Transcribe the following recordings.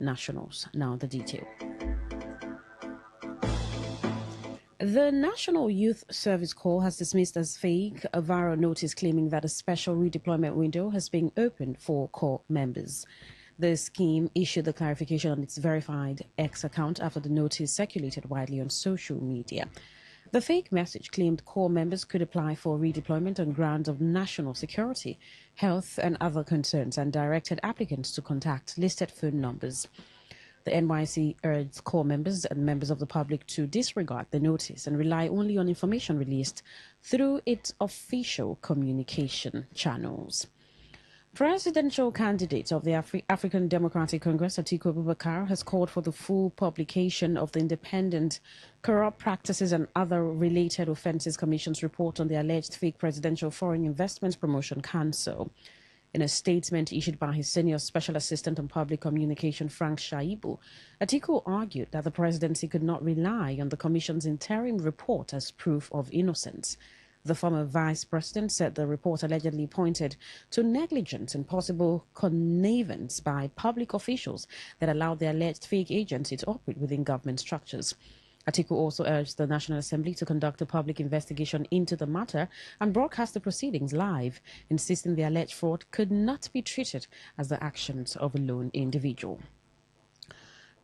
nationals. Now the detail. The National Youth Service Corps has dismissed as fake a viral notice claiming that a special redeployment window has been opened for Corps members. The scheme issued the clarification on its verified X account after the notice circulated widely on social media. The fake message claimed Corps members could apply for redeployment on grounds of national security, health, and other concerns, and directed applicants to contact listed phone numbers. The NYC urged Corps members and members of the public to disregard the notice and rely only on information released through its official communication channels. Presidential candidate of the African Democratic Congress, Atiku Abubakar, has called for the full publication of the Independent Corrupt Practices and Other Related Offences Commission's report on the alleged fake Presidential Foreign Investment Promotion Council. In a statement issued by his senior special assistant on public communication, Frank Shaibu, Atiku argued that the presidency could not rely on the commission's interim report as proof of innocence. The former vice president said the report allegedly pointed to negligence and possible connivance by public officials that allowed the alleged fake agency to operate within government structures. Atiku also urged the National Assembly to conduct a public investigation into the matter and broadcast the proceedings live, insisting the alleged fraud could not be treated as the actions of a lone individual.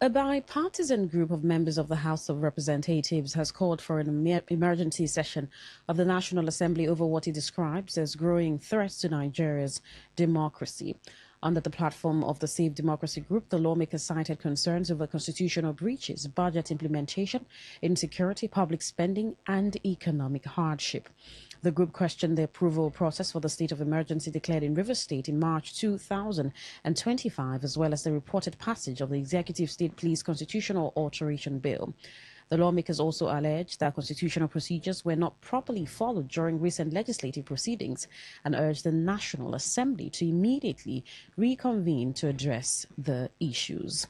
A bipartisan group of members of the House of Representatives has called for an emergency session of the National Assembly over what it describes as growing threats to Nigeria's democracy. Under the platform of the Save Democracy Group, the lawmakers cited concerns over constitutional breaches, budget implementation, insecurity, public spending, and economic hardship. The group questioned the approval process for the state of emergency declared in Rivers State in March 2025, as well as the reported passage of the Executive State Police Constitutional Alteration Bill. The lawmakers also alleged that constitutional procedures were not properly followed during recent legislative proceedings and urged the National Assembly to immediately reconvene to address the issues.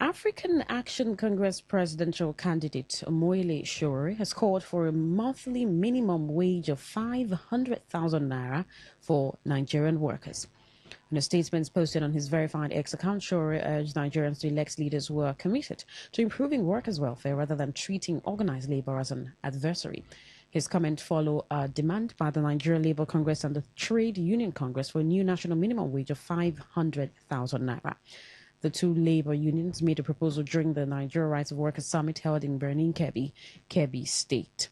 African Action Congress presidential candidate Omoyele Sowore has called for a monthly minimum wage of 500,000 naira for Nigerian workers. In a statement posted on his verified X account, Sowore urged Nigerians to elect leaders who are committed to improving workers' welfare rather than treating organized labor as an adversary. His comment followed a demand by the Nigerian Labour Congress and the Trade Union Congress for a new national minimum wage of 500,000 naira. The two labor unions made a proposal during the Nigeria Rights of Workers Summit held in Birnin Kebbi State.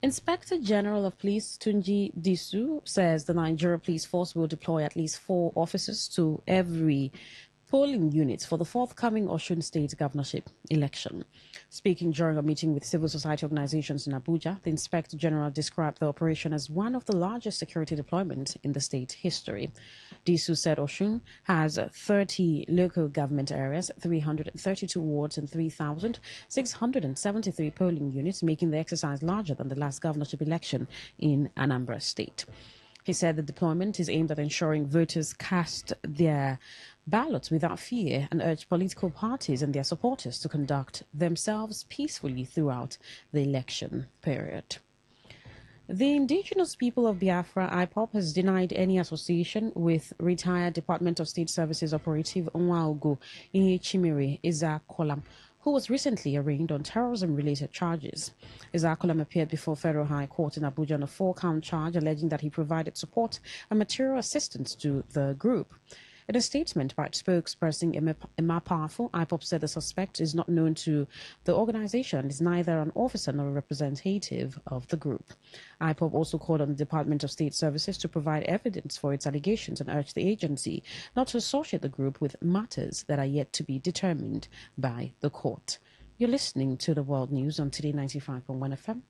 Inspector General of Police Tunji Disu says the Nigeria Police Force will deploy at least 4 officers to every polling unit for the forthcoming Osun State governorship election. Speaking during a meeting with civil society organizations in Abuja, the Inspector General described the operation as one of the largest security deployments in the state history. Disu said Osun has 30 local government areas, 332 wards, and 3,673 polling units, making the exercise larger than the last governorship election in Anambra State. He said the deployment is aimed at ensuring voters cast their ballots without fear and urged political parties and their supporters to conduct themselves peacefully throughout the election period. The indigenous people of Biafra, IPOP, has denied any association with retired Department of State Services operative Nwaogo Ihechimere Ezeakolam, who was recently arraigned on terrorism-related charges. Ezeakolam appeared before Federal High Court in Abuja on a 4-count charge alleging that he provided support and material assistance to the group. In a statement by its spokesperson, Emma Powerful, IPOP said the suspect is not known to the organization and is neither an officer nor a representative of the group. IPOP also called on the Department of State Services to provide evidence for its allegations and urged the agency not to associate the group with matters that are yet to be determined by the court. You're listening to the World News on Today95.1 FM,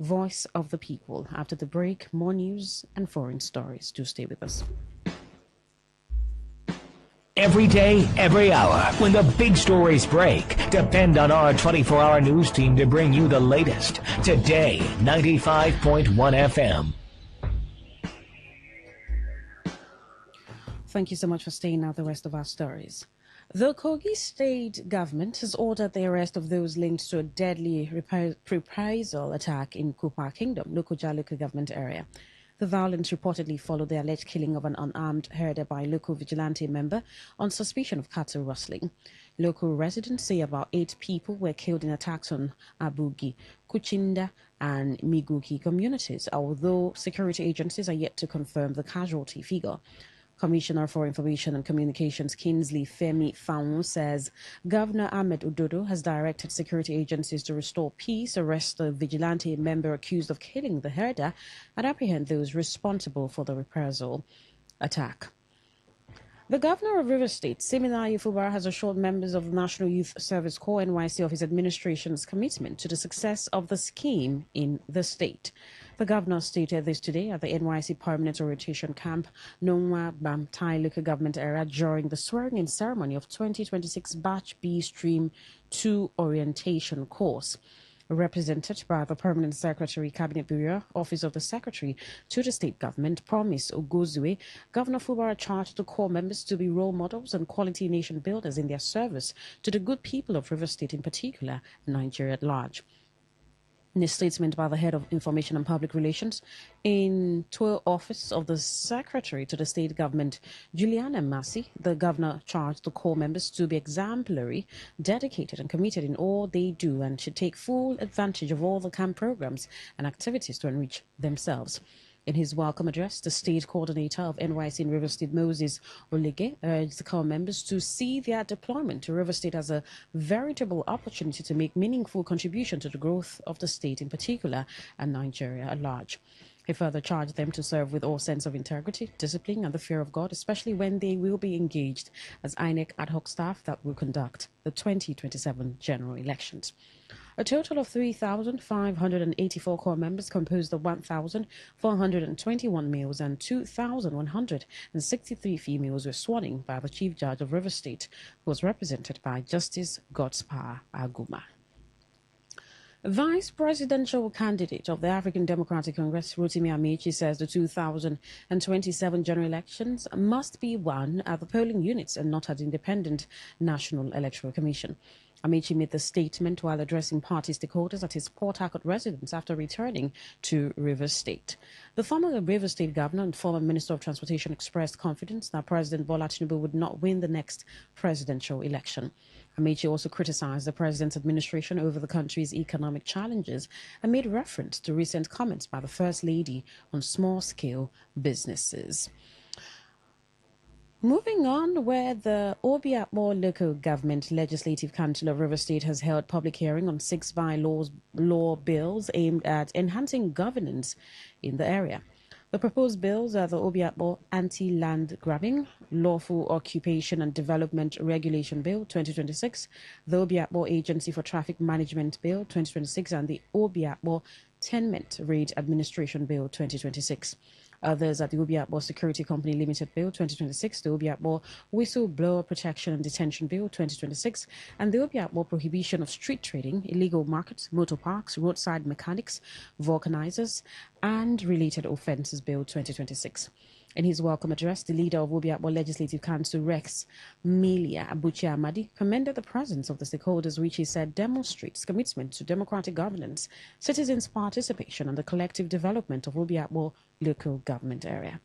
Voice of the People. After the break, more news and foreign stories. Do stay with us. Every day, every hour, when the big stories break, depend on our 24-hour news team to bring you the latest. Today, 95.1 FM. Thank you so much for staying out the rest of our stories. The Kogi state government has ordered the arrest of those linked to a deadly reprisal attack in Kupa Kingdom, Lokoja local government area. The violence reportedly followed the alleged killing of an unarmed herder by a local vigilante member on suspicion of cattle rustling. Local residents say about 8 people were killed in attacks on Abugi, Kuchinda, and Miguki communities, although security agencies are yet to confirm the casualty figure. Commissioner for Information and Communications Kingsley Femi Faun says Governor Ahmed Udodo has directed security agencies to restore peace, arrest the vigilante member accused of killing the herder, and apprehend those responsible for the reprisal attack. The governor of Rivers State, Siminayi Fubara, has assured members of the National Youth Service Corps NYC of his administration's commitment to the success of the scheme in the state. The governor stated this today at the NYC Permanent Orientation Camp, Nongwa Bamtai local government area during the swearing-in ceremony of 2026 Batch B Stream 2 orientation course. Represented by the Permanent Secretary, Cabinet Bureau, Office of the Secretary to the State Government, Promise Oguzue, Governor Fubara charged the corps members to be role models and quality nation builders in their service to the good people of Rivers State in particular, and Nigeria at large. In a statement by the head of Information and Public Relations in tour office of the Secretary to the State Government, Juliana Massey, the governor charged the corps members to be exemplary, dedicated and committed in all they do and should take full advantage of all the camp programs and activities to enrich themselves. In his welcome address, the state coordinator of NYC in River State, Moses Olege, urged the corps members to see their deployment to River State as a veritable opportunity to make meaningful contribution to the growth of the state in particular and Nigeria at large. He further charged them to serve with all sense of integrity, discipline, and the fear of God, especially when they will be engaged as INEC ad hoc staff that will conduct the 2027 general elections. A total of 3,584 corps members composed of 1,421 males and 2,163 females were sworn in by the Chief Judge of River State, who was represented by Justice Godspar Aguma. Vice presidential candidate of the African Democratic Congress, Rotimi Amaechi, says the 2027 general elections must be won at the polling units and not at the Independent National Electoral Commission. Amaechi made the statement while addressing party stakeholders at his Port Harcourt residence after returning to Rivers State. The former Rivers State governor and former Minister of Transportation expressed confidence that President Bola Tinubu would not win the next presidential election. Amaechi also criticized the president's administration over the country's economic challenges and made reference to recent comments by the First Lady on small-scale businesses. Moving on, where the Obiakpo Local Government Legislative Council of River State has held public hearing on 6 law bills aimed at enhancing governance in the area. The proposed bills are the Obiakpo Anti-Land Grabbing, Lawful Occupation and Development Regulation Bill 2026, the Obiakpo Agency for Traffic Management Bill 2026, and the Obiakpo Tenement Raid Administration Bill 2026. Others are the Obiakpo Security Company Limited Bill 2026, the Obiakpo Whistleblower Protection and Detention Bill 2026, and the Obiakpo Prohibition of Street Trading, Illegal Markets, Motor Parks, Roadside Mechanics, Vulcanizers, and Related Offences Bill 2026. In his welcome address, the leader of Obiakpo Legislative Council, Rex Milia Abuchi Amadi, commended the presence of the stakeholders, which he said demonstrates commitment to democratic governance, citizens' participation, and the collective development of Obiakpo local government area.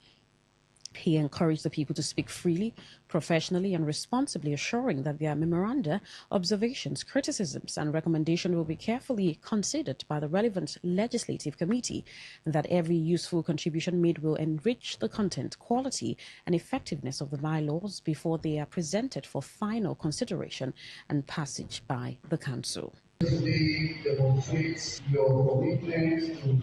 He encouraged the people to speak freely, professionally, and responsibly, assuring that their memoranda, observations, criticisms, and recommendations will be carefully considered by the relevant legislative committee, and that every useful contribution made will enrich the content, quality, and effectiveness of the bylaws before they are presented for final consideration and passage by the Council. Today demonstrates your commitment to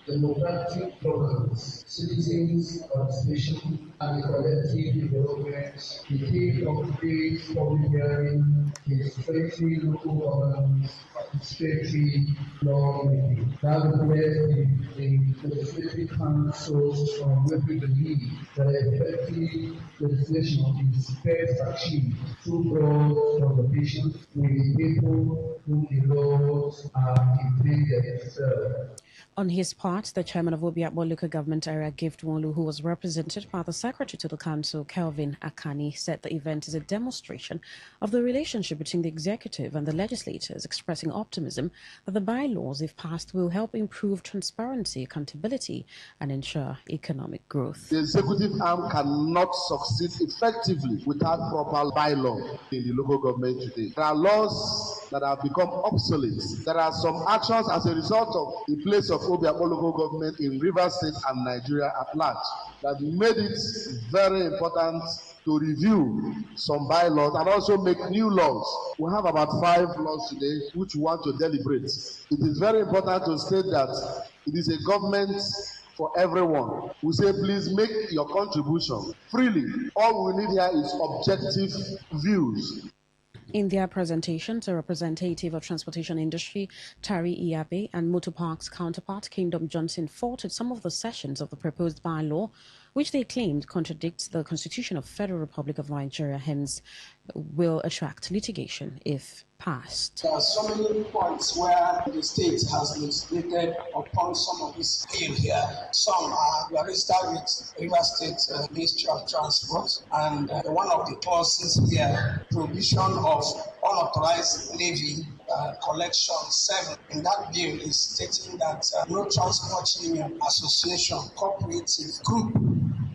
democratic governance, citizens' participation, and collective development. The theme of today's public hearing is strengthening local governance, participatory lawmaking. That will bless the legislative councils from where we believe that effective legislation is best achieved through broad consultation with the people whom the laws are intended to serve. On his part, the chairman of Obiakpo Local Government Area, Gift Wolu, who was represented by the Secretary to the Council, Kelvin Akani, said the event is a demonstration of the relationship between the executive and the legislators, expressing optimism that the bylaws, if passed, will help improve transparency, accountability, and ensure economic growth. The executive arm cannot succeed effectively without proper bylaw in the local government today. There are laws that have become obsolete. There are some actions as a result of the place of Obiakpo local government in Rivers State and Nigeria at large that made it very important to review some bylaws and also make new laws. We have about 5 laws today which we want to deliberate. It is very important to state that it is a government for everyone. We say, please make your contribution freely. All we need here is objective views. In their presentations, a representative of transportation industry, Tari Iabe, and Motor Parks counterpart, Kingdom Johnson, faulted some of the sections of the proposed bylaw, which they claimed contradicts the Constitution of Federal Republic of Nigeria, hence will attract litigation if passed. There are so many points where the state has legislated upon some of this bill here. Some are registered with Rivers State Ministry of Transport, and one of the clauses here, provision of unauthorized levy collection 7 in that bill is stating that no transport union, association, cooperative, group,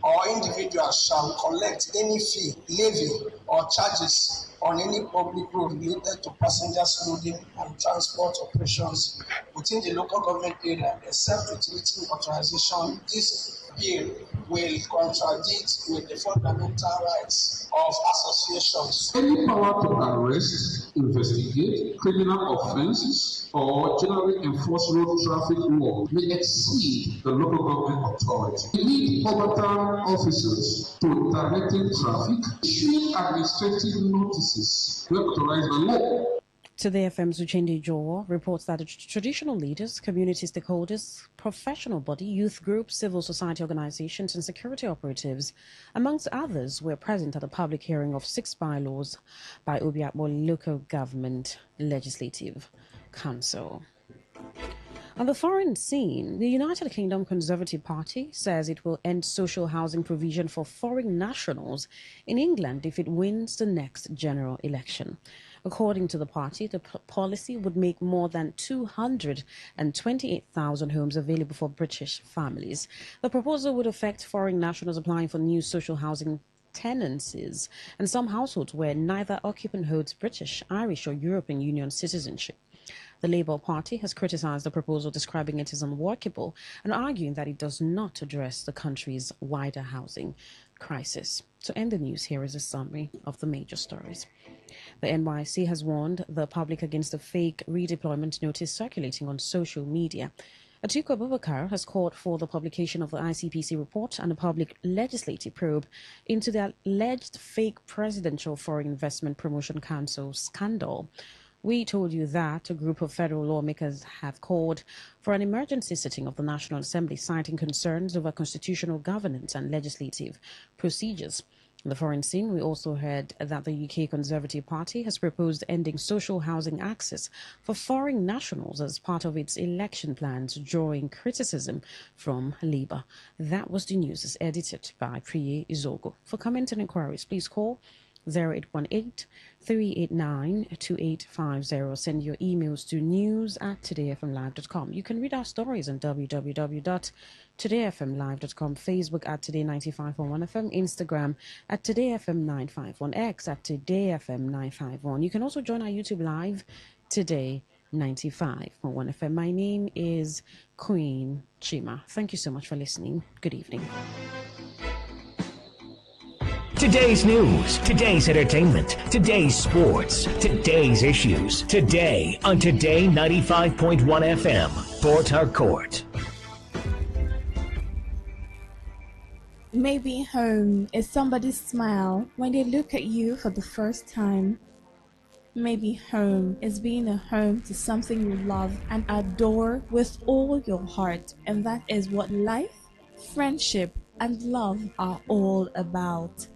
or individual shall collect any fee, levy, or charges on any public road related to passengers loading and transport operations within the local government area, except with written authorization. This bill will contradict with the fundamental rights of associations. Any power to arrest, investigate criminal offences, or generally enforce road traffic law may exceed the local government authority. We need overtime officers to directing traffic, issuing administrative notices to authorize the law. Today FM's Uchende Jowo reports that the traditional leaders, community stakeholders, professional body, youth groups, civil society organizations, and security operatives, amongst others, were present at the public hearing of 6 bylaws by Obiakpo Local Government Legislative Council. On the foreign scene, the United Kingdom Conservative Party says it will end social housing provision for foreign nationals in England if it wins the next general election. According to the party, the policy would make more than 228,000 homes available for British families. The proposal would affect foreign nationals applying for new social housing tenancies and some households where neither occupant holds British, Irish, or European Union citizenship. The Labour Party has criticised the proposal, describing it as unworkable and arguing that it does not address the country's wider housing crisis. To end the news, here is a summary of the major stories. The NYC has warned the public against the fake redeployment notice circulating on social media. Atiku Abubakar has called for the publication of the ICPC report and a public legislative probe into the alleged fake Presidential Foreign Investment Promotion Council scandal. We told you that a group of federal lawmakers have called for an emergency sitting of the National Assembly, citing concerns over constitutional governance and legislative procedures. In the foreign scene, we also heard that the UK Conservative Party has proposed ending social housing access for foreign nationals as part of its election plans, drawing criticism from Labour. That was the news, as edited by Priye Izogo. For comments and inquiries, please call 0818-389-2850. Send your emails to news@todayfmlive.com. You can read our stories on www.todayfmlive.com, Facebook at Today95.1fm, Instagram at TodayFM951, X at TodayFM951. You can also join our YouTube live, Today95.1fm. My name is Queen Chima. Thank you so much for listening. Good evening. Today's news, today's entertainment, today's sports, today's issues. Today on Today 95.1 FM, Port Harcourt. Maybe home is somebody's smile when they look at you for the first time. Maybe home is being a home to something you love and adore with all your heart. And that is what life, friendship, and love are all about.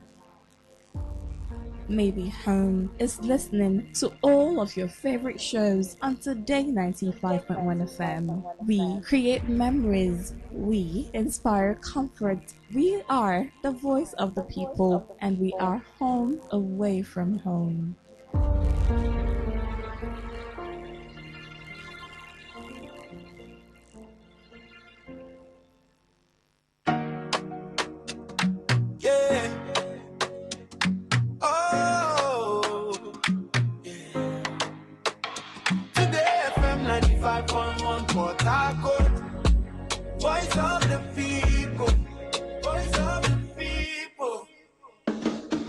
Maybe home is listening to all of your favorite shows on Today 95.1 FM. We create memories. We inspire comfort. We are the voice of the people, and we are home away from home. Yeah. Oh. Yeah. Today FM 95.1 Port Harcourt. Voice of the people. Voice of the people.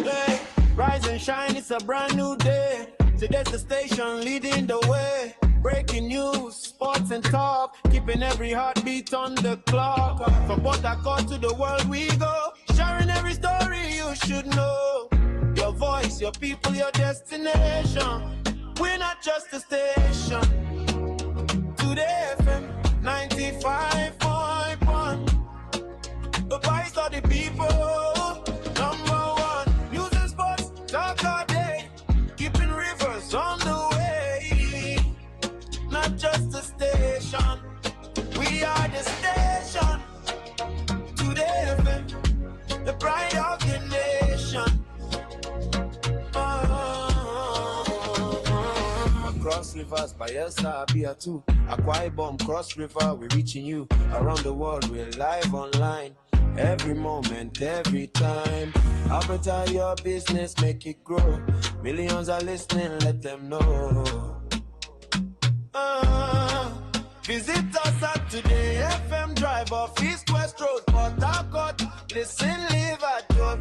Hey. Rise and shine, it's a brand new day. Today's the station leading the way. Breaking news, sports and talk, keeping every heartbeat on the clock. From Port Harcourt to the world we go, sharing every story you should know. Your voice, your people, your destination. We're not just a station. Today FM 95.1, the voice of the people. Number one, news and sports, talk all day, keeping rivers on the way. Not just a station, we are the station. Today FM, the pride of the nation. Cross rivers, Bayelsa, Abia too. Akwa Ibom, cross river, we're reaching you. Around the world, we're live online. Every moment, every time. How better your business, make it grow. Millions are listening, let them know. Visit us at Today FM Drive off East West Road, Port Harcourt. Listen, live at your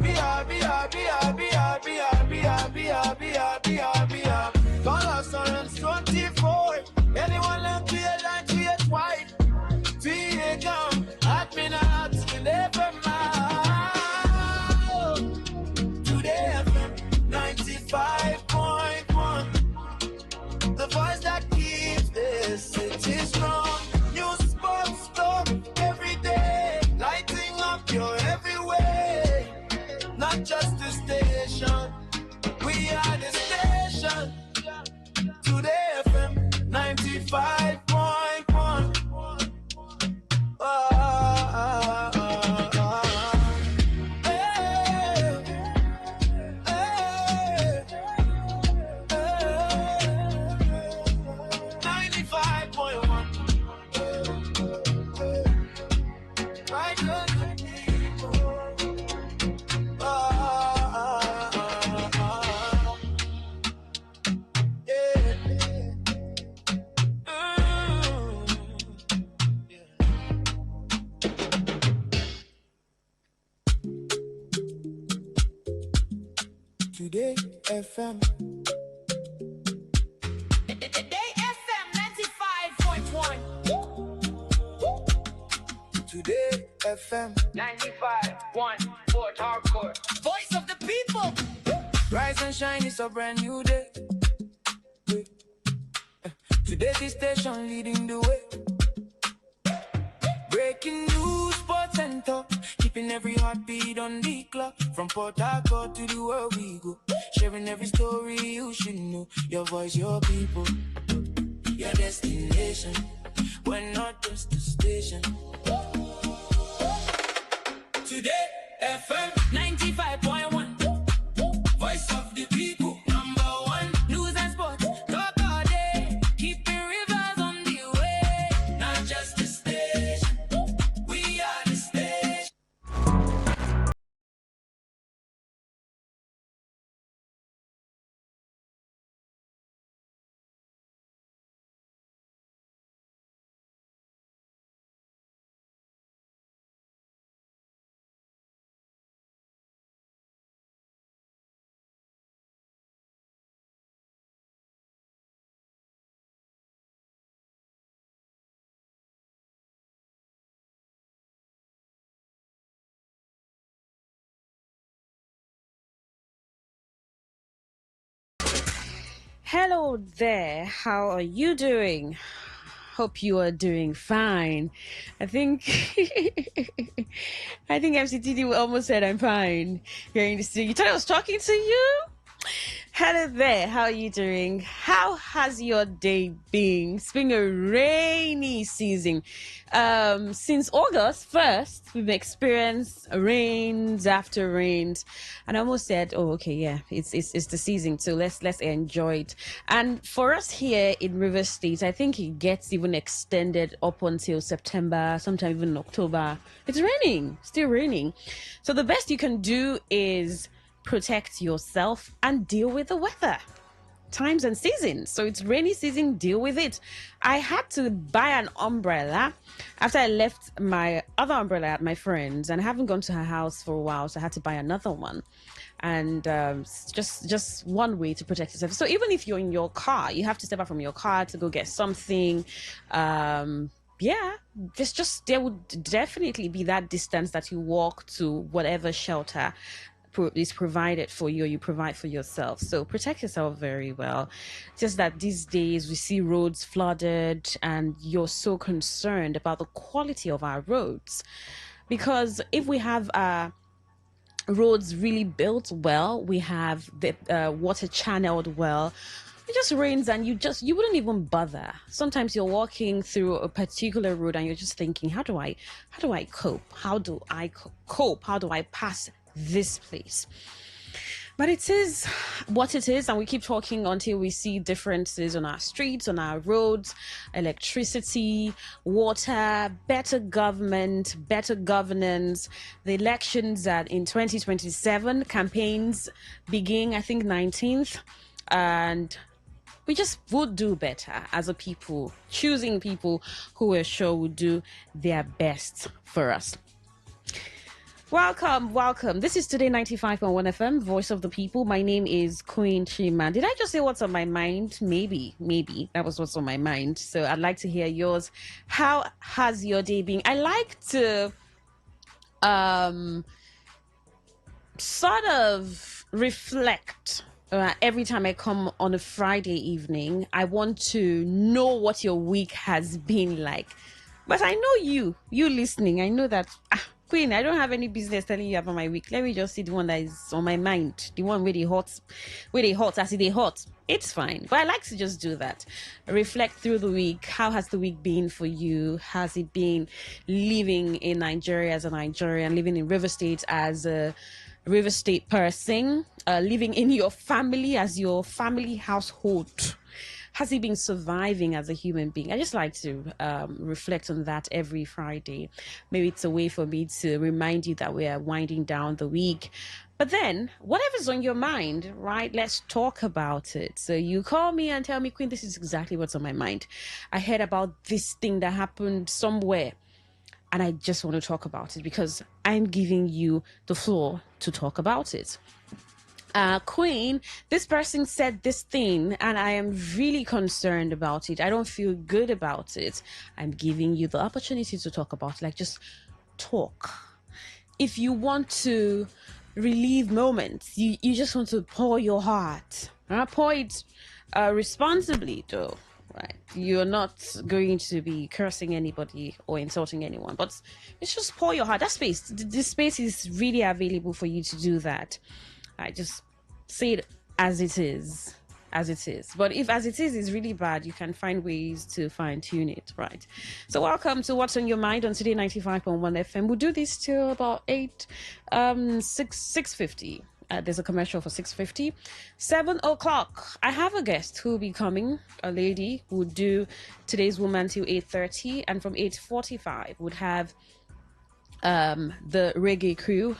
Call us on 24. Anyone left to your line to your white. Come, admin at Today FM. Today FM 95.1. The voice that keeps this city strong. News, sports, talk every day. Lighting up your every way. Not just the station. We are the station. Today FM 95.1. Today FM. Today FM 95.1. Today FM 95.1 Port Harcourt. Voice of the people. Rise and shine, it's a brand new day. Today this station leading the way. Breaking news, sports and talk, keeping every heartbeat on the clock. From Port Harcourt to the world we go, sharing every story you should know. Your voice, your people, your destination. We're not just a station. Today FM 95.1, voice of the people. Number one, news and sports, talk all day, keeping rivers on the way. Not just a station, we are the station. Hello there. How are you doing? Hope you are doing fine. I think I think MCTD almost said I'm fine here in the studio. You thought I was talking to you? Hello there. How are you doing? How has your day been? It's been a rainy season. Since August 1st, we've experienced rains after rains. And I almost said, oh, okay, yeah, it's the season. So let's enjoy it. And for us here in River State, I think it gets even extended up until September, sometime even October. It's raining, still raining. So the best you can do is protect yourself and deal with the weather, times and seasons. So it's rainy season, deal with it. I had to buy an umbrella after I left my other umbrella at my friend's, and I haven't gone to her house for a while, so I had to buy another one. And just one way to protect yourself. So even if you're in your car, you have to step out from your car to go get something. Yeah, just there would definitely be that distance that you walk to whatever shelter is provided for you, or you provide for yourself. So protect yourself very well. Just that these days we see roads flooded, and you're so concerned about the quality of our roads, because if we have roads really built well, we have the water channeled well, it just rains and you wouldn't even bother. Sometimes you're walking through a particular road and you're just thinking, how do I cope? How do I cope? How do I pass this place? But it is what it is, and we keep talking until we see differences on our streets, on our roads, electricity, water, better government, better governance. The elections that in 2027, campaigns begin, I think, 19th, and we just would do better as a people, choosing people who we're sure would do their best for us. Welcome. This is Today 95.1 FM, Voice of the People. My name is Queen Chima. Did I just say what's on my mind? Maybe. That was what's on my mind. So I'd like to hear yours. How has your day been? I like to sort of reflect every time I come on a Friday evening. I want to know what your week has been like. But I know you listening, I know that Queen, I don't have any business telling you about my week. Let me just see the one that is on my mind. The one where they hot, as they hot. It's fine. But I like to just do that. Reflect through the week. How has the week been for you? Has it been living in Nigeria as a Nigerian, living in River State as a River State person, living in your family as your family household? Has he been surviving as a human being? I just like to reflect on that every Friday. Maybe it's a way for me to remind you that we are winding down the week. But then, whatever's on your mind, right? Let's talk about it. So you call me and tell me, Queen, this is exactly what's on my mind. I heard about this thing that happened somewhere, and I just want to talk about it because I'm giving you the floor to talk about it. Queen, this person said this thing and I am really concerned about it. I don't feel good about it. I'm giving you the opportunity to talk about it. Like, just talk. If you want to relieve moments, you just want to pour your heart. Pour it responsibly, though. Right, you're not going to be cursing anybody or insulting anyone, but it's just pour your heart. That space, this space is really available for you to do that. I just say it as it is. But if as it is really bad, you can find ways to fine tune it, right? So welcome to What's on Your Mind on Today 95.1 FM. We'll do this till about 6:50. There's a commercial for 6:50. 7 o'clock, I have a guest who will be coming, a lady who would do Today's Woman till 8:30, and from 8:45 would have the reggae crew.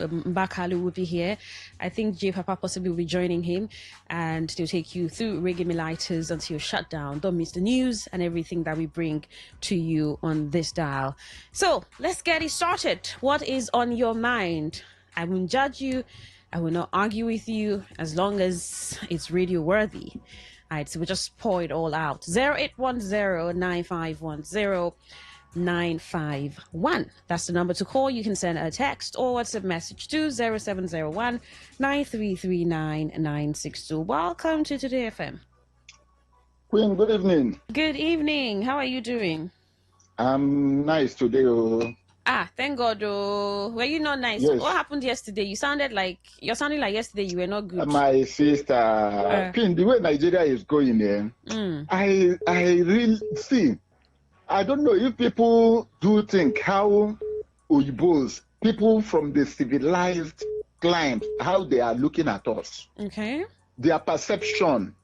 Mbakalu will be here. I think J Papa possibly will be joining him, and they'll take you through reggae militers until shut down. Don't miss the news and everything that we bring to you on this dial. So let's get it started. What is on your mind? I won't judge you. I will not argue with you as long as it's radio worthy. All right, so we'll just pour it all out. 0810-9510-951. That's the number to call. You can send a text or WhatsApp message to 0701 9339 962. Welcome to Today FM. Queen, good evening. Good evening. How are you doing? I'm nice today. Thank God. Oh, were you not nice? Yes. What happened yesterday? You're sounding like yesterday you were not good. My sister, Pin, the way Nigeria is going, I really see. I don't know if people do think how Uyibos, people from the civilized climes, how they are looking at us. Okay. Their perception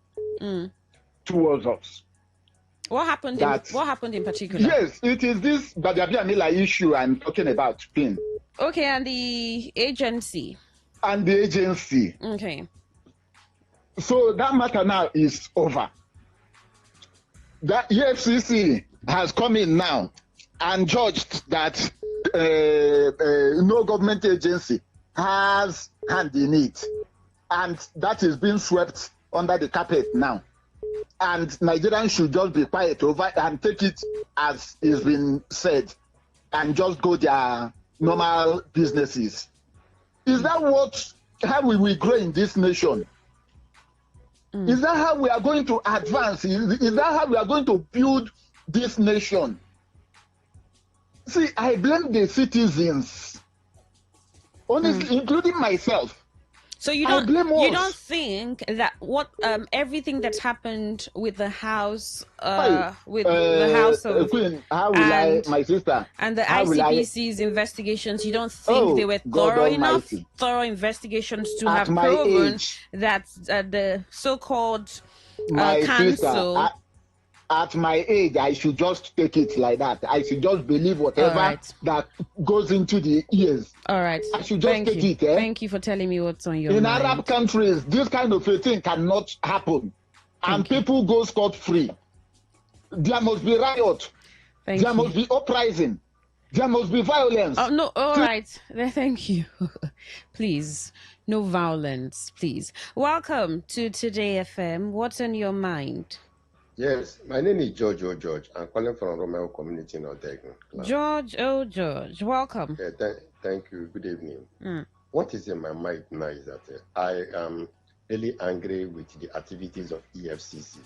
towards us. What happened in particular? Yes, it is this Badabiamila issue I'm talking about, Pin. Okay, and the agency. Okay. So that matter now is over. The EFCC has come in now and judged that no government agency has hand in it. And that is being swept under the carpet now. And Nigerians should just be quiet over and take it as is been said and just go their normal businesses. Is that how we will grow in this nation? Is that how we are going to advance? Is that how we are going to build this nation? See, I blame the citizens, honestly, including myself. So you don't think that everything that's happened with the House, the House of Queen, my sister, and the ICPC's investigations, you don't think they were thorough investigations to have proven that the so-called council. At my age, I should just take it like that. I should just believe whatever that goes into the ears. All right. I should just take it. Thank you for telling me what's on your mind. In Arab countries, this kind of a thing cannot happen. And people go scot-free. There must be riot. There must be uprising. There must be violence. Oh, no. All right. Thank you. Please. No violence, please. Welcome to Today FM. What's on your mind? Yes, my name is George O. George. I'm calling from Romeo Community in Odegun. George O. George, welcome. Thank you. Good evening. What is in my mind now is that I am really angry with the activities of EFCC,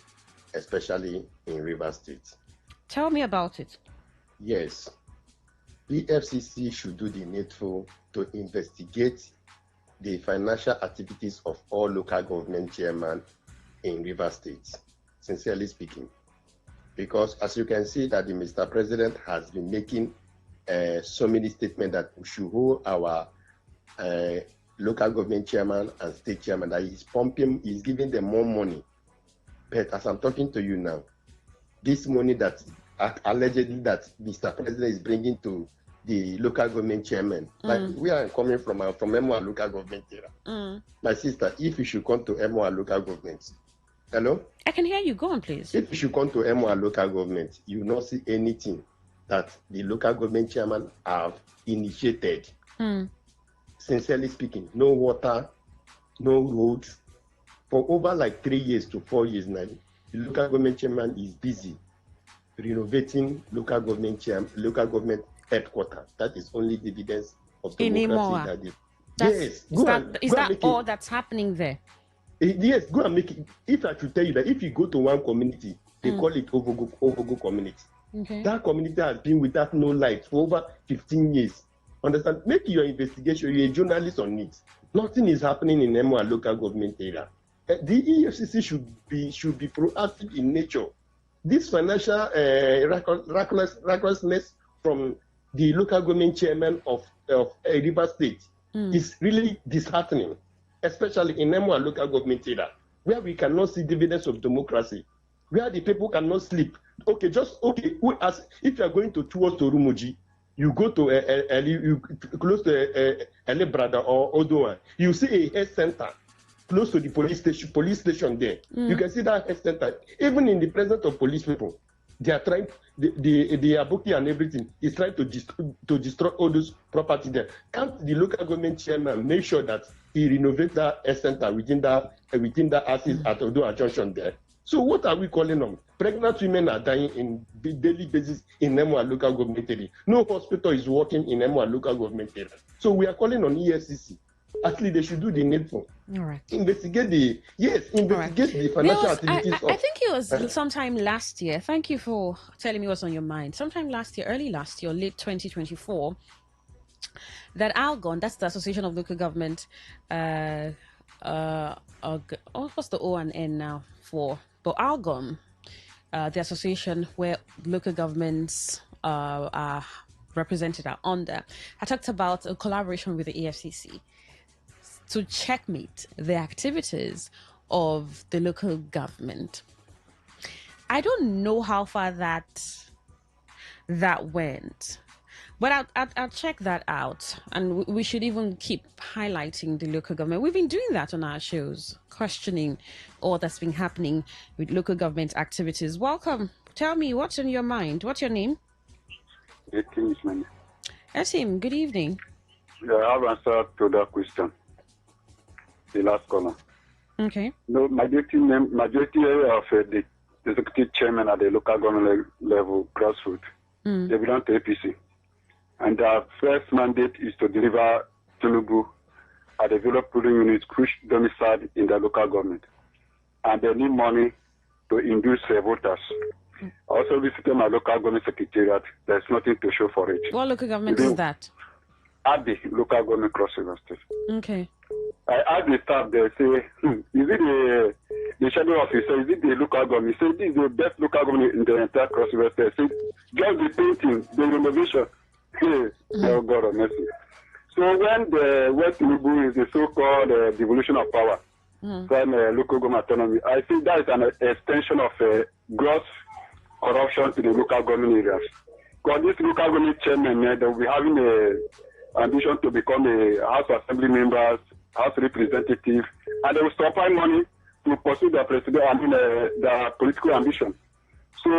especially in Rivers State. Tell me about it. Yes, EFCC should do the needful to investigate the financial activities of all local government chairmen in Rivers State. Sincerely speaking, because as you can see that the Mr. President has been making so many statements that we should hold our local government chairman and state chairman, that he's giving them more money. But as I'm talking to you now, this money that allegedly that Mr. President is bringing to the local government chairman, like we are coming from MOA local government era. My sister, if you should come to MOA local government, hello? I can hear you. Go on, please. If you should come to MOA local government, you will not see anything that the local government chairman have initiated. Sincerely speaking, no water, no roads. For over like 3 years to 4 years now, the local government chairman is busy renovating local government headquarters. That is only the evidence of democracy. Is that all that's happening there? Yes, go and make it. If I should tell you that if you go to one community, they call it Ovogo community. Okay. That community has been without no light for over 15 years. Understand? Make your investigation. You're a journalist on it. Nothing is happening in MOA local government area. The EFCC should be proactive in nature. This financial recklessness from the local government chairman of Rivers State is really disheartening, especially in MOA local government area, where we cannot see dividends of democracy, where the people cannot sleep. If you are going towards to Rumuji, you go to close to Elebrada or Odoa, you see a health center close to the police station there. You can see that health center. Even in the presence of police people, they are trying, the Abuki and everything is trying to destroy all those property there. Can't the local government chairman make sure that he renovates that health center within that assets at Odoa Junction there? So what are we calling on? Pregnant women are dying in daily basis in MOA local government area. No hospital is working in MOA local government area. So we are calling on EFCC At least they should do the needful. All right. Investigate the financial activities I think it was sometime last year. Thank you for telling me what's on your mind. Sometime last year, early last year, late 2024, that ALGON, that's the Association of Local Government, what's the O and N now for? But ALGON, the association where local governments are represented are under, I talked about a collaboration with the EFCC to checkmate the activities of the local government. I don't know how far that went, but I'll check that out, and we should even keep highlighting the local government. We've been doing that on our shows, questioning all that's been happening with local government activities. Welcome. Tell me what's on your mind. What's your name? Esim, good evening. Yeah, I have answered to that question. The last caller. Okay. No, majority of the executive chairman at the local government level, grassroots, they belong to APC. And their first mandate is to deliver Tinubu a developed polling unit which domiciled in the local government. And they need money to induce voters. I also visited my local government secretariat. There's nothing to show for it. What local government is that? At the local government Cross River State. Okay. I asked the staff there, say, is it the shadow officer, is it the local government? He said, this is the best local government in the entire Cross River State. Say, just the painting, the renovation. Hey, oh God of mercy. So when the West Tinubu is the so-called devolution of power from local government autonomy, I think that is an extension of gross corruption to the local government areas. Because this local government chairman, they will be having a ambition to become a House Assembly members, House representative, and they will supply money to pursue their their political ambition. So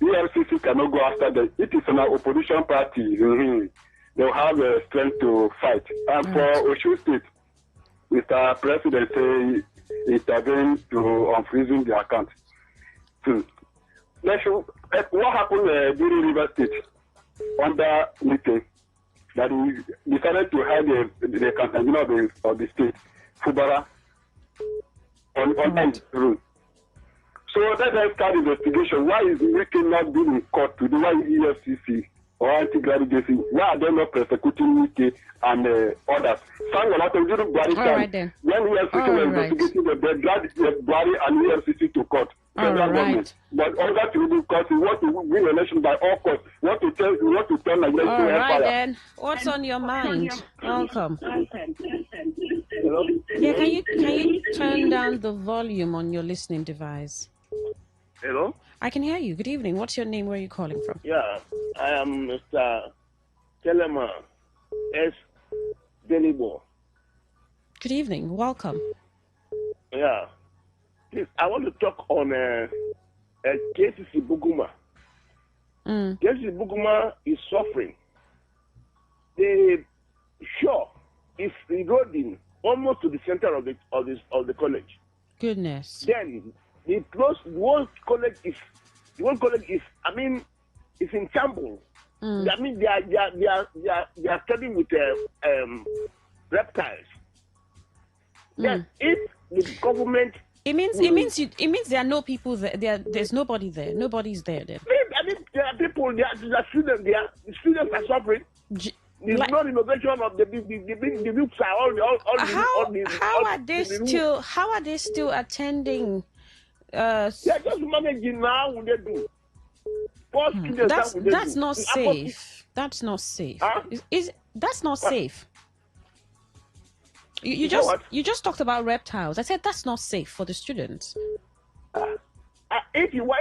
EFCC cannot go after them. It is an opposition party. They will have strength to fight. And for Oshu State, Mr. President say intervene to unfreezing the account. What happened during River State under meeting? That he decided to hire the campaign of the state, Fubara, on the room. So let us start investigation. Why is Wike not being in court today? Why is EFCC or anti-graduation? Why are they not prosecuting Wike and others? All right then. When EFCC was investigating they dragged Buhari and EFCC to court. Federal government. But all that you do because you want to win election by all costs. You want to turn Nigeria to empire. All right then. What's on your mind? Welcome. Hello? Yeah, can you turn down the volume on your listening device? Hello? I can hear you. Good evening. What's your name? Where are you calling from? Yeah, I am Mr. Telema S. Delibo. Good evening. Welcome. Yeah. Please, I want to talk on KCC Buguma. KCC Buguma is suffering. The shore is eroding almost to the center of the college. Goodness. Then the one college is in shambles. I mean they are studying with reptiles. Then if the government It means there are no people there. There's nobody there. Nobody's there then. I mean, there are people. There are students there. The students are suffering. There's no innovation of the groups are How are they still attending? They are just managing now. What they do? That's not safe. That's not safe. That's not safe. You just talked about reptiles. I said that's not safe for the students. If you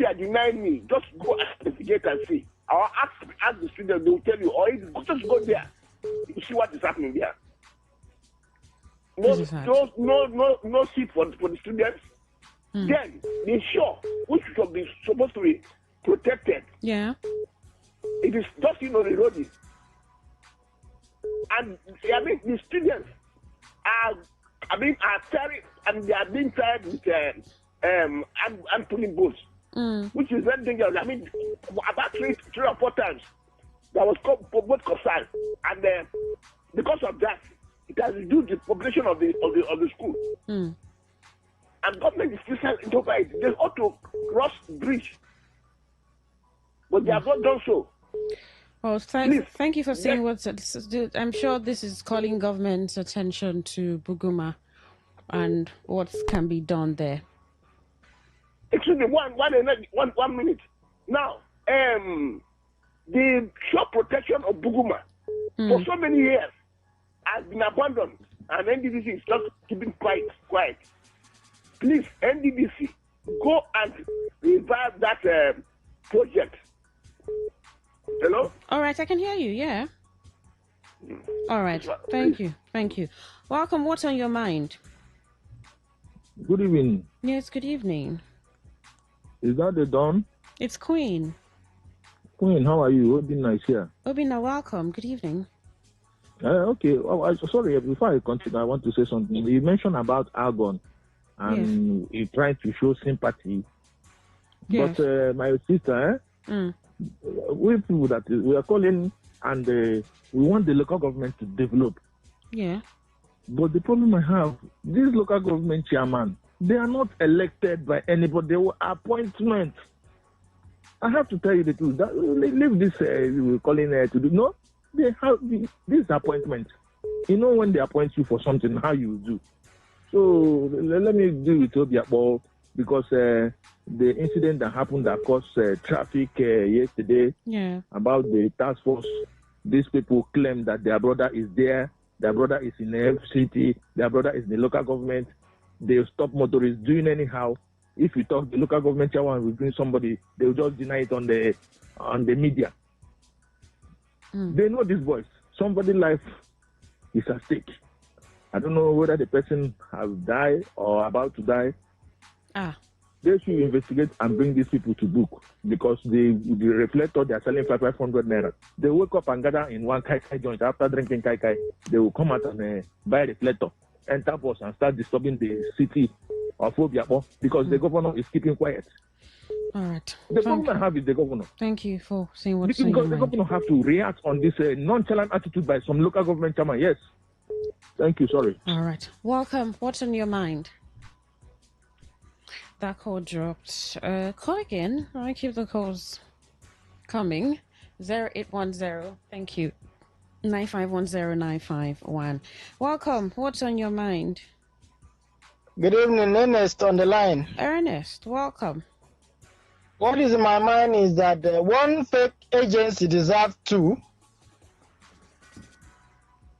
are denying me, just go investigate and see. Or ask the students. They will tell you. Or just go there. You see what is happening there. No seat for the students. Then the shore, which should be supposed to be protected. Yeah. It is just eroding. And I mean the students are tired, and they are being tired with pulling boats, which is very dangerous. I mean, about three or four times there was boat concern, and because of that, It has reduced the population of the school. Mm. And government is still selling over it. They ought to cross the bridge. But they have not done so. Well, thank you for saying what. I'm sure this is calling government's attention to Buguma and what can be done there. Excuse me, one minute. Now, the shore protection of Buguma for so many years has been abandoned, and NDDC is just keeping quiet. Please, NDDC, go and revive that project. Hello? All right, I can hear you, yeah. All right, thank you. Welcome, what's on your mind? Good evening. Yes, good evening. Is that the Dawn? It's Queen. Queen, how are you? Obina is here. Obina, welcome. Good evening. Okay. Sorry, before I continue, I want to say something. You mentioned about Argon and you trying to show sympathy. Yes. But my sister, we people that we are calling and we want the local government to develop. Yeah. But the problem I have, these local government chairman, they are not elected by anybody. They were appointments. I have to tell you the truth. Leave this we're calling to do. No, they have this appointment. You know when they appoint you for something, how you do. So let me deal with Obiakpo because the incident that happened that caused traffic yesterday about the task force. These people claim that their brother is there. Their brother is in the FCT. Their brother is in the local government. They stop motorists doing anyhow. If you talk the local government chairman will bring somebody, they will just deny it on the media. They know this voice. Somebody's life is at stake. I don't know whether the person has died or about to die. They should investigate and bring these people to book because the reflector they are selling 500 naira. They wake up and gather in one kai joint after drinking kai. They will come out and buy a reflector, enter bus and start disturbing the city of Obiakpo because the governor is keeping quiet. All right. The problem I have is the governor. Thank you for saying what's on your mind. The governor have to react on this nonchalant attitude by some local government chairman. Yes. Thank you. Sorry. All right. Welcome. What's on your mind? That call dropped. Call again. I keep the calls coming. 0810. Thank you. 9510951. Welcome. What's on your mind? Good evening, Ernest on the line. Ernest, welcome. What is in my mind is that one fake agency deserves two.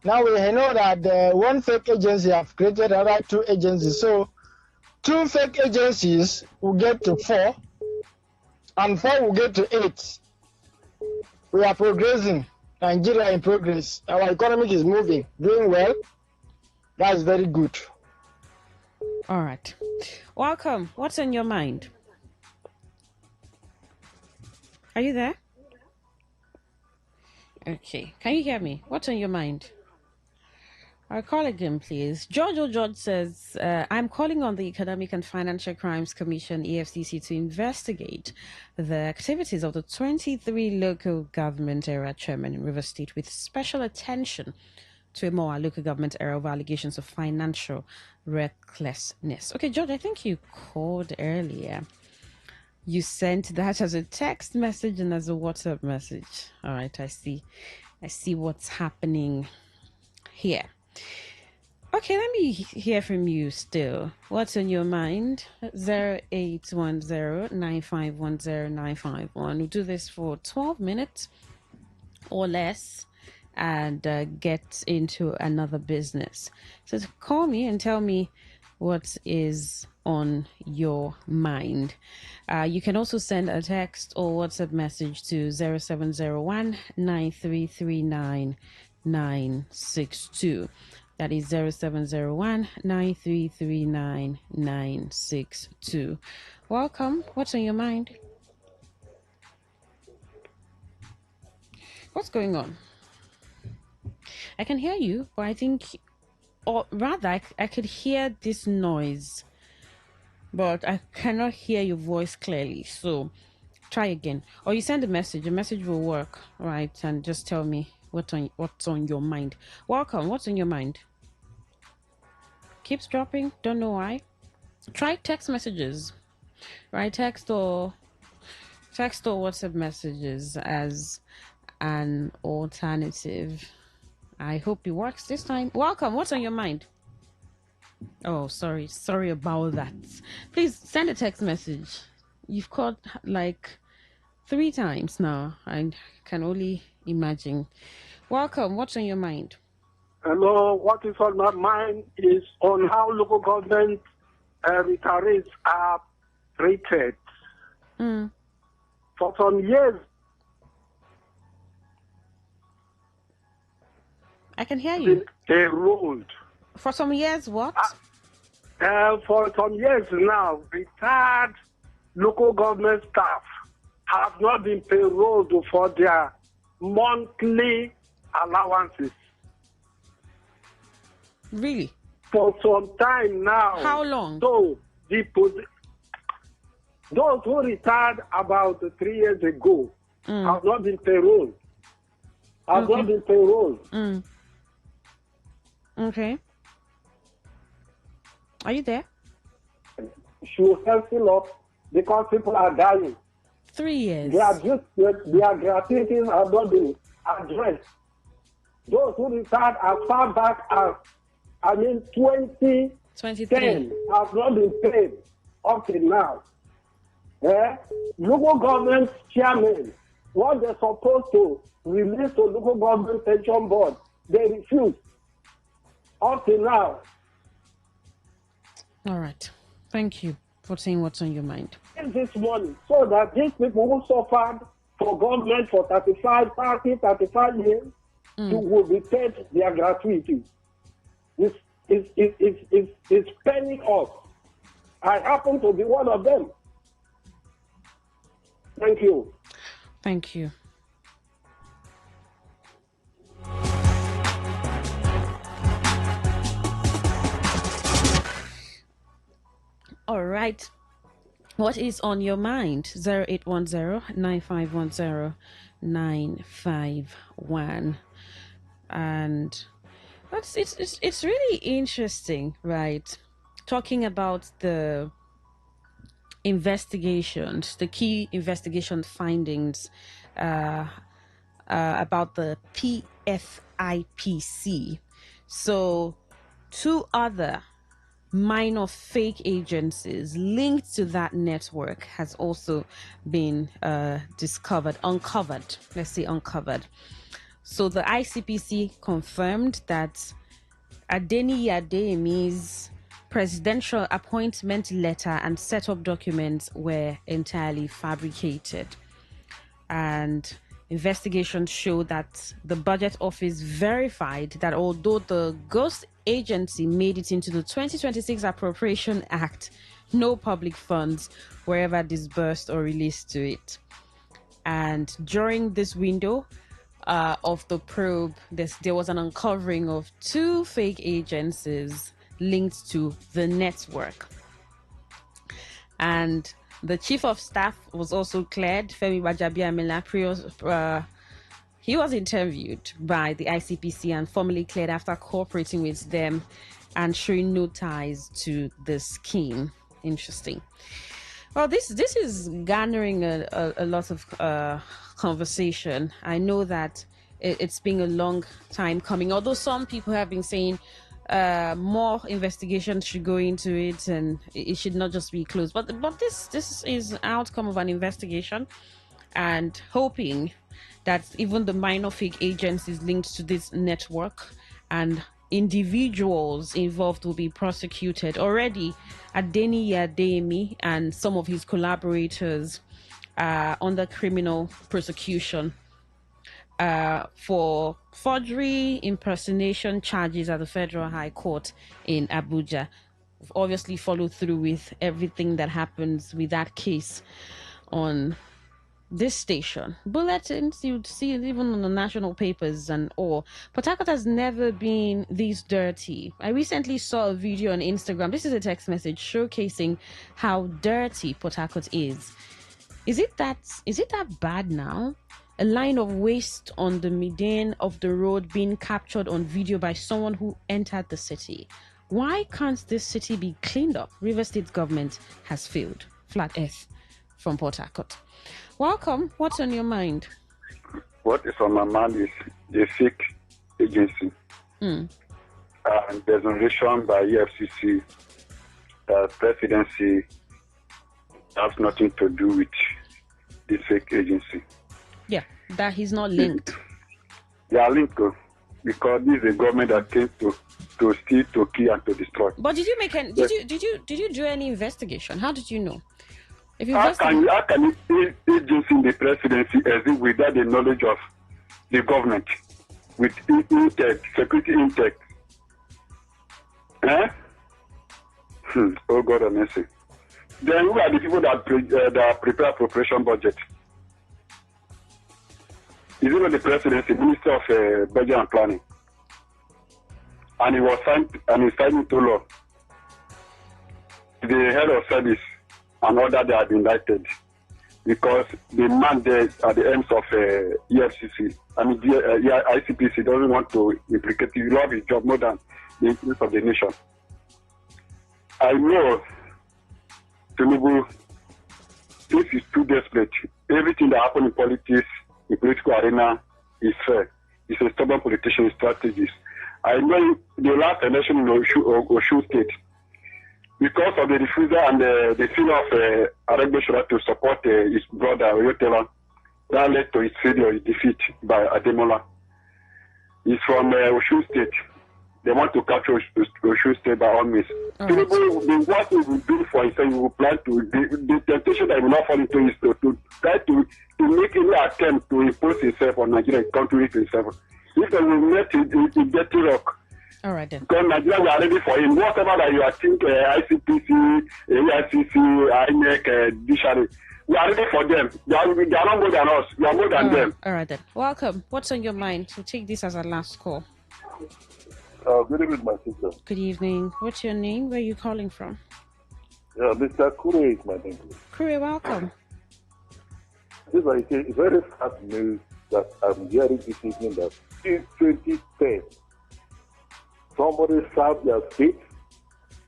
Now we know that one fake agency have created another two agencies. So two fake agencies will get to 4, and 4 will get to 8. We are progressing. Nigeria in progress. Our economy is moving, doing well. That's very good. All right. Welcome. What's on your mind? Are you there? Okay. Can you hear me? What's on your mind? I'll call again, please. George says, I'm calling on the Economic and Financial Crimes Commission, EFCC, to investigate the activities of the 23 local government area chairmen in Rivers State with special attention to a more local government area of allegations of financial recklessness. Okay, George, I think you called earlier. You sent that as a text message and as a WhatsApp message. All right, I see what's happening here. Okay, let me hear from you still. What's on your mind? 0810-9510-951. We'll do this for 12 minutes or less and get into another business. So call me and tell me what is on your mind. You can also send a text or WhatsApp message to 0701-9339-962. That is 0701-9339-962. Welcome. What's on your mind? What's going on? I can hear you, but I think, or rather, I could hear this noise, but I cannot hear your voice clearly. So try again. Or you send a message. A message will work, right? And just tell me what's on your mind. Welcome. What's on your mind? keeps dropping. Don't know why. Try text messages. Right? Text or WhatsApp messages as an alternative. I hope it works this time. Welcome. What's on your mind? Oh, sorry about that. Please send a text message. You've called like 3 times now. I can only imagine. Welcome. What's on your mind? Hello. What is on my mind is on how local government retirees are treated. For some years. I can hear you. Enrolled. For some years, what? For some years now, retired local government staff have not been enrolled for their monthly allowances. Really? For some time now. How long? So, those who retired about 3 years ago have not been enrolled. Have not been enrolled. Okay. Are you there? Should help up because people are dying. 3 years. Their gratuities have not been addressed. Those who retired as far back as 2010 have not been paid up till now. Local government chairmen, what they're supposed to release to local government pension board, they refuse up till now. All right. Thank you for saying what's on your mind. This morning, so that these people who suffered for government for 35 years will be paid their gratuity. It's paying us. I happen to be one of them. Thank you. Thank you. All right. What is on your mind? 0810-9510-951. And it's really interesting, right? Talking about the investigations, the key investigation findings about the PFIPC. So 2 other minor fake agencies linked to that network has also been uncovered. Let's say uncovered. So the ICPC confirmed that Adeni Adeyemi's presidential appointment letter and setup documents were entirely fabricated. And investigations show that the budget office verified that although the ghost agency made it into the 2026 Appropriation Act, no public funds were ever disbursed or released to it. And during this window of the probe, there was an uncovering of 2 fake agencies linked to the network. And the chief of staff was also cleared, Femi Gbajabiamila. He was interviewed by the ICPC and formally cleared after cooperating with them and showing no ties to the scheme. Interesting. Well, this is garnering a lot of conversation. I know that it's been a long time coming, although some people have been saying more investigations should go into it and it should not just be closed. But this is an outcome of an investigation, and hoping that even the minor fake agencies linked to this network and individuals involved will be prosecuted. Already, Adeni Adeyemi and some of his collaborators are under criminal prosecution for forgery, impersonation charges at the Federal High Court in Abuja. We've obviously followed through with everything that happens with that case on this station. Bulletins, you'd see it even on the national papers and all. Port Harcourt has never been this dirty. I recently saw a video on Instagram. This is a text message showcasing how dirty Port Harcourt is. Is it that bad now? A line of waste on the median of the road being captured on video by someone who entered the city. Why can't this city be cleaned up? River State government has failed. Flat Earth from Port Harcourt. Welcome. What's on your mind? What is on my mind is the fake agency. And the exoneration by EFCC, presidency has nothing to do with the fake agency. Yeah, that he's not linked. They are linked because this is a government that came to steal, to kill, and to destroy. But did you make any? Did you do any investigation? How did you know? If you how can agency in the presidency exist without the knowledge of the government, with intake, security intake? Oh God, have mercy. Then who are the people that prepare appropriation budget? Is it not the presidency, Minister of Budget and Planning? And he was signed into law. The head of service and other they have been indicted because the man there at the ends of EFCC, ICPC doesn't want to implicate. He loves his job more than the interest of the nation. I know Tinubu, this is too desperate. Everything that happens in politics, in political arena, is fair. He's a stubborn politician strategist. I know the last election in Oshu State, because of the refusal and the failure of Aregbesola to support his brother Oyotela, that led to his failure, his defeat by Ademola. He's from Oshu State. They want to capture Oshu State by all means. Tinubu, what he will do for himself, he will plan to, the temptation that he will not fall into is to try to make any attempt to impose himself on Nigeria, contrary to himself. If they will make it dirty rock. All right then. Because Nigeria, we are ready for him. Whatever that you are thinking, ICPC, AICC, INEC, Judiciary, we are ready for them. They are not more than us. We are more than them. All right then. Welcome. What's on your mind? So take this as our last call. Good evening, my sister. Good evening. What's your name? Where are you calling from? Yeah, Mr. Kure is my name. Kure, welcome. This is a very sad news that I'm hearing this evening that since 2010, somebody served their state,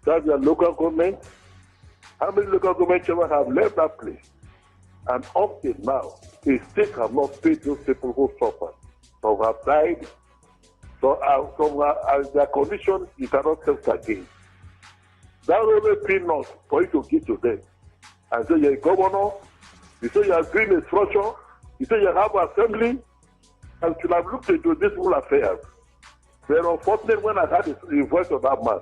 served their local government. How many local government chairmen have left that place? And up till now, the state have not paid those people who suffered. Some have died. So as their condition, you cannot test again. That will be peanuts for you to give to them. And so you're a governor, you say you are doing a structure, you say you have assembly, and should have looked into this whole affair. They're unfortunate when I heard the voice of that man.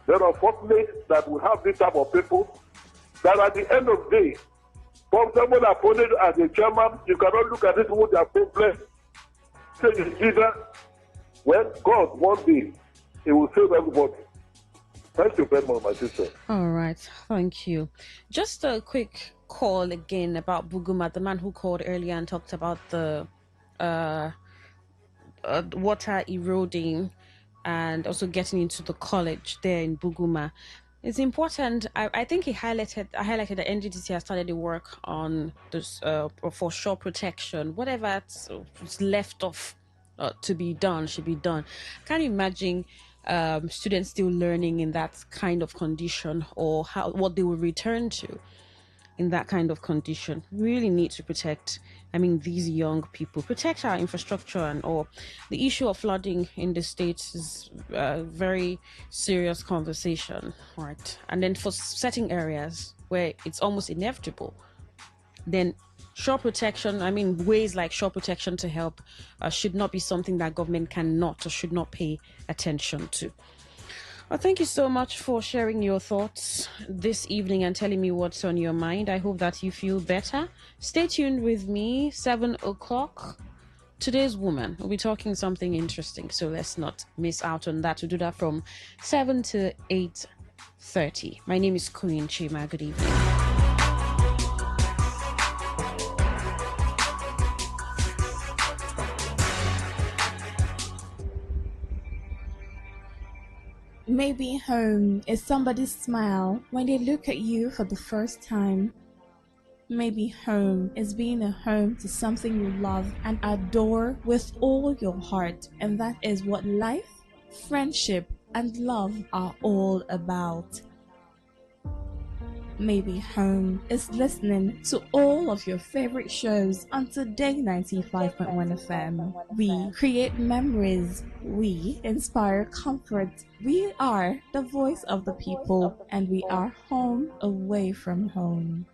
They're unfortunate that we have this type of people that at the end of the day, from someone appointed as a chairman, you cannot look at this with their problem. Say you see that. Well, God, one day, He will save everybody. Thank you very much, my sister. All right, thank you. Just a quick call again about Buguma, the man who called earlier and talked about the water eroding and also getting into the college there in Buguma. It's important. I think I highlighted that NGTC has started the work on this for shore protection. Whatever's left off to be done should be done. Can you imagine students still learning in that kind of condition, or what they will return to in that kind of condition? We really need to protect, these young people, protect our infrastructure and all. The issue of flooding in the states is a very serious conversation, right? And then for certain areas where it's almost inevitable, then shore protection, ways like shore protection to help should not be something that government cannot or should not pay attention to. Well, thank you so much for sharing your thoughts this evening and telling me what's on your mind. I hope that you feel better. Stay tuned with me, 7 o'clock. Today's woman, we'll be talking something interesting, so let's not miss out on that. We'll do that from 7 to 8:30. My name is Queen Chima. Good evening. Maybe home is somebody's smile when they look at you for the first time. Maybe home is being a home to something you love and adore with all your heart, and that is what life, friendship, and love are all about. Maybe home is listening to all of your favorite shows on Today 95.1 FM. We create memories. We inspire comfort. We are the voice of the people, and we are home away from home.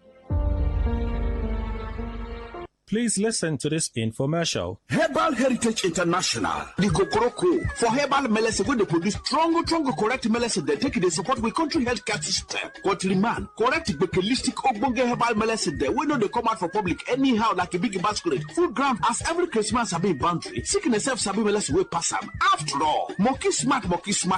Please listen to this infomercial. Herbal Heritage International, the Kokoroko, for herbal medicine, when they produce strong, correct medicine, they take it, they support with country healthcare system. Country man, correct, holistic, ogbonge herbal medicine, they know they come out for public anyhow, like a big basket. Food gram, as every Christmas, a big boundary. Sickness, sabi medicine, we pass them. After all, monkey smart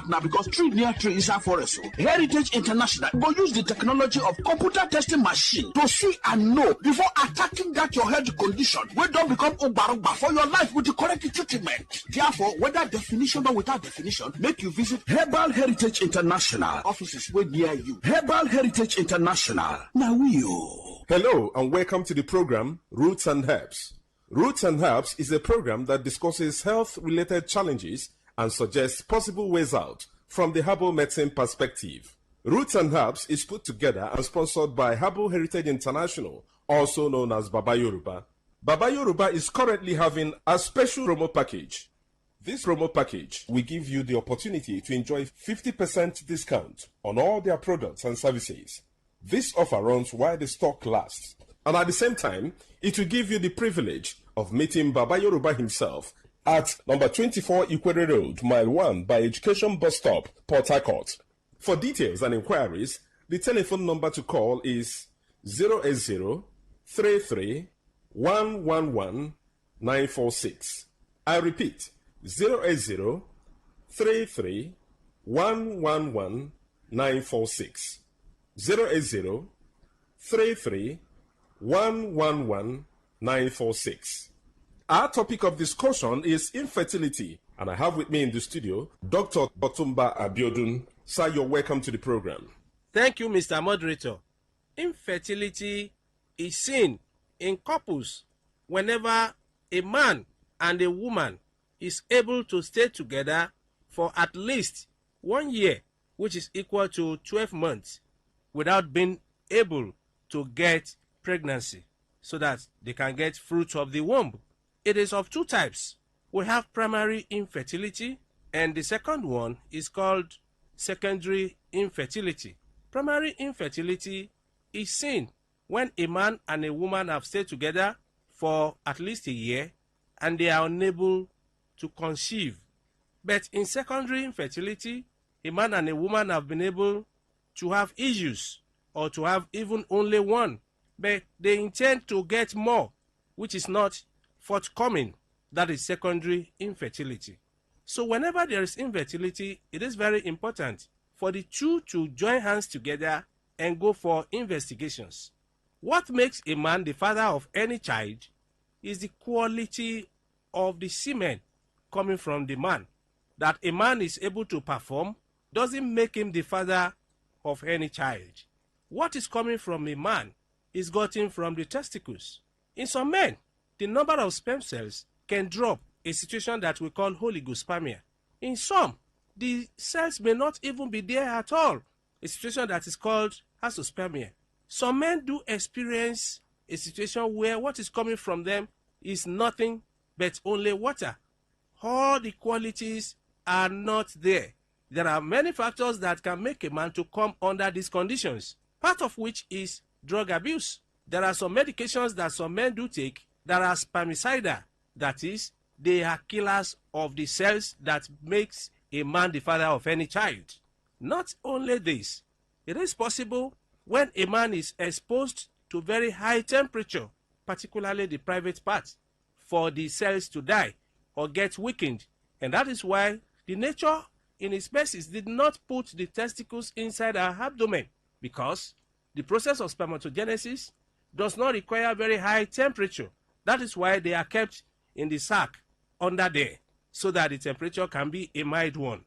now, because tree near tree is our forest. Heritage International, go use the technology of computer testing machine to see and know before attacking that your health condition. We don't become ubaruba for your life with the correct treatment. Therefore, whether definition or without definition, make you visit Herbal Heritage International offices way near you. Herbal Heritage International. Now you. Hello and welcome to the program Roots and Herbs. Roots and Herbs is a program that discusses health-related challenges and suggests possible ways out from the herbal medicine perspective. Roots and Herbs is put together and sponsored by Herbal Heritage International, also known as Baba Yoruba. Baba Yoruba is currently having a special promo package. This promo package will give you the opportunity to enjoy 50% discount on all their products and services. This offer runs while the stock lasts, and at the same time, it will give you the privilege of meeting Baba Yoruba himself at number 24 Ikwere Road, Mile 1 by Education Bus Stop, Port Harcourt. For details and inquiries, the telephone number to call is 080-33-111-946. I repeat, 080-33-111-946. 080-33-111-946. Our topic of discussion is infertility, and I have with me in the studio Dr. Otumba Abiodun. Sir, you're welcome to the program. Thank you, Mr. Moderator. Infertility is seen in couples whenever a man and a woman is able to stay together for at least 1 year, which is equal to 12 months, without being able to get pregnancy so that they can get fruit of the womb. It is of two types. We have primary infertility, and the second one is called secondary infertility. Primary infertility is seen when a man and a woman have stayed together for at least a year and they are unable to conceive. But in secondary infertility, a man and a woman have been able to have issues or to have even only one, but they intend to get more, which is not forthcoming. That is secondary infertility. So whenever there is infertility, it is very important for the two to join hands together and go for investigations. What makes a man the father of any child is the quality of the semen coming from the man. That a man is able to perform doesn't make him the father of any child. What is coming from a man is gotten from the testicles. In some men, the number of sperm cells can drop, a situation that we call oligospermia. In some, the cells may not even be there at all, a situation that is called azoospermia. Some men do experience a situation where what is coming from them is nothing but only water. All the qualities are not there. There are many factors that can make a man to come under these conditions, part of which is drug abuse. There are some medications that some men do take that are spermicidal, that is, they are killers of the cells that makes a man the father of any child. Not only this, it is possible when a man is exposed to very high temperature, particularly the private part, for the cells to die or get weakened. And that is why the nature in its species did not put the testicles inside our abdomen, because the process of spermatogenesis does not require very high temperature. That is why they are kept in the sac under there, so that the temperature can be a mild one.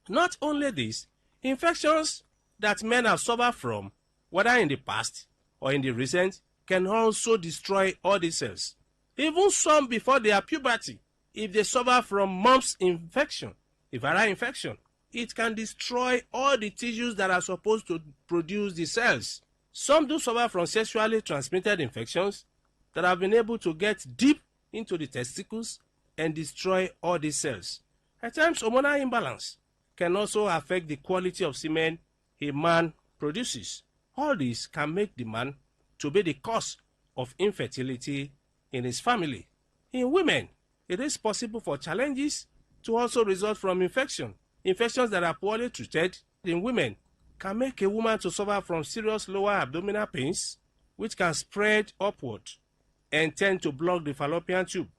Not only this, infections that men have suffered from, whether in the past or in the recent, can also destroy all the cells. Even some before their puberty, if they suffer from mumps infection, a viral infection, it can destroy all the tissues that are supposed to produce the cells. Some do suffer from sexually transmitted infections that have been able to get deep into the testicles and destroy all these cells. At times, hormonal imbalance can also affect the quality of semen a man produces. All this can make the man to be the cause of infertility in his family. In women, it is possible for challenges to also result from infection. Infections that are poorly treated in women can make a woman to suffer from serious lower abdominal pains, which can spread upward and tend to block the fallopian tube.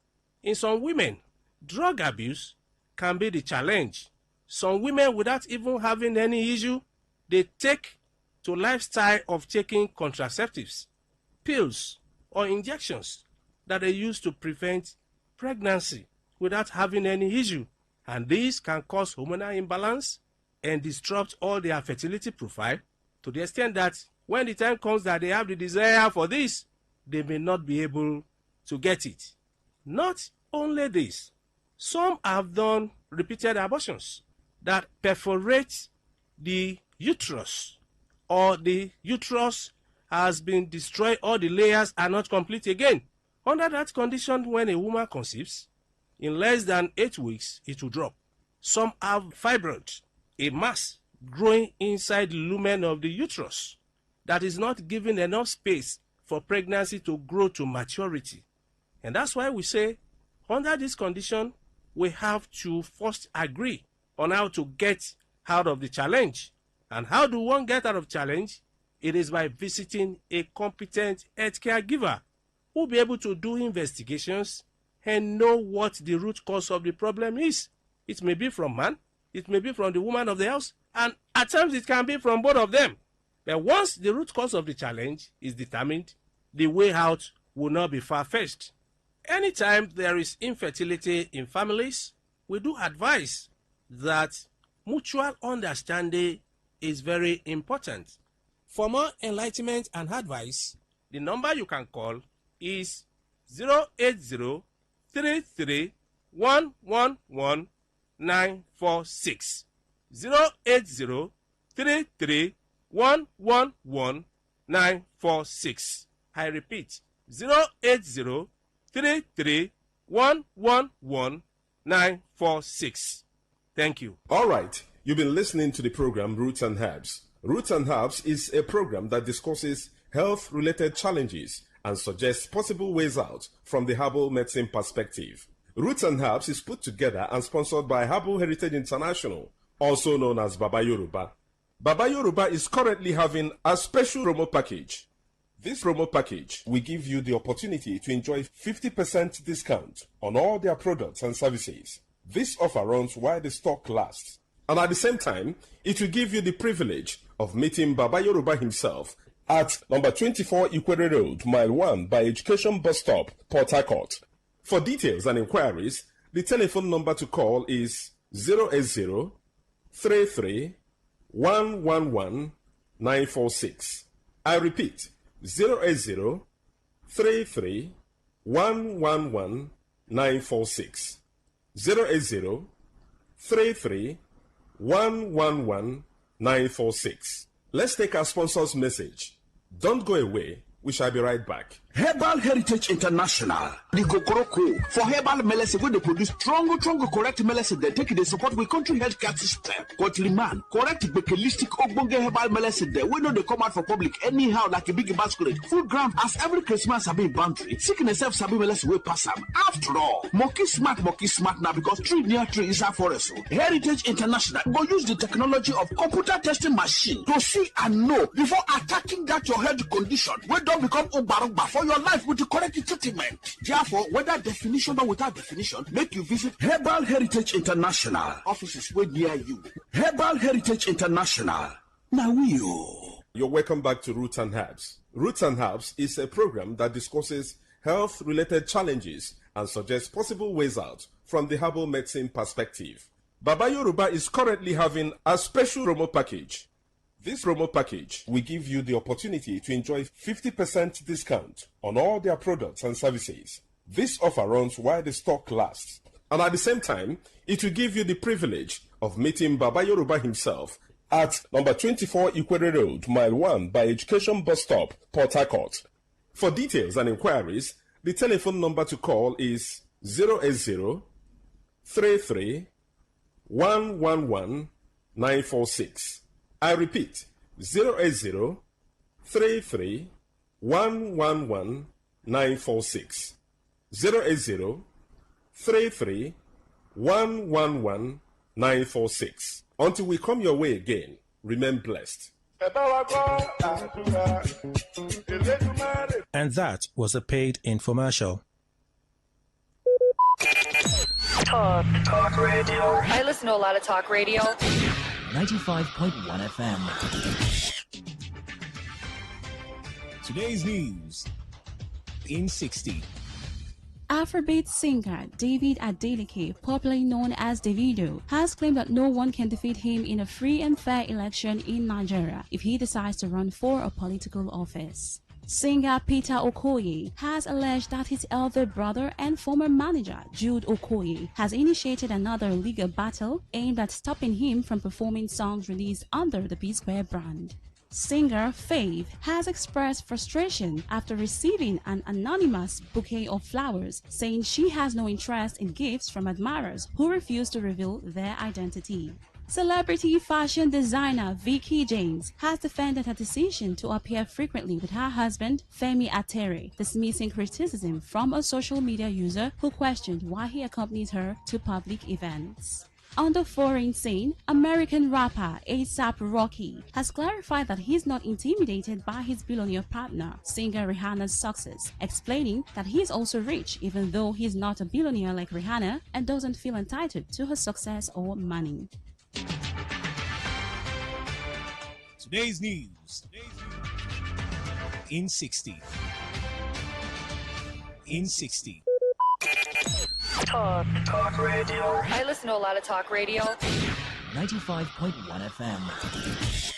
In some women, drug abuse can be the challenge. Some women, without even having any issue, they take to lifestyle of taking contraceptives, pills, or injections that they use to prevent pregnancy without having any issue. And this can cause hormonal imbalance and disrupt all their fertility profile to the extent that when the time comes that they have the desire for this, they may not be able to get it. Not only this, some have done repeated abortions that perforate the uterus, or the uterus has been destroyed, all the layers are not complete again. Under that condition, when a woman conceives, in less than 8 weeks, it will drop. Some have fibroid, a mass growing inside the lumen of the uterus that is not giving enough space for pregnancy to grow to maturity. And that's why we say, under this condition, we have to first agree on how to get out of the challenge. And how do one get out of challenge? It is by visiting a competent healthcare giver who will be able to do investigations and know what the root cause of the problem is. It may be from man, it may be from the woman of the house, and at times it can be from both of them. But once the root cause of the challenge is determined, the way out will not be far-fetched. Anytime there is infertility in families, we do advise that mutual understanding is very important. For more enlightenment and advice, the number you can call is 080-33-111-946. 080-33-111-946. I repeat, 080-33-111-946. Thank you. All right. You've been listening to the program Roots and Herbs. Roots and Herbs is a program that discusses health-related challenges and suggests possible ways out from the herbal medicine perspective. Roots and Herbs is put together and sponsored by Herbal Heritage International, also known as Baba Yoruba. Baba Yoruba is currently having a special promo package. This promo package will give you the opportunity to enjoy 50% discount on all their products and services. This offer runs while the stock lasts. And at the same time, it will give you the privilege of meeting Baba Yoruba himself at number 24 Ikwere Road, Mile 1 by Education Bus Stop, Port Harcourt. For details and inquiries, the telephone number to call is 080-33-111-946. I repeat, 080-33-111-946. 080-33-111-946. Let's take our sponsor's message. Don't go away. We shall be right back. Herbal Heritage International, the Kokoroko, for herbal medicine, when they produce strong, correct medicine, they take the support with country healthcare system. Quatliman, correct bekelistic ogbonge herbal medicine, we know they come out for public anyhow like a big basket. Food gram as every Christmas have been boundary. Sickness self sabi medicine will pass them. After all, monkey smart now because tree near tree is a forest. Heritage International will use the technology of computer testing machine to see and know before attacking that your health condition. We don't become Obarugba for your life with the correct treatment. Therefore, whether definition or without definition, make you visit Herbal Heritage International. Offices way near you. Herbal Heritage International. Now You're welcome back to Roots and Herbs. Roots and Herbs is a program that discusses health-related challenges and suggests possible ways out from the herbal medicine perspective. Baba Yoruba is currently having a special promo package. This promo package will give you the opportunity to enjoy 50% discount on all their products and services. This offer runs while the stock lasts. And at the same time, it will give you the privilege of meeting Baba Yoruba himself at number 24 Ikwere Road, Mile 1 by Education Bus Stop, Port Harcourt. For details and inquiries, the telephone number to call is 080 33 111 946. I repeat, 080 33 111 946. 080 33 111 946. Until we come your way again, remain blessed. And that was a paid infomercial. Talk radio. I listen to a lot of talk radio. 95.1 FM. Today's news in 60. Afrobeat singer David Adeleke, popularly known as Davido, has claimed that no one can defeat him in a free and fair election in Nigeria if he decides to run for a political office. Singer Peter Okoye has alleged that his elder brother and former manager Jude Okoye has initiated another legal battle aimed at stopping him from performing songs released under the P-Square brand. Singer Faith has expressed frustration after receiving an anonymous bouquet of flowers, saying she has no interest in gifts from admirers who refuse to reveal their identity. Celebrity fashion designer Vicky James has defended her decision to appear frequently with her husband Femi Atere, dismissing criticism from a social media user who questioned why he accompanies her to public events. On the foreign scene, American rapper A$AP Rocky has clarified that he's not intimidated by his billionaire partner, singer Rihanna's success, explaining that he's also rich even though he's not a billionaire like Rihanna and doesn't feel entitled to her success or money. Today's news in 60. In 60. Talk radio. I listen to a lot of talk radio. 95.1 FM.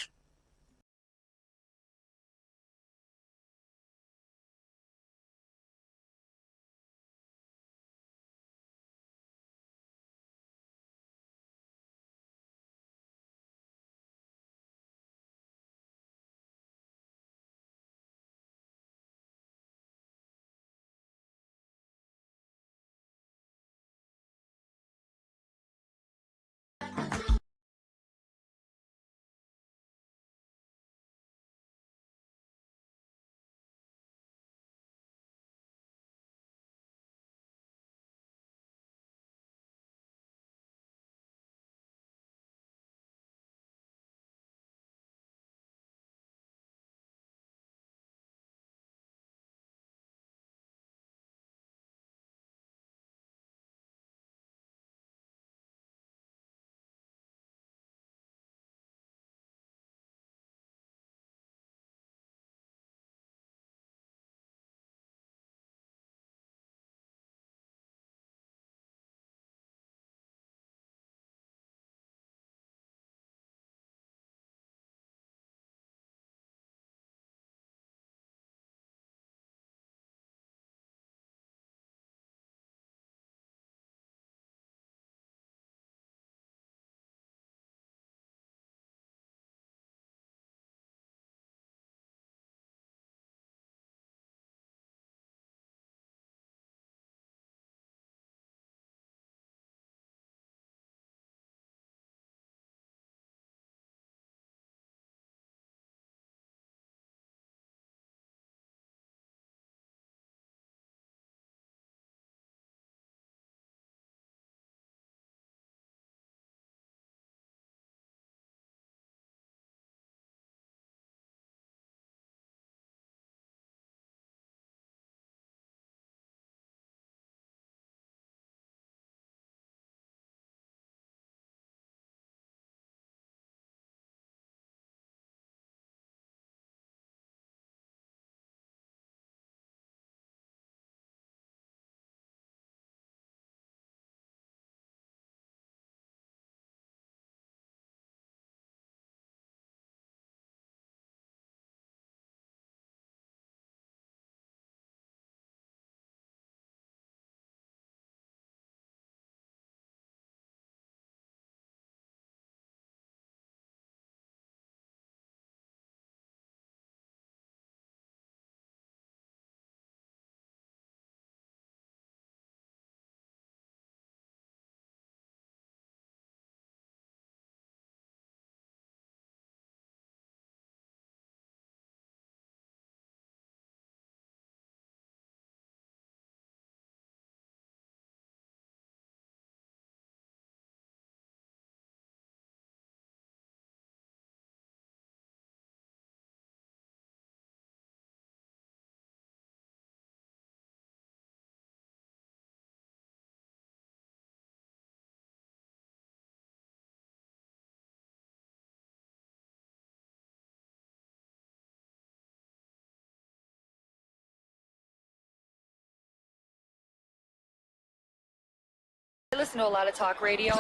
listen to a lot of talk radio.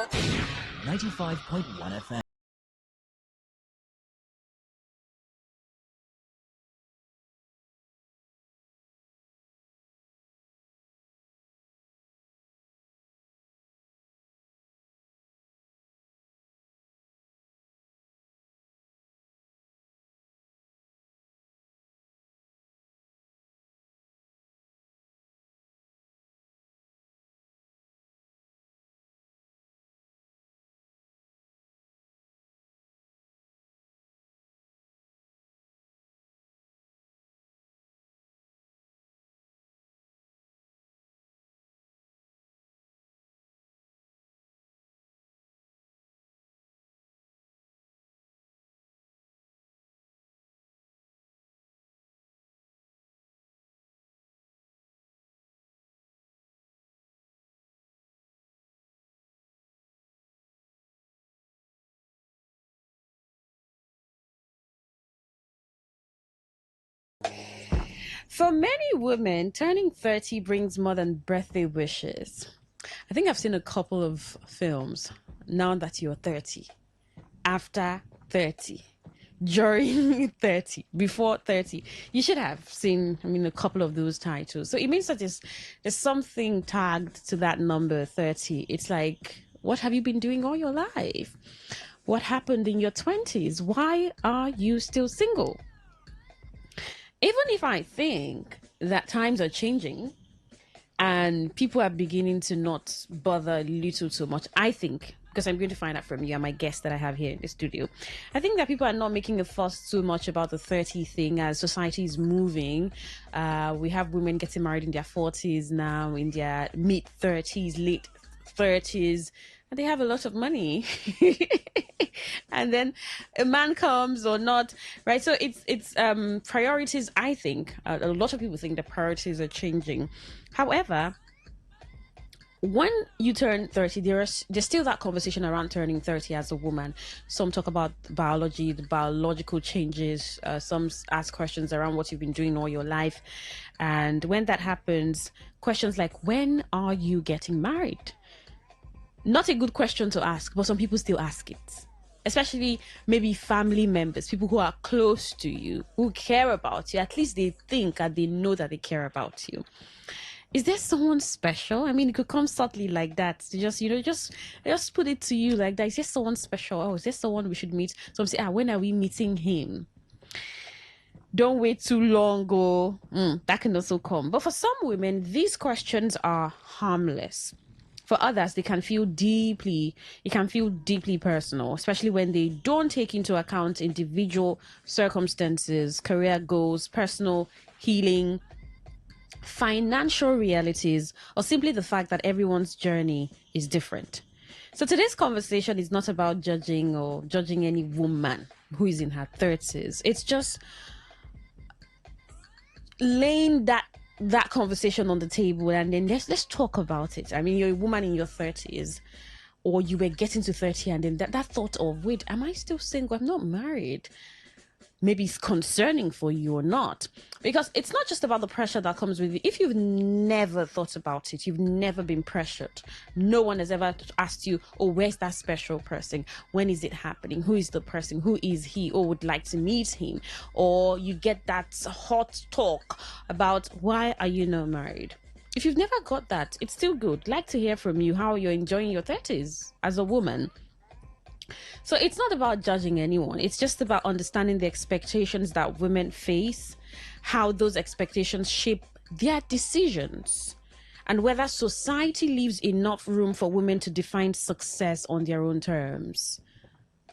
95.1 FM. For many women, turning 30 brings more than birthday wishes. I think I've seen a couple of films, Now That You're 30, After 30, During 30, Before 30. You should have seen, a couple of those titles. So it means that there's something tagged to that number 30. It's like, what have you been doing all your life? What happened in your 20s? Why are you still single? Even if I think that times are changing and people are beginning to not bother a little too much, I think, because I'm going to find out from you and my guest that I have here in the studio, I think that people are not making a fuss too much about the 30 thing as society is moving. We have women getting married in their 40s now, in their mid 30s, late 30s, and they have a lot of money. And then a man comes or not, right? So it's priorities. I think a lot of people think the priorities are changing. However, when you turn 30, there's still that conversation around turning 30 as a woman. Some talk about biology, the biological changes. Some ask questions around what you've been doing all your life. And when that happens, questions like, when are you getting married? Not a good question to ask, but some people still ask it. Especially maybe family members, people who are close to you, who care about you. At least they think and they know that they care about you. Is there someone special? It could come subtly like that. Just put it to you like that. Is there someone special? Oh, is there someone we should meet? Some say, when are we meeting him? Don't wait too long, that can also come. But for some women, these questions are harmless. For others, it can feel deeply personal, especially when they don't take into account individual circumstances, career goals, personal healing, financial realities, or simply the fact that everyone's journey is different. So today's conversation is not about judging any woman who is in her 30s. It's just laying that conversation on the table, and then let's talk about it. You're a woman in your 30s, or you were getting to 30, and then that thought of, wait, am I still single? I'm not married. Maybe it's concerning for you or not, because it's not just about the pressure that comes with it. If you've never thought about it, you've never been pressured, no one has ever asked you, where's that special person? When is it happening? Who is the person? Who is he? Or would like to meet him? Or you get that hot talk about, why are you not married? If you've never got that, it's still good. Like to hear from you how you're enjoying your 30s as a woman. So it's not about judging anyone. It's just about understanding the expectations that women face, how those expectations shape their decisions, and whether society leaves enough room for women to define success on their own terms.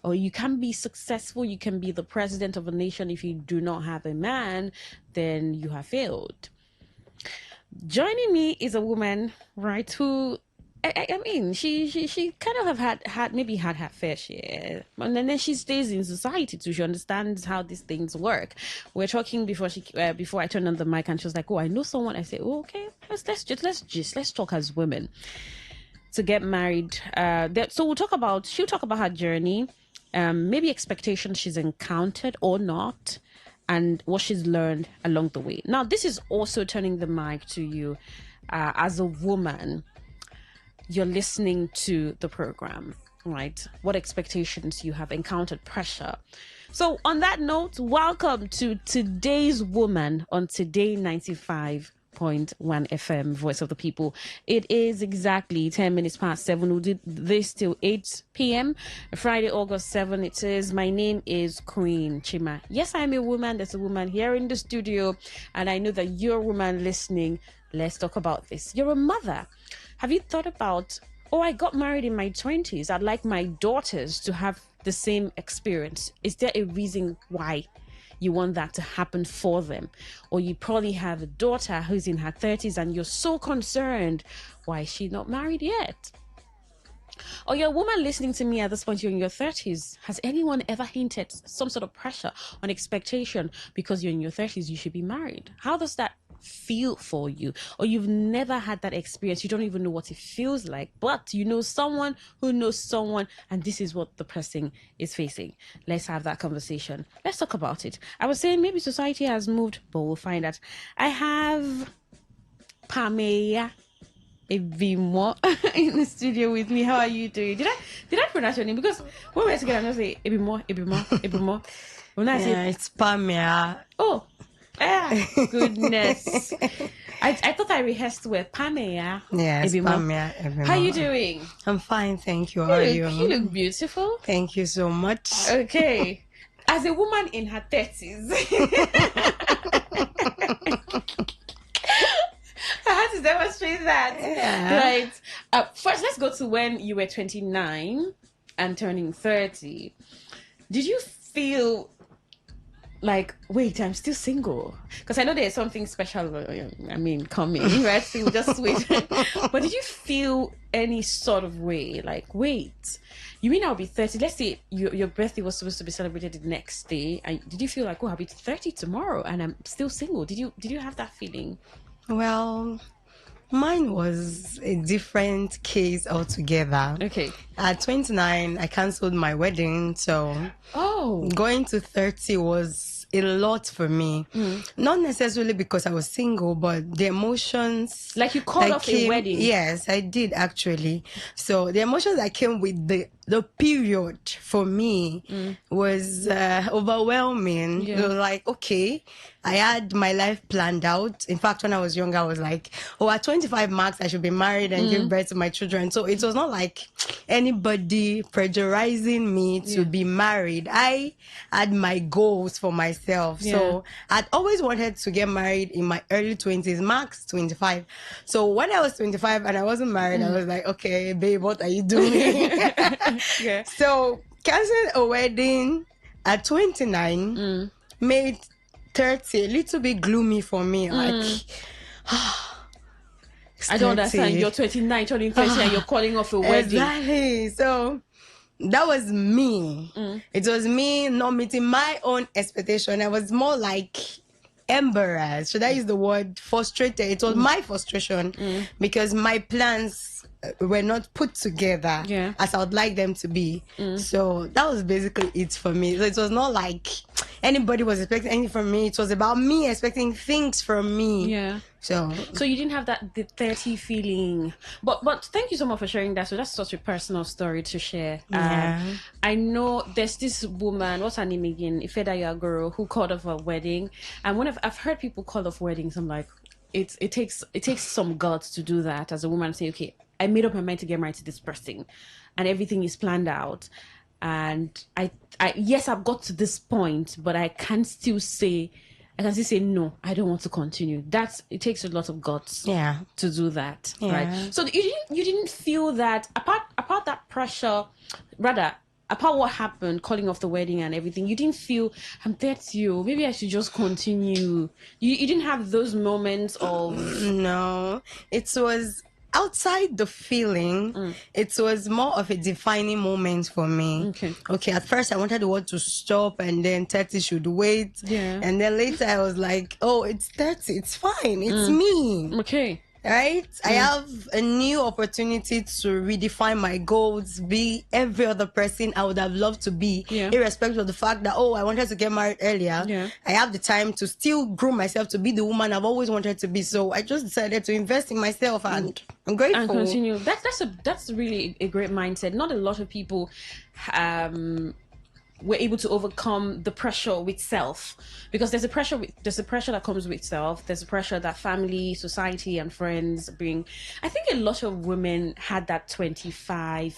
Or you can be successful, you can be the president of a nation. If you do not have a man, then you have failed. Joining me is a woman, right, who she kind of have had her fair share, and then she stays in society too. She understands how these things work. We're talking before I turned on the mic, and she was like, I know someone. I said, okay, let's talk as women to get married. So she'll talk about her journey, maybe expectations she's encountered or not, and what she's learned along the way. Now, this is also turning the mic to you as a woman. you're listening to the program, right? What expectations you have encountered, pressure. So on that note, welcome to today's woman on Today 95.1 FM, Voice of the People. It is exactly 10 minutes past 7. We'll do this till 8 p.m. Friday, August 7. It is. My name is Queen Chima. Yes, I'm a woman. There's a woman here in the studio, and I know that you're a woman listening. Let's talk about this. You're a mother. Have you thought about, I got married in my 20s. I'd like my daughters to have the same experience. Is there a reason why you want that to happen for them? Or you probably have a daughter who's in her 30s and you're so concerned, why is she not married yet? Or you're a woman listening to me at this point, you're in your 30s. Has anyone ever hinted some sort of pressure on expectation because you're in your 30s, you should be married? How does that feel for you? Or you've never had that experience, you don't even know what it feels like, but you know someone who knows someone, and this is what the person is facing. Let's have that conversation. Let's talk about it. I was saying maybe society has moved, but we'll find out. I have Pamela Ebimo in the studio with me. How are you doing? Did I pronounce your name? Because when we were together, I'm going to say Ebimo. When I say it's Pamela. Oh, goodness. I thought I rehearsed with Pamela. Yes, Pamela. How are you doing? I'm fine, thank you. How are you? You look beautiful. Thank you so much. Okay. As a woman in her 30s, I had to demonstrate that. Yeah. Right. First, let's go to when you were 29 and turning 30. Did you feel like, wait, I'm still single? Because I know there's something special, coming, right? So we'll just wait. But did you feel any sort of way? Like, wait, you mean I'll be 30? Let's say your birthday was supposed to be celebrated the next day. And did you feel like, I'll be 30 tomorrow and I'm still single? Did you have that feeling? Well, mine was a different case altogether. Okay. At 29, I cancelled my wedding, so going to 30 was a lot for me. Not necessarily because I was single, but the emotions. Like you called off a wedding? Yes, I did actually. So the emotions that came with the period for me was overwhelming. Yeah. It was like, okay, I had my life planned out. In fact, when I was younger, I was like, at 25 marks, I should be married and give birth to my children. So it was not like anybody pressurizing me to be married. I had my goals for myself. Yeah. So I'd always wanted to get married in my early 20s, max 25. So when I was 25 and I wasn't married, I was like, okay, babe, what are you doing? Yeah. So canceling a wedding at 29 made 30 a little bit gloomy for me. Like, I don't understand. You're 29, turning 30, and you're calling off a wedding. Exactly. So that was me. It was me not meeting my own expectation. I was more like embarrassed. Should I use the word frustrated? It was my frustration because my plans were not put together as I would like them to be. So that was basically it for me. So it was not like anybody was expecting anything from me. It was about me expecting things from me. Yeah. So you didn't have the 30 feeling. But thank you so much for sharing that. So that's such a personal story to share. Yeah. I know there's this woman, what's her name again? Ifedaya girl, who called off a wedding. And when I've heard people call off weddings, I'm like, it takes some guts to do that as a woman, say, okay, I made up my mind to get married to this person and everything is planned out. And I yes, I've got to this point, but I can still say no, I don't want to continue. It takes a lot of guts to do that. Right. So you didn't feel that apart that pressure, rather apart what happened, calling off the wedding and everything, you didn't feel, I'm 30, maybe I should just continue. You didn't have those moments of... No, it was outside the feeling. It was more of a defining moment for me. Okay, at first I wanted the world to stop and then 30 should wait. Yeah. And then later I was like, oh, it's 30, it's fine, it's me. Okay. right? I have a new opportunity to redefine my goals, be every other person I would have loved to be, irrespective of the fact that, I wanted to get married earlier. I have the time to still groom myself to be the woman I've always wanted to be. So I just decided to invest in myself, and I'm grateful. And continue. That's really a great mindset. Not a lot of people were able to overcome the pressure with self, because there's a pressure that comes with self. There's a pressure that family, society, and friends bring. I think a lot of women had that 25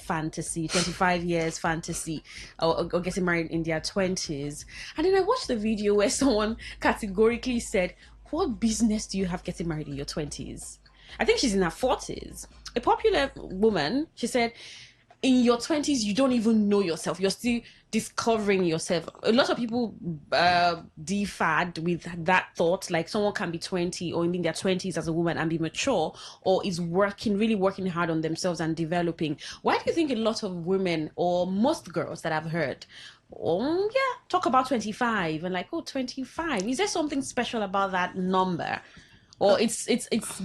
years fantasy, or getting married in their 20s. And then I watched the video where someone categorically said, "What business do you have getting married in your 20s?" I think she's in her 40s. A popular woman, she said, in your 20s, you don't even know yourself. You're still discovering yourself. A lot of people defad with that thought, like someone can be 20 or in their 20s as a woman and be mature, or is really working hard on themselves and developing. Why do you think a lot of women, or most girls that I've heard, talk about 25 and 25? Is there something special about that number? Or it's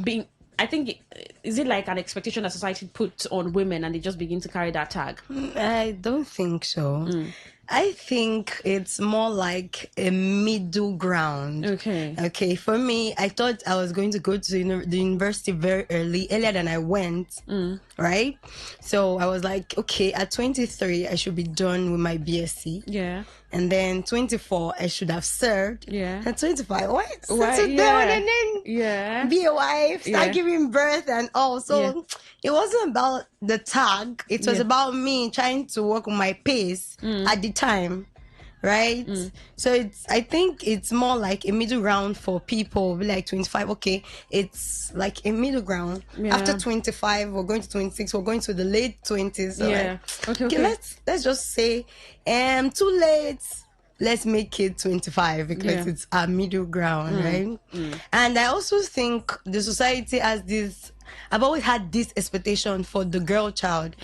being... I think, is it like an expectation that society puts on women and they just begin to carry that tag? I don't think so. I think it's more like a middle ground. Okay. For me, I thought I was going to go to the university earlier than I went. Right? So I was like, okay, at 23, I should be done with my BSc. Yeah. And then 24, I should have served. Yeah. At 25, settle down and then be a wife, start giving birth and all. So it wasn't about the tag. It was about me trying to work on my pace at the time. Right? So I think it's more like a middle ground for people, like 25. Okay, it's like a middle ground. After 25, we're going to 26, we're going to the late 20s. So okay. Let's just say too late. Let's make it 25 because it's a middle ground, right? And I also think the society has this... I've always had this expectation for the girl child.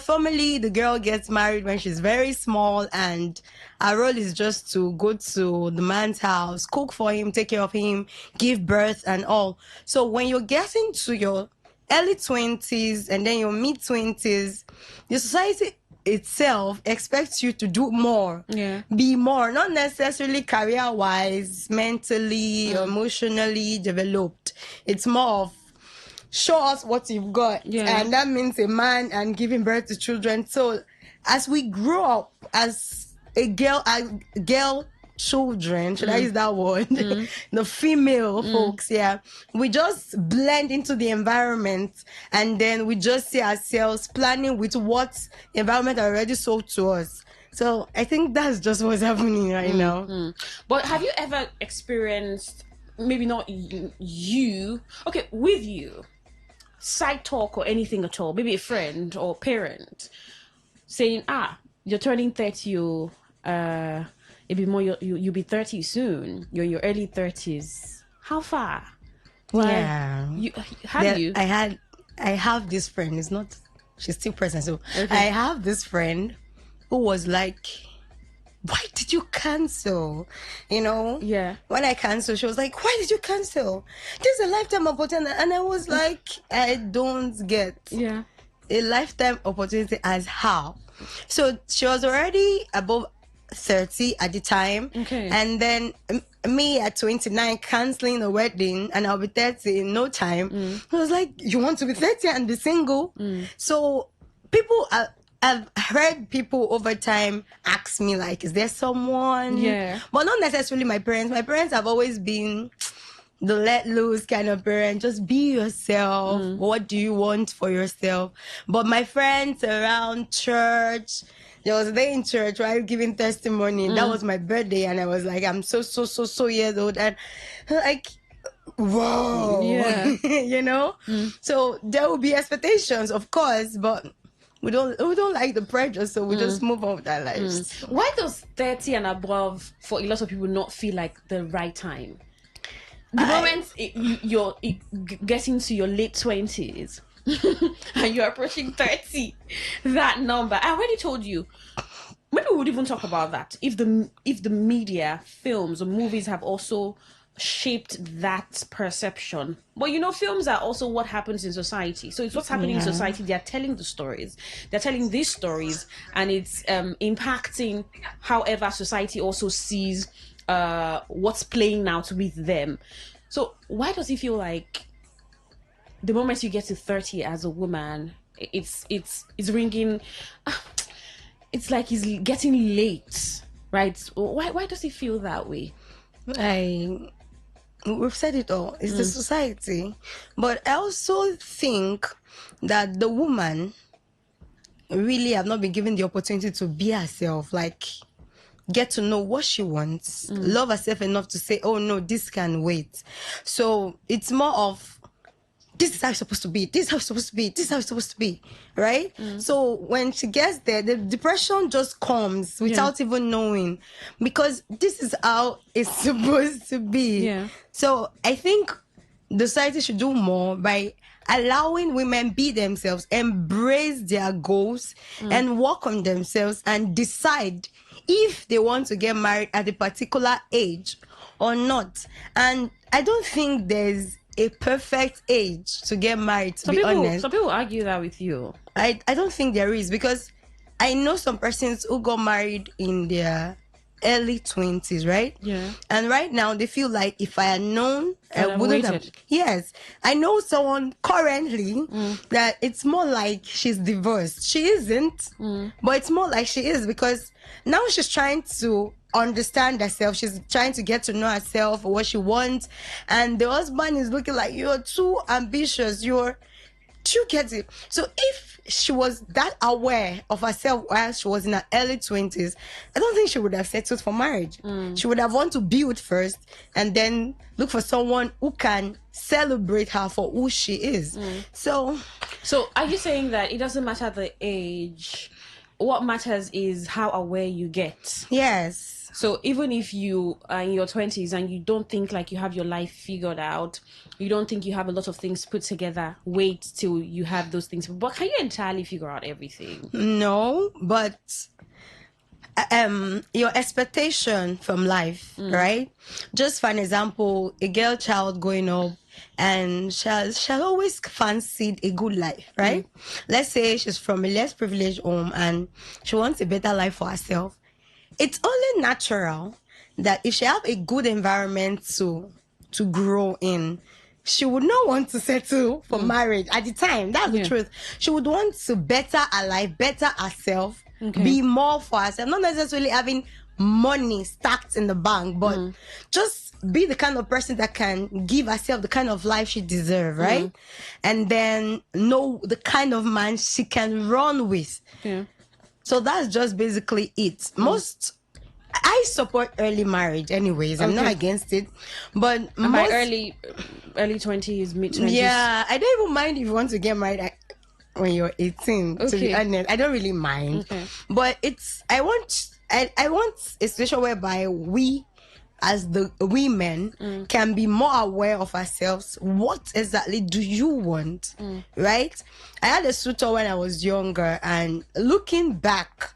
Formally, the girl gets married when she's very small, and her role is just to go to the man's house, cook for him, take care of him, give birth and all. So when you're getting to your early 20s and then your mid 20s, the society itself expects you to do more, be more, not necessarily career-wise, mentally, emotionally developed. It's more of show us what you've got. And that means a man and giving birth to children. So as we grow up as girl children, should I use that word? The female folks, we just blend into the environment, and then we just see ourselves planning with what environment already sold to us. So I think that's just what's happening right now. But have you ever experienced, maybe not you, okay, with you, side talk or anything at all, maybe a friend or parent saying, you're turning 30, you'll be 30 soon, you're in your early 30s, how far? I have this friend, she's still present, so I have this friend who was like, why did you cancel? When I canceled, she was like, why did you cancel? This is a lifetime opportunity. And I was like, I don't get a lifetime opportunity as how? So she was already above 30 at the time. And then me at 29 canceling a wedding, and I'll be 30 in no time. I was like, you want to be 30 and be single? So I've heard people over time ask me, like, is there someone? But not necessarily my parents. My parents have always been the let loose kind of parent. Just be yourself. What do you want for yourself? But my friends around church, there was a day in church where I was giving testimony. That was my birthday, and I was like, I'm so years old, and like, whoa, So there will be expectations, of course, but we don't like the pressure, so we just move on with our lives. Why does 30 and above for a lot of people not feel like the right time? The moment you're getting to your late 20s and you're approaching 30, that number, I already told you, maybe we would even talk about that if the media, films or movies have also shaped that perception. But films are also what happens in society. So it's what's happening in society. They are telling the stories. They're telling these stories, and it's impacting however society also sees what's playing out with them. So why does it feel like the moment you get to 30 as a woman, it's ringing? It's like it's getting late, right? Why does it feel that way? We've said it all. It's the society. But I also think that the woman really have not been given the opportunity to be herself, like get to know what she wants, love herself enough to say, oh no, this can wait. So it's more of, this is how it's supposed to be, this is how it's supposed to be, this is how it's supposed to be, right? So when she gets there, the depression just comes without even knowing, because this is how it's supposed to be. So I think the society should do more by allowing women be themselves, embrace their goals, and work on themselves, and decide if they want to get married at a particular age or not. And I don't think there's a perfect age to get married, to be honest. Some people argue that with you. I don't think there is, because I know some persons who got married in their early 20s, right? Yeah. And right now they feel like, if I had known, I wouldn't have. waited. Yes. I know someone currently that it's more like she's divorced. She isn't, but it's more like she is, because now she's trying to understand herself. She's trying to get to know herself, what she wants. And the husband is looking like, you're too ambitious. You get it? So if she was that aware of herself while she was in her early 20s, I don't think she would have settled for marriage. She would have wanted to build first and then look for someone who can celebrate her for who she is. So are you saying that it doesn't matter the age? What matters is how aware you get? Yes. So even if you are in your 20s and you don't think like you have your life figured out, you don't think you have a lot of things put together, wait till you have those things. But can you entirely figure out everything? No, but your expectation from life, right? Just for an example, a girl child growing up, and she always fancied a good life, right? Let's say she's from a less privileged home and she wants a better life for herself. It's only natural that if she have a good environment to grow in, she would not want to settle for marriage at the time. That's the truth. She would want to better her life, better herself, be more for herself, not necessarily having money stacked in the bank, but just be the kind of person that can give herself the kind of life she deserves, right? And then know the kind of man she can run with. So that's just basically it. I support early marriage anyways. I'm not against it. But by early 20s, mid 20s. Yeah, I don't even mind if you want to get married when you're 18, to be honest. I don't really mind. But I want a situation whereby we, as the women, can be more aware of ourselves. What exactly do you want? Right? I had a suitor when I was younger, and looking back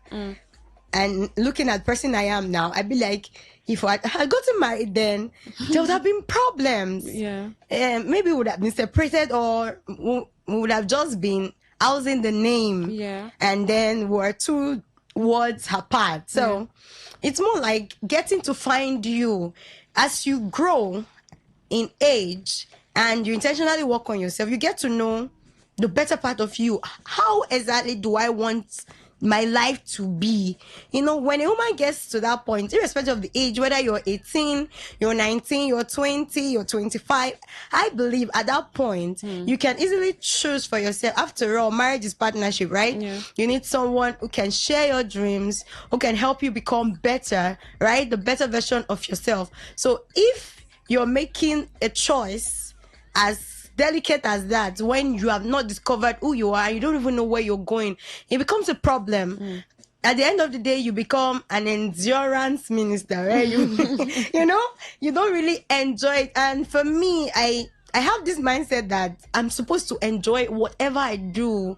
and looking at the person I am now, I'd be like, if I had gotten married then, there would have been problems. Maybe we would have been separated, or we would have just been housing the name. And then we're 2 words apart. So it's more like getting to find you as you grow in age and you intentionally work on yourself. You get to know the better part of you. How exactly do I want my life to be? When a woman gets to that point, irrespective of the age, whether you're 18, you're 19, you're 20, you're 25, I believe at that point, you can easily choose for yourself. After all, marriage is partnership, right? You need someone who can share your dreams, who can help you become better, right? The better version of yourself. So if you're making a choice as delicate as that, when you have not discovered who you are, you don't even know where you're going, it becomes a problem. At the end of the day, you become an endurance minister, right? You don't really enjoy it. And for me, I have this mindset that I'm supposed to enjoy whatever I do.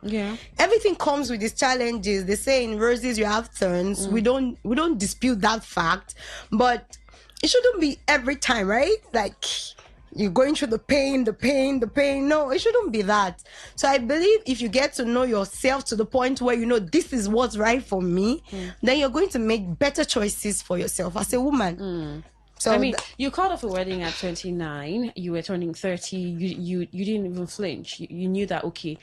Everything comes with its challenges. They say in roses you have thorns. We don't dispute that fact, but it shouldn't be every time, right? Like you're going through the pain. No, it shouldn't be that. So I believe if you get to know yourself to the point where you know this is what's right for me, then you're going to make better choices for yourself as a woman. So I mean, you called off a wedding at 29. You were turning 30. You didn't even flinch. You knew that, okay,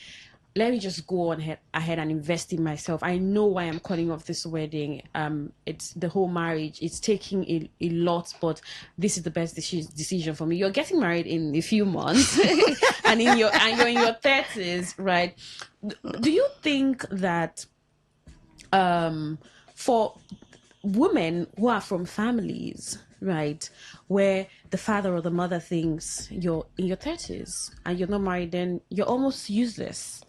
let me just go on ahead and invest in myself. I know why I'm calling off this wedding. It's the whole marriage. It's taking a lot, but this is the best decision for me. You're getting married in a few months, and you're in your 30s, right? Do you think that for women who are from families, right, where the father or the mother thinks you're in your 30s and you're not married, then you're almost useless?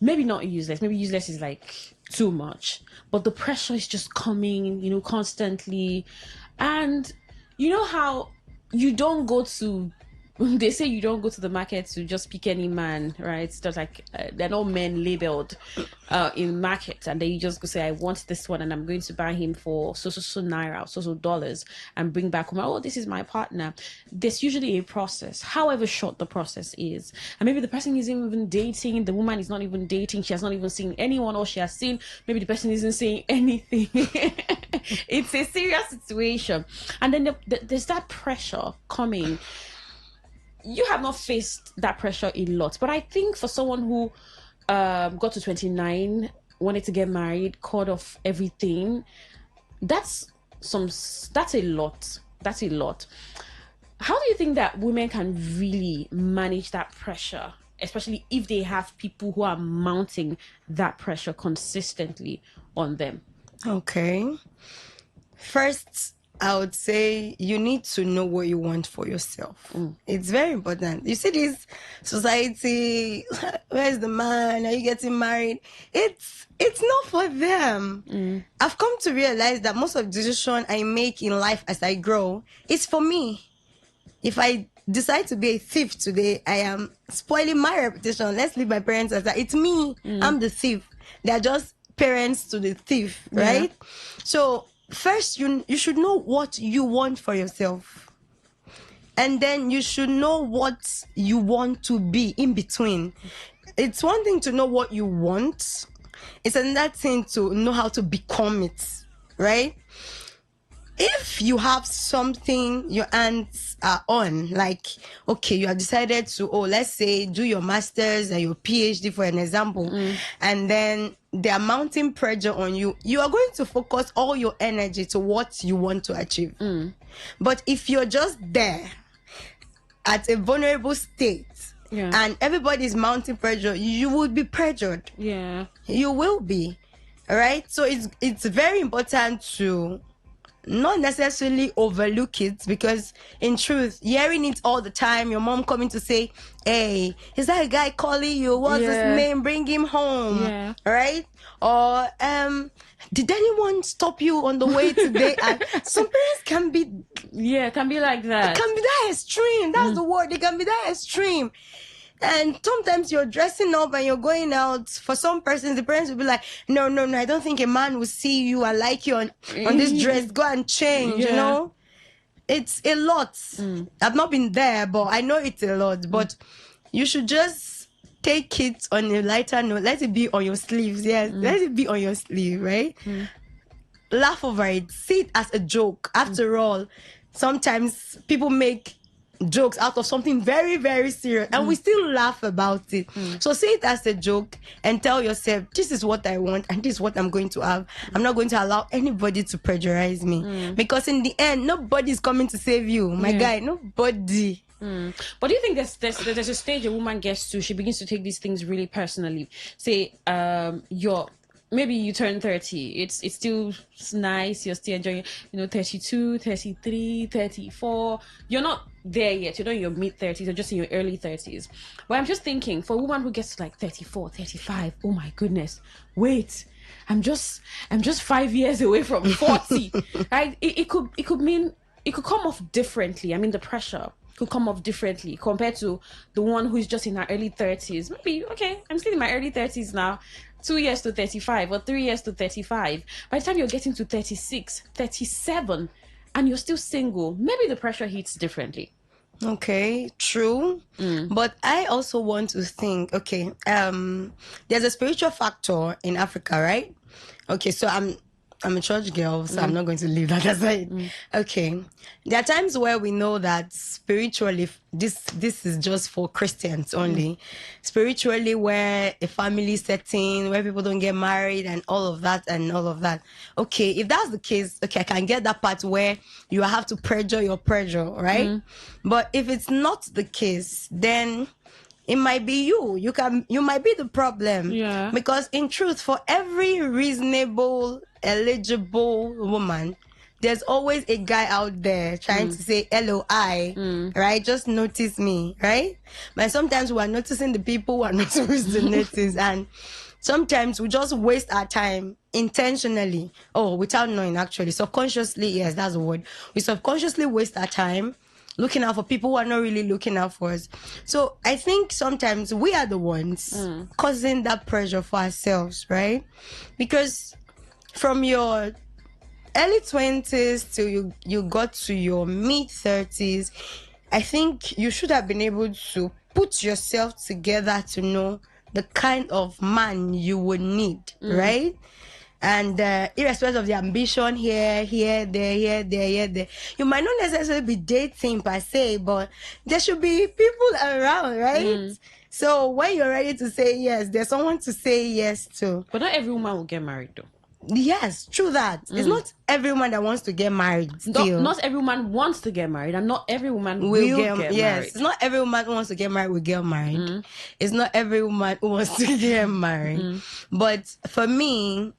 Maybe not useless. Maybe useless is like too much. But the pressure is just coming, constantly. And you know how you don't go to... They say you don't go to the market to just pick any man, right? It's just like they're not men labeled in market, and then you just go say, I want this one and I'm going to buy him for so naira, so dollars, and bring back home, oh, this is my partner. There's usually a process, however short the process is. And maybe the person isn't even dating, the woman is not even dating, she has not even seen anyone, or she has seen, maybe the person isn't saying anything. It's a serious situation. And then there's that pressure coming. You have not faced that pressure a lot, but I think for someone who got to 29, wanted to get married, called off everything, that's a lot. That's a lot. How do you think that women can really manage that pressure, especially if they have people who are mounting that pressure consistently on them? Okay. First, I would say you need to know what you want for yourself. It's very important. You see this society, where's the man? Are you getting married? It's not for them. I've come to realize that most of the decisions I make in life as I grow is for me. If I decide to be a thief today, I am spoiling my reputation. Let's leave my parents as that. It's me. I'm the thief. They're just parents to the thief, right? Yeah. So first, you should know what you want for yourself. And then you should know what you want to be in between. It's one thing to know what you want. It's another thing to know how to become it, right? If you have something your hands are on, like, okay, you have decided to, let's say, do your master's and your PhD, for an example, and then they are mounting pressure on you, you are going to focus all your energy to what you want to achieve. But if you're just there at a vulnerable state, and everybody's mounting pressure, you would be pressured. Yeah. You will be. All right? So it's very important to not necessarily overlook it, because in truth, hearing it all the time, your mom coming to say, hey, is that a guy calling you? What's his name? Bring him home. Yeah. Right? Or did anyone stop you on the way today? And some parents can be like that. It can be that extreme. That's the word. They can be that extreme. And sometimes you're dressing up and you're going out. For some persons, the parents will be like, no, I don't think a man will see you and like you on this dress. Go and change, you know? It's a lot. I've not been there, but I know it's a lot. But you should just take it on a lighter note. Let it be on your sleeves. Yes, let it be on your sleeve, right? Laugh over it. See it as a joke. After all, sometimes people make jokes out of something very, very serious, and we still laugh about it. So see it as a joke and tell yourself, this is what I want and this is what I'm going to have. I'm not going to allow anybody to pressurize me, because in the end, nobody's coming to save you, my guy. Nobody. But do you think there's a stage a woman gets to, she begins to take these things really personally? Say maybe you turn 30, it's still nice, you're still enjoying, 32, 33, 34, you're not there yet, you're not in your mid-30s, you're just in your early 30s. But I'm just thinking, for a woman who gets to like 34, 35, oh my goodness, wait, I'm just 5 years away from 40, right? It could mean, it could come off differently. I mean, the pressure could come off differently compared to the one who's just in her early 30s. Maybe, okay, I'm still in my early 30s now, 2 years to 35 or 3 years to 35. By the time you're getting to 36, 37, and you're still single, maybe the pressure hits differently. Okay, true. But I also want to think, okay, there's a spiritual factor in Africa, right? Okay, so I'm a church girl, so I'm not going to leave that aside. Okay. There are times where we know that spiritually this is just for Christians only. Spiritually, where a family setting, where people don't get married and all of that. Okay, if that's the case, okay, I can get that part where you have to pressure your pressure, right? But if it's not the case, then it might be you might be the problem. Yeah. Because in truth, for every reasonable, eligible woman, there's always a guy out there trying to say LOI, right? Just notice me, right? But sometimes we are noticing the people who are not supposed to notice, and sometimes we just waste our time intentionally, without knowing, actually. Subconsciously, yes, that's the word. We subconsciously waste our time looking out for people who are not really looking out for us. So I think sometimes we are the ones causing that pressure for ourselves, right? Because from your early 20s till you got to your mid 30s, I think you should have been able to put yourself together to know the kind of man you would need, right? And irrespective of the ambition here, there, you might not necessarily be dating per se, but there should be people around, right? So when you're ready to say yes, there's someone to say yes to. But not every woman will get married, though. Yes, true that. It's not every woman that wants to get married still. Not every woman wants to get married, and not every woman will get married. It's not every woman who wants to get married will get married. It's not every woman who wants to get married. But for me,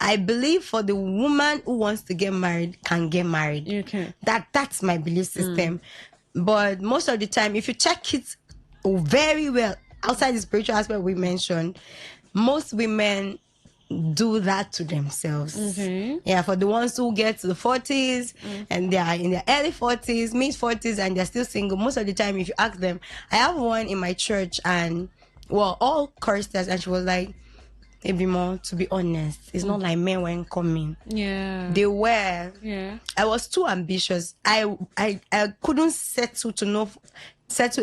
I believe for the woman who wants to get married can get married. Okay. That's my belief system. But most of the time, if you check it very well, outside the spiritual aspect we mentioned, most women do that to themselves. Yeah, for the ones who get to the 40s and they are in their early 40s, mid 40s, and they're still single, most of the time, if you ask them, I have one in my church, and all choristers, and she was like, maybe more, to be honest, it's not like men weren't coming. Yeah. They were. Yeah. I was too ambitious. I couldn't settle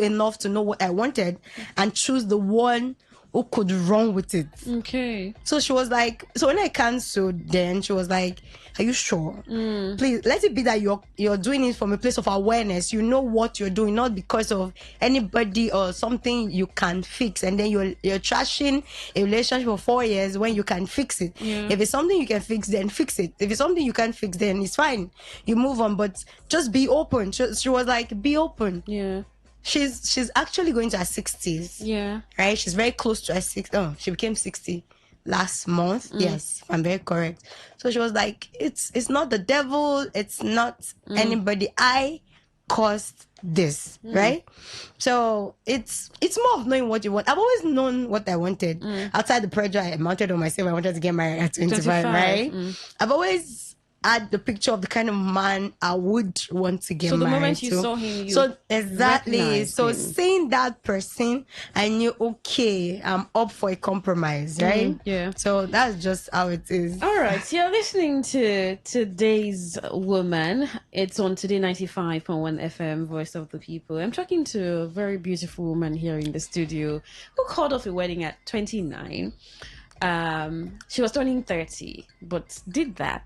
enough to know what I wanted and choose the one who could run with it. Okay. So she was like, so when I cancelled, then she was like, are you sure? Please, let it be that you're doing it from a place of awareness. You know what you're doing, not because of anybody or something you can fix. And then you're trashing a relationship for 4 years when you can fix it. Yeah. If it's something you can fix, then fix it. If it's something you can't fix, then it's fine. You move on, but just be open. She was like, be open. Yeah. She's actually going to her 60s. Yeah. Right? She's very close to her 60s. Oh, she became 60 last month. Yes, I'm very correct. So she was like, it's not the devil, it's not anybody. I caused this, right? So it's more of knowing what you want. I've always known what I wanted. Outside the pressure I mounted on myself, I wanted to get married at 25. Right? I've always had the picture of the kind of man I would want to get married to. So the moment you saw him, so exactly. So seeing that person, I knew, okay, I'm up for a compromise, right? Yeah. So that's just how it is. All right. So you're listening to Today's Woman. It's on Today 95.1 FM, Voice of the People. I'm talking to a very beautiful woman here in the studio who called off a wedding at 29. She was turning 30, but did that.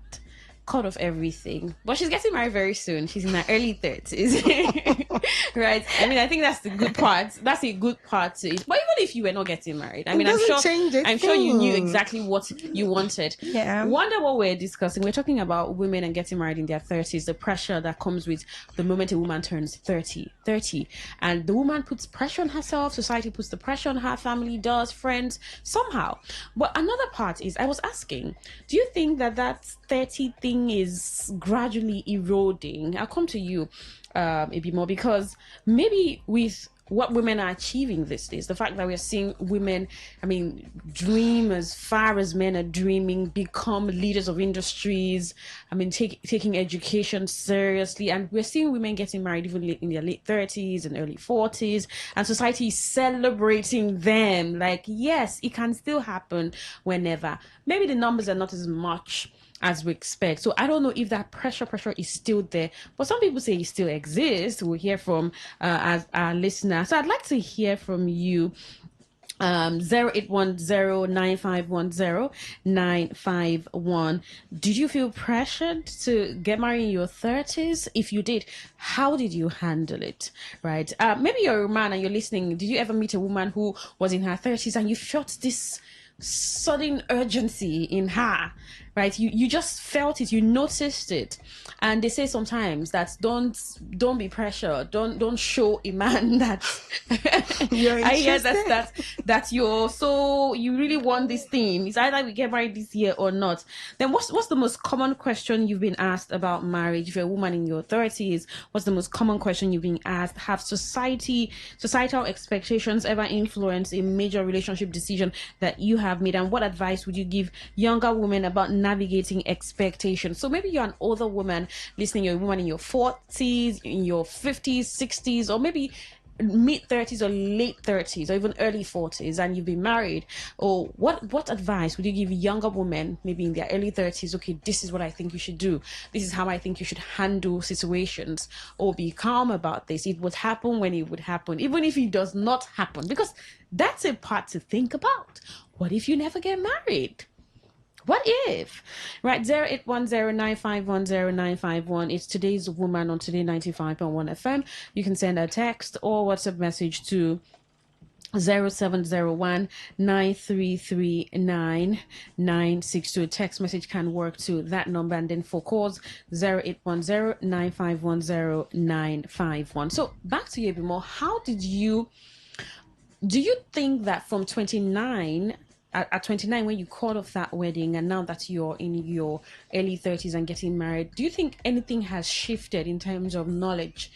Cut off everything, but she's getting married very soon. She's in her early 30s. Right? I mean, I think that's the good part. That's a good part to it. But even if you were not getting married, I mean, I'm sure you knew exactly what you wanted. Yeah. Wonder what we're discussing. We're talking about women and getting married in their 30s, the pressure that comes with the moment a woman turns 30, and the woman puts pressure on herself, society puts the pressure on her, family does, friends, somehow. But another part is, I was asking, do you think that 30 thing is gradually eroding? I'll come to you a bit more, because maybe with what women are achieving these days, the fact that we're seeing women, I mean, dream as far as men are dreaming, become leaders of industries, I mean, taking education seriously, and we're seeing women getting married even in their late 30s and early 40s, and society is celebrating them like, yes, it can still happen whenever. Maybe the numbers are not as much as we expect. So I don't know if that pressure is still there, but some people say it still exists. We'll hear from as our listener. So I'd like to hear from you. 0810-9510-951. Did you feel pressured to get married in your 30s? If you did, how did you handle it? Right? Maybe you're a man and you're listening. Did you ever meet a woman who was in her 30s and you felt this sudden urgency in her, right? You just felt it, you noticed it. And they say sometimes that don't be pressured, don't show a man that You're I hear interested. that you're so you really want this thing. It's either we get married this year or not. Then what's the most common question you've been asked about marriage? If you're a woman in your 30s, what's the most common question you've been asked? Have societal expectations ever influenced a major relationship decision that you have made? And what advice would you give younger women about navigating expectations? So maybe you're an older woman listening, you're a woman in your 40s, in your 50s, 60s, or maybe mid 30s or late 30s or even early 40s, and you've been married. Or what advice would you give younger women maybe in their early 30s? Okay, this is what I think you should do, this is how I think you should handle situations, or be calm about this. It would happen when it would happen, even if it does not happen, because that's a part to think about. What if you never get married? What if? Right, 0810-951-0951. It's today's woman on Today 95.1 FM. You can send a text or WhatsApp message to 0701-933-9962. Text message can work to that number, and then for calls 0810-951-0951. So back to you, Bimo. How do you think that from 29 at 29, when you called off that wedding, and now that you're in your early 30s and getting married, do you think anything has shifted in terms of knowledge?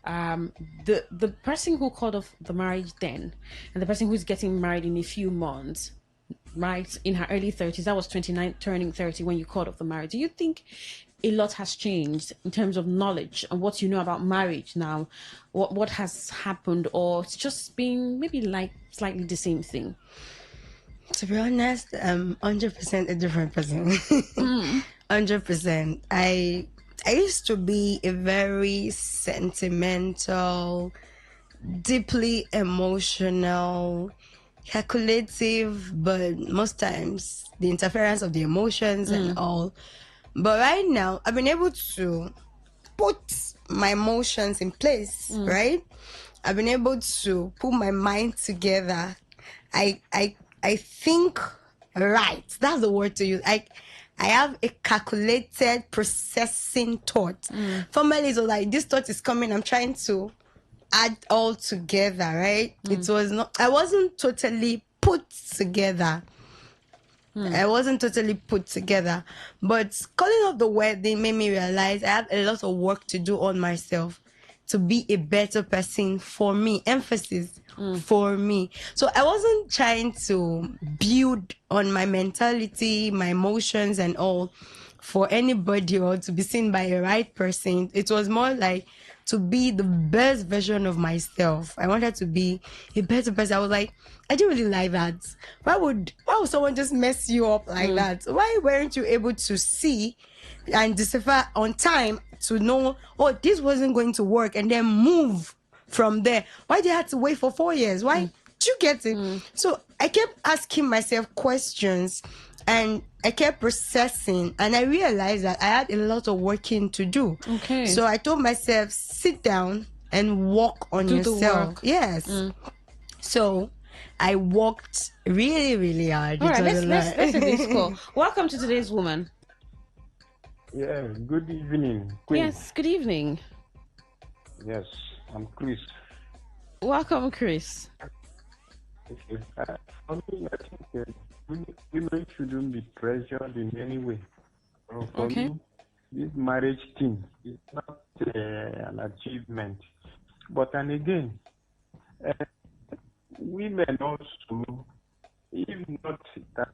The person who called off the marriage then, and the person who's getting married in a few months, right, in her early 30s, that was 29 turning 30 when you called off the marriage. Do you think a lot has changed in terms of knowledge and what you know about marriage now? What has happened, or it's just been maybe like slightly the same thing? To be honest, 100% a different person. 100%. I used to be a very sentimental, deeply emotional, calculative, but most times the interference of the emotions and all. But right now, I've been able to put my emotions in place, right? I've been able to put my mind together. I think right. That's the word to use. I have a calculated processing thought. Formerly, it was like, this thought is coming, I'm trying to add all together, right? It was not, I wasn't totally put together. I wasn't totally put together. But calling off the wedding made me realize I have a lot of work to do on myself to be a better person for me. Emphasis for me. So I wasn't trying to build on my mentality, my emotions and all for anybody or to be seen by a right person. It was more like to be the best version of myself. I wanted to be a better person. I was like, I didn't really like that. Why would someone just mess you up like that? Why weren't you able to see and decipher on time to know, oh, this wasn't going to work, and then move from there? Why did you have to wait for 4 years? Why? Do you get it? So I kept asking myself questions, and I kept processing, and I realized that I had a lot of working to do. Okay. So I told myself, sit down and work on Do the yourself. work. Yes. So I worked really, really hard. All It right, was a let's lot. take this call. Welcome to Today's Woman. Yeah, good evening, Queen. Yes, good evening. Yes, I'm Chris. Welcome, Chris. Okay. For me, I think women shouldn't be pressured in any way. For me, this marriage thing is not an achievement. But then again, women also, if not that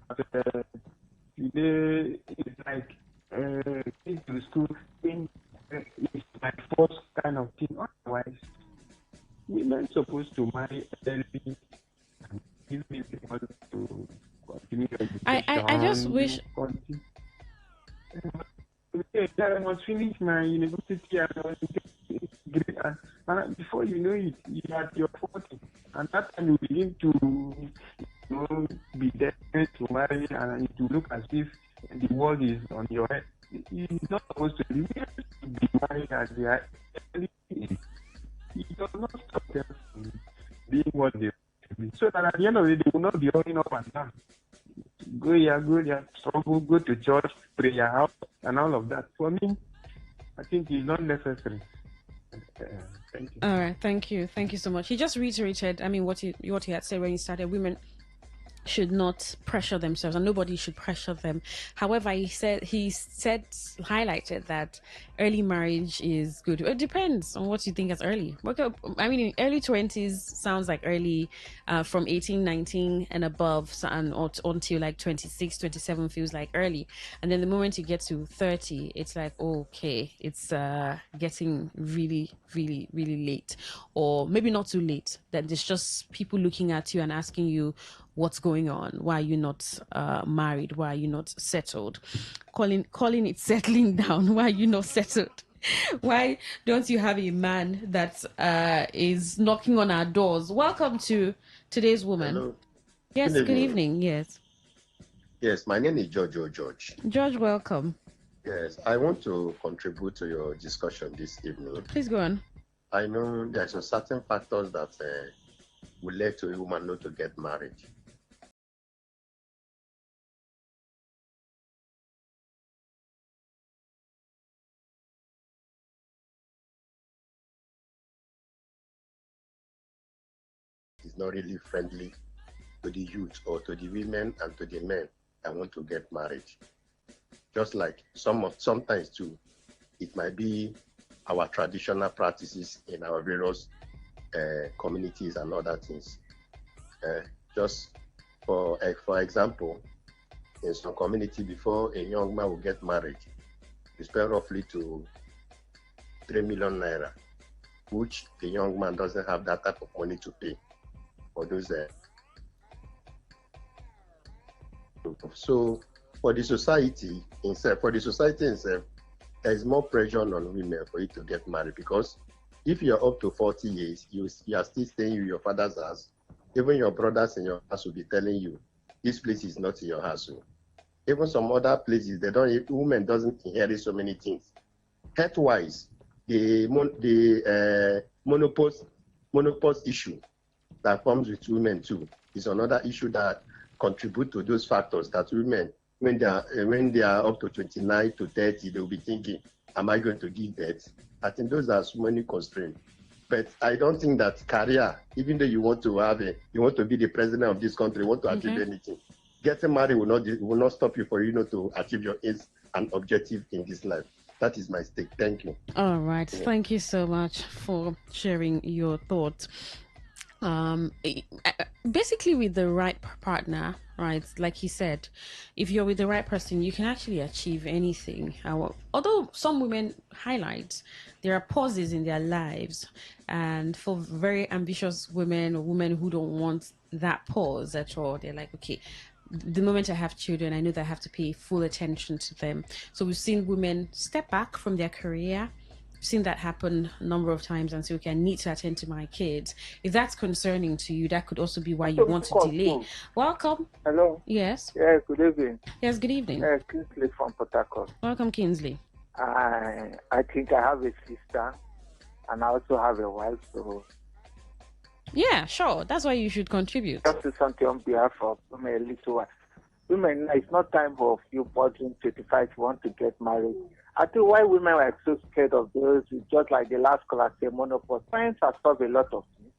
today is like into school thing is my first kind of thing. Otherwise, women supposed to marry early and give me people to continue education. I just wish I must finish my university and I was grade, and before you know it, you are your 40, and that time you begin to be destined to marry and to look as if the world is on your head. You're not supposed to be married at the early age. It does not stop them from being what they want to be. So that at the end of the day, they will not be running up and down. Go here, struggle, go to church, pray your house, and all of that. For me, I think it's not necessary. Thank you. All right, thank you so much. He just reiterated, what he had said when he started. Women should not pressure themselves, and nobody should pressure them. However, he highlighted that early marriage is good. It depends on what you think as early. In early 20s sounds like early, from 18, 19 and above, until like 26, 27 feels like early. And then the moment you get to 30, it's like, okay, it's getting really, really, really late. Or maybe not too late, that there's just people looking at you and asking you, what's going on? Why are you not married? Why are you not settled? Calling it settling down. Why are you not settled? Why don't you have a man that is knocking on our doors? Welcome to Today's Woman. Hello. Yes, good evening. Yes. Yes, my name is George. George, welcome. Yes, I want to contribute to your discussion this evening. Please go on. I know there's some certain factors that will lead to a woman not to get married. It's not really friendly to the youth or to the women and to the men that want to get married. Just like sometimes too, it might be our traditional practices in our various communities and other things. Just for example, in some community, before a young man will get married, you spend roughly to 3 million naira, which the young man doesn't have that type of money to pay for those. So for the society itself, there is more pressure on women for you to get married, because if you're up to 40 years, you are still staying in your father's house. Even your brothers in your house will be telling you, this place is not in your house. Even some other places, women doesn't inherit so many things. Health-wise, the menopause issue that comes with women too is another issue that contribute to those factors that women, when they are up to 29 to 30, they'll be thinking, am I going to give birth? I think those are so many constraints. But I don't think that career, even though you want to be the president of this country, you want to achieve anything, getting married will not stop you to achieve your aims and objective in this life. That is my stake. Thank you. All right. Thank you so much for sharing your thoughts. Basically, with the right partner, right, like he said, if you're with the right person, you can actually achieve anything. Although some women highlight there are pauses in their lives, and for very ambitious women or women who don't want that pause at all, they're like, okay, the moment I have children, I know that I have to pay full attention to them. So we've seen women step back from their career. Seen that happen a number of times and say, okay, I need to attend to my kids. If that's concerning to you, that could also be why you want to delay. Welcome. Hello. Yes. Yes, good evening. Yes, good evening. Kingsley from Port Harcourt. Welcome, Kingsley. I think I have a sister and I also have a wife, so... Yeah, sure. That's why you should contribute. Just do something on behalf of women, a little while. Women, it's not time for you bothering 25 you want to get married. I think why women are so scared of those is just like the last caller said, monopause. Science has solved a lot of things.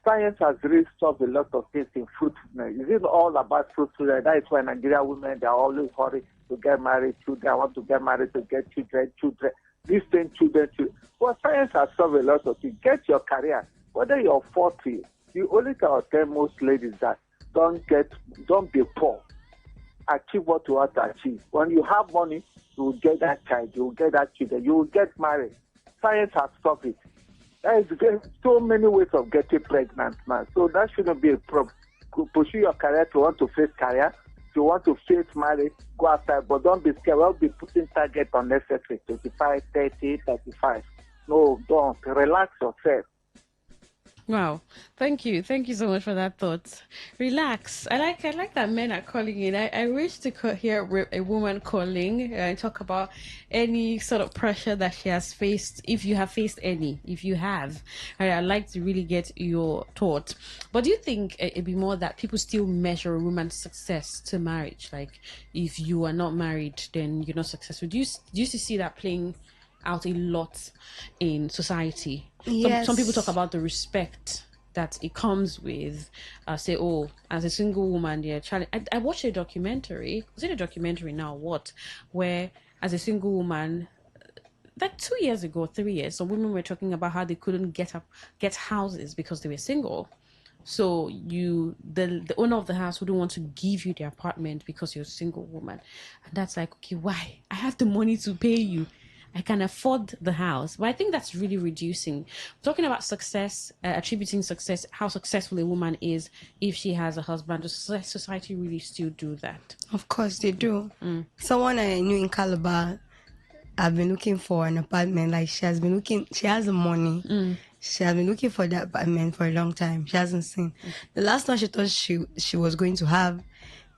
Science has really solved a lot of things in fruitfulness. Is it all about fruitfulness? That is why Nigerian women, they are always hurry to get married, children. I want to get married to get children. This thing, children. But science has solved a lot of things. Get your career. Whether you're 40, you only can tell most ladies that don't be poor. Achieve what you want to achieve. When you have money, you will get that child, you will get that children, you will get married. Science has solved it. There is so many ways of getting pregnant now. So that shouldn't be a problem. Pursue your career to want to face career. If you want to face marriage, go outside, but don't be scared. Don't be putting target unnecessary, 25, 30, 35. No, don't. Relax yourself. Wow, thank you so much for that thought. Relax. I like that men are calling in. I wish to hear a woman calling and talk about any sort of pressure that she has faced. If you have faced any, if you have, I'd like to really get your thought. But do you think it'd be more that people still measure a woman's success to marriage? Like, if you are not married, then you're not successful. Do you still see that playing out a lot in society? Yes. Some people talk about the respect that it comes with, say, oh, as a single woman, I watched a documentary. Was it a documentary now? What? Where, as a single woman, like 2 years ago, 3 years, some women were talking about how they couldn't get houses because they were single. So the owner of the house wouldn't want to give you the apartment because you're a single woman. And that's like, okay, why? I have the money to pay you. I can afford the house. But I think that's really reducing. Talking about success, attributing success, how successful a woman is if she has a husband, does society really still do that? Of course they do. Someone I knew in Calabar, I've been looking for an apartment. Like, she has the money. She has been looking for that apartment for a long time. She hasn't seen. The last one she thought she was going to have,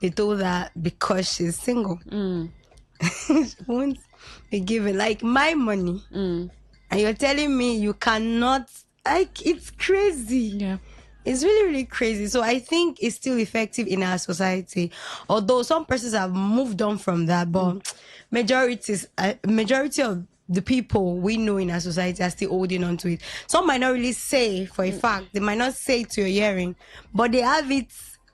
they told her because she's single. She won't be given, like, my money. And you're telling me you cannot, like, it's crazy. Yeah. It's really, really crazy. So I think it's still effective in our society. Although some persons have moved on from that, but majority of the people we know in our society are still holding on to it. Some might not really say for a fact, they might not say it to your hearing, but they have it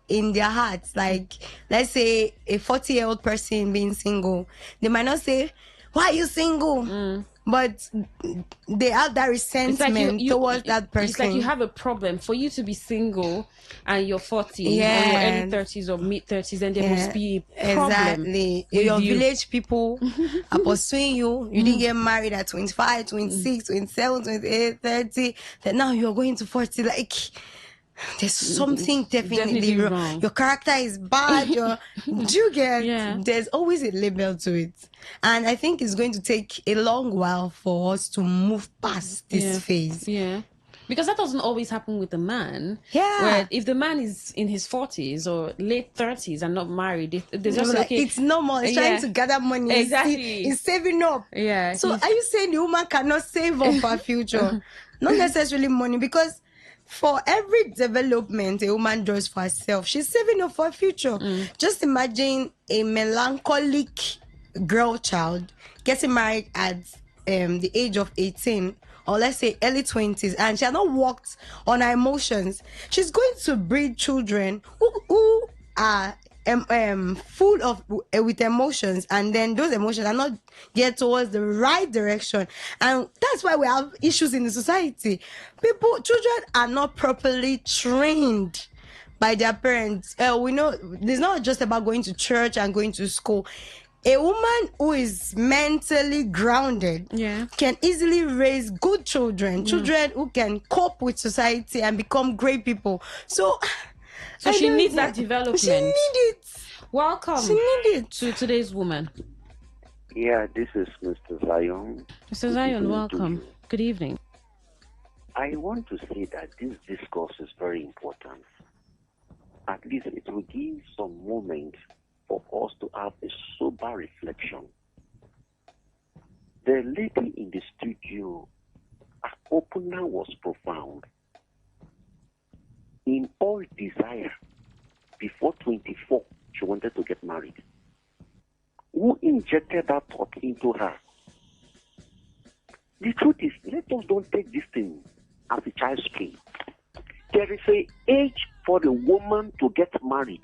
in their hearts. Like, let's say a 40-year-old person being single, they might not say, why are you single? But they have that resentment towards that person. It's like you have a problem. For you to be single and you're 40 or your early 30s or mid 30s, then there must be a problem. Exactly. Your village people are pursuing you. You didn't get married at 25, 26, 27, 28, 30. Then now you're going to 40. Like, there's something definitely wrong. Your character is bad. Do you get? There's always a label to it. And I think it's going to take a long while for us to move past this phase. Yeah. Because that doesn't always happen with the man. Yeah. Where if the man is in his 40s or late 30s and not married, they're just like, it's normal. He's trying to gather money. Exactly. He's saving up. Yeah. So are you saying the woman cannot save up for her future? Not necessarily money, because for every development a woman does for herself, she's saving up for her future. Just imagine a melancholic girl child getting married at the age of 18, or let's say early 20s, and she has not worked on her emotions. She's going to breed children who are full of with emotions, and then those emotions are not geared towards the right direction, and that's why we have issues in the society. Children are not properly trained by their parents. We know it's not just about going to church and going to school. A woman who is mentally grounded can easily raise good children who can cope with society and become great people. So she needs that development. She needs it. Welcome she needs it. to today's woman. Yeah, this is Mr. Zion. Mr. Zion, welcome. Good evening. I want to say that this discourse is very important. At least it will give some moment for us to have a sober reflection. The lady in the studio, her opener was profound. In all desire, before 24, she wanted to get married. Who injected that thought into her? The truth is, let us don't take this thing as a child's play. There is an age for the woman to get married.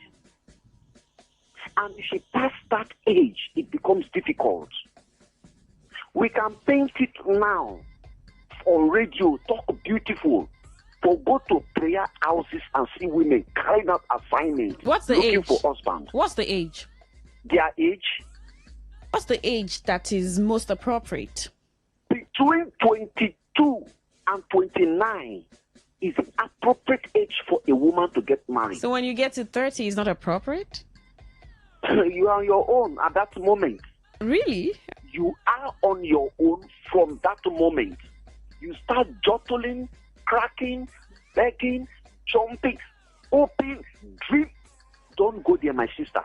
And if she passes that age, it becomes difficult. We can paint it now on radio, talk beautiful, but go to prayer houses and see women carrying out assignments. What's the looking age? For husband. What's the age? Their age? What's the age that is most appropriate? Between 22 and 29 is the appropriate age for a woman to get married. So when you get to 30, it's not appropriate? You are on your own at that moment. Really? You are on your own from that moment. You start jottling, cracking, begging, jumping, hoping, dream. Don't go there, my sister.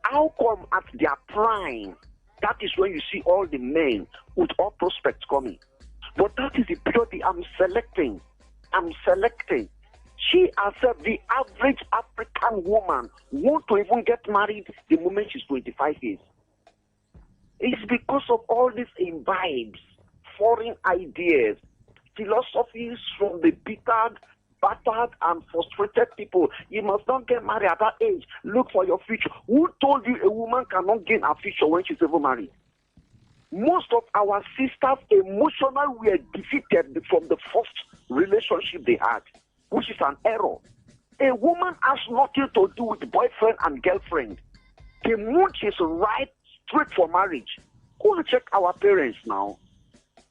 How come at their prime, that is when you see all the men with all prospects coming? But that is the period I'm selecting. She herself, the average African woman, want to even get married the moment she's 25 years. It's because of all these imbibes, foreign ideas, philosophies from the battered, and frustrated people. You must not get married at that age. Look for your future. Who told you a woman cannot gain her future when she's ever married? Most of our sisters emotionally were defeated from the first relationship they had, which is an error. A woman has nothing to do with boyfriend and girlfriend. The mood is right straight for marriage. Go and check our parents now.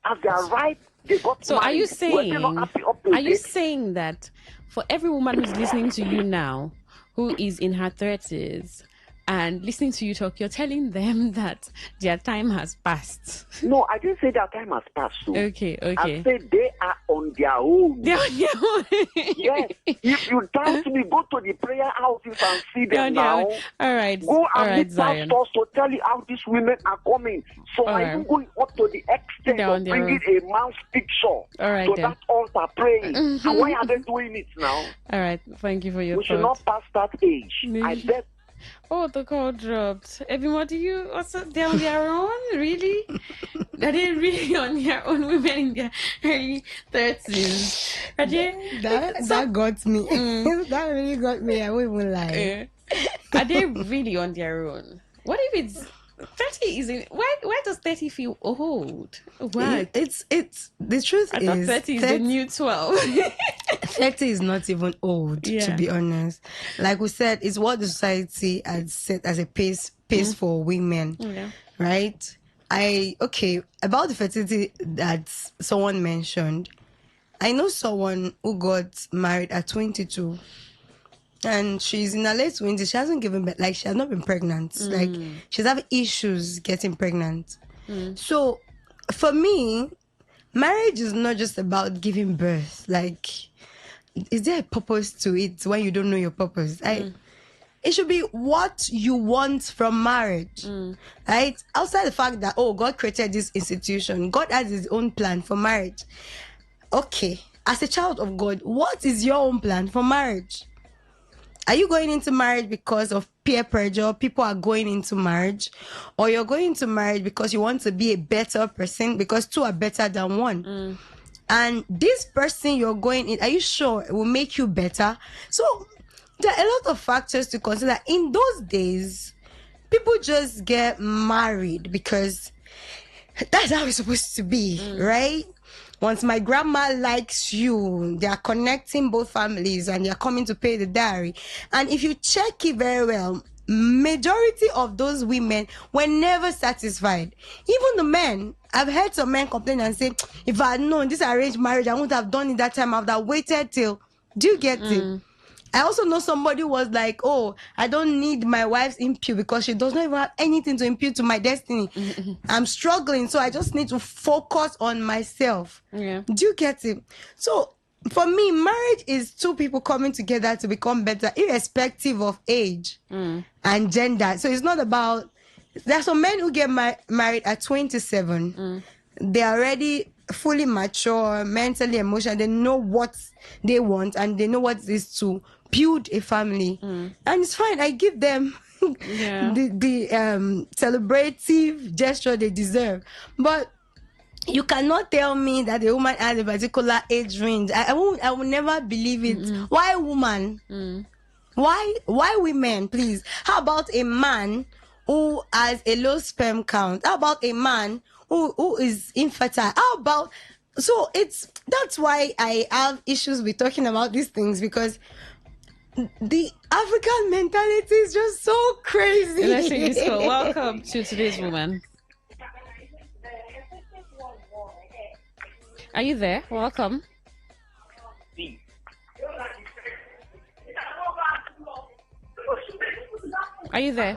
As they are right, they got So married. are you Were they not happy up to date? saying that for every woman who's listening to you now, who is in her 30s and listening to you talk, you're telling them that their time has passed? No, I didn't say their time has passed. So. Okay. I said they are on their own. They're on their own. Yes. If you doubt me, go to the prayer houses and see them now. All right. Go and meet Zion. pastors to tell you how these women are coming. So I'm even going up to the extent of bringing a man's picture to that altar praying. And why are they doing it now? All right. Thank you for your We should not pass that age. I bet. Oh, the call dropped. Everybody, you also they're on their own? Really? Are they really on their own? Women in their early 30s. Are they, that got me. That really got me. I won't even lie. Are they really on their own? What if it's 30 isn't why does 30 feel old? Why? It's the truth I is thought 30 is the new 12. 30 is not even old, to be honest. Like we said, it's what the society has set as a pace for women. Yeah. Right? About the fertility that someone mentioned, I know someone who got married at 22. And she's in her late 20s. She hasn't given birth. Like, she has not been pregnant. Like, she's having issues getting pregnant. So, for me, marriage is not just about giving birth. Like, is there a purpose to it when you don't know your purpose? It should be what you want from marriage. Right? Outside the fact that, God created this institution. God has his own plan for marriage. Okay. As a child of God, what is your own plan for marriage? Are you going into marriage because of peer pressure? People are going into marriage. Or you're going into marriage because you want to be a better person, because two are better than one. And this person you're going in, are you sure it will make you better? So there are a lot of factors to consider. In those days, people just get married because that's how it's supposed to be, right? Once my grandma likes you, they are connecting both families and they are coming to pay the dowry. And if you check it very well, majority of those women were never satisfied. Even the men, I've heard some men complain and say, if I had known this arranged marriage, I wouldn't have done it that time. I would have waited till. Do you get it? I also know somebody who was like, I don't need my wife's input because she does not even have anything to impute to my destiny. I'm struggling, so I just need to focus on myself. Yeah. Do you get it? So for me, marriage is two people coming together to become better, irrespective of age and gender. So it's not about, there are some men who get married at 27. They're already fully mature, mentally, emotionally. They know what they want and they know what it is to build a family. And it's fine. I give them the celebrative gesture they deserve. But you cannot tell me that a woman has a particular age range. I will never believe it. Why woman? Why women, please? How about a man who has a low sperm count? How about a man who is infertile? How about, so that's why I have issues with talking about these things, because the African mentality is just so crazy. Let's take this call. Welcome to today's woman. Are you there? Welcome. Are you there?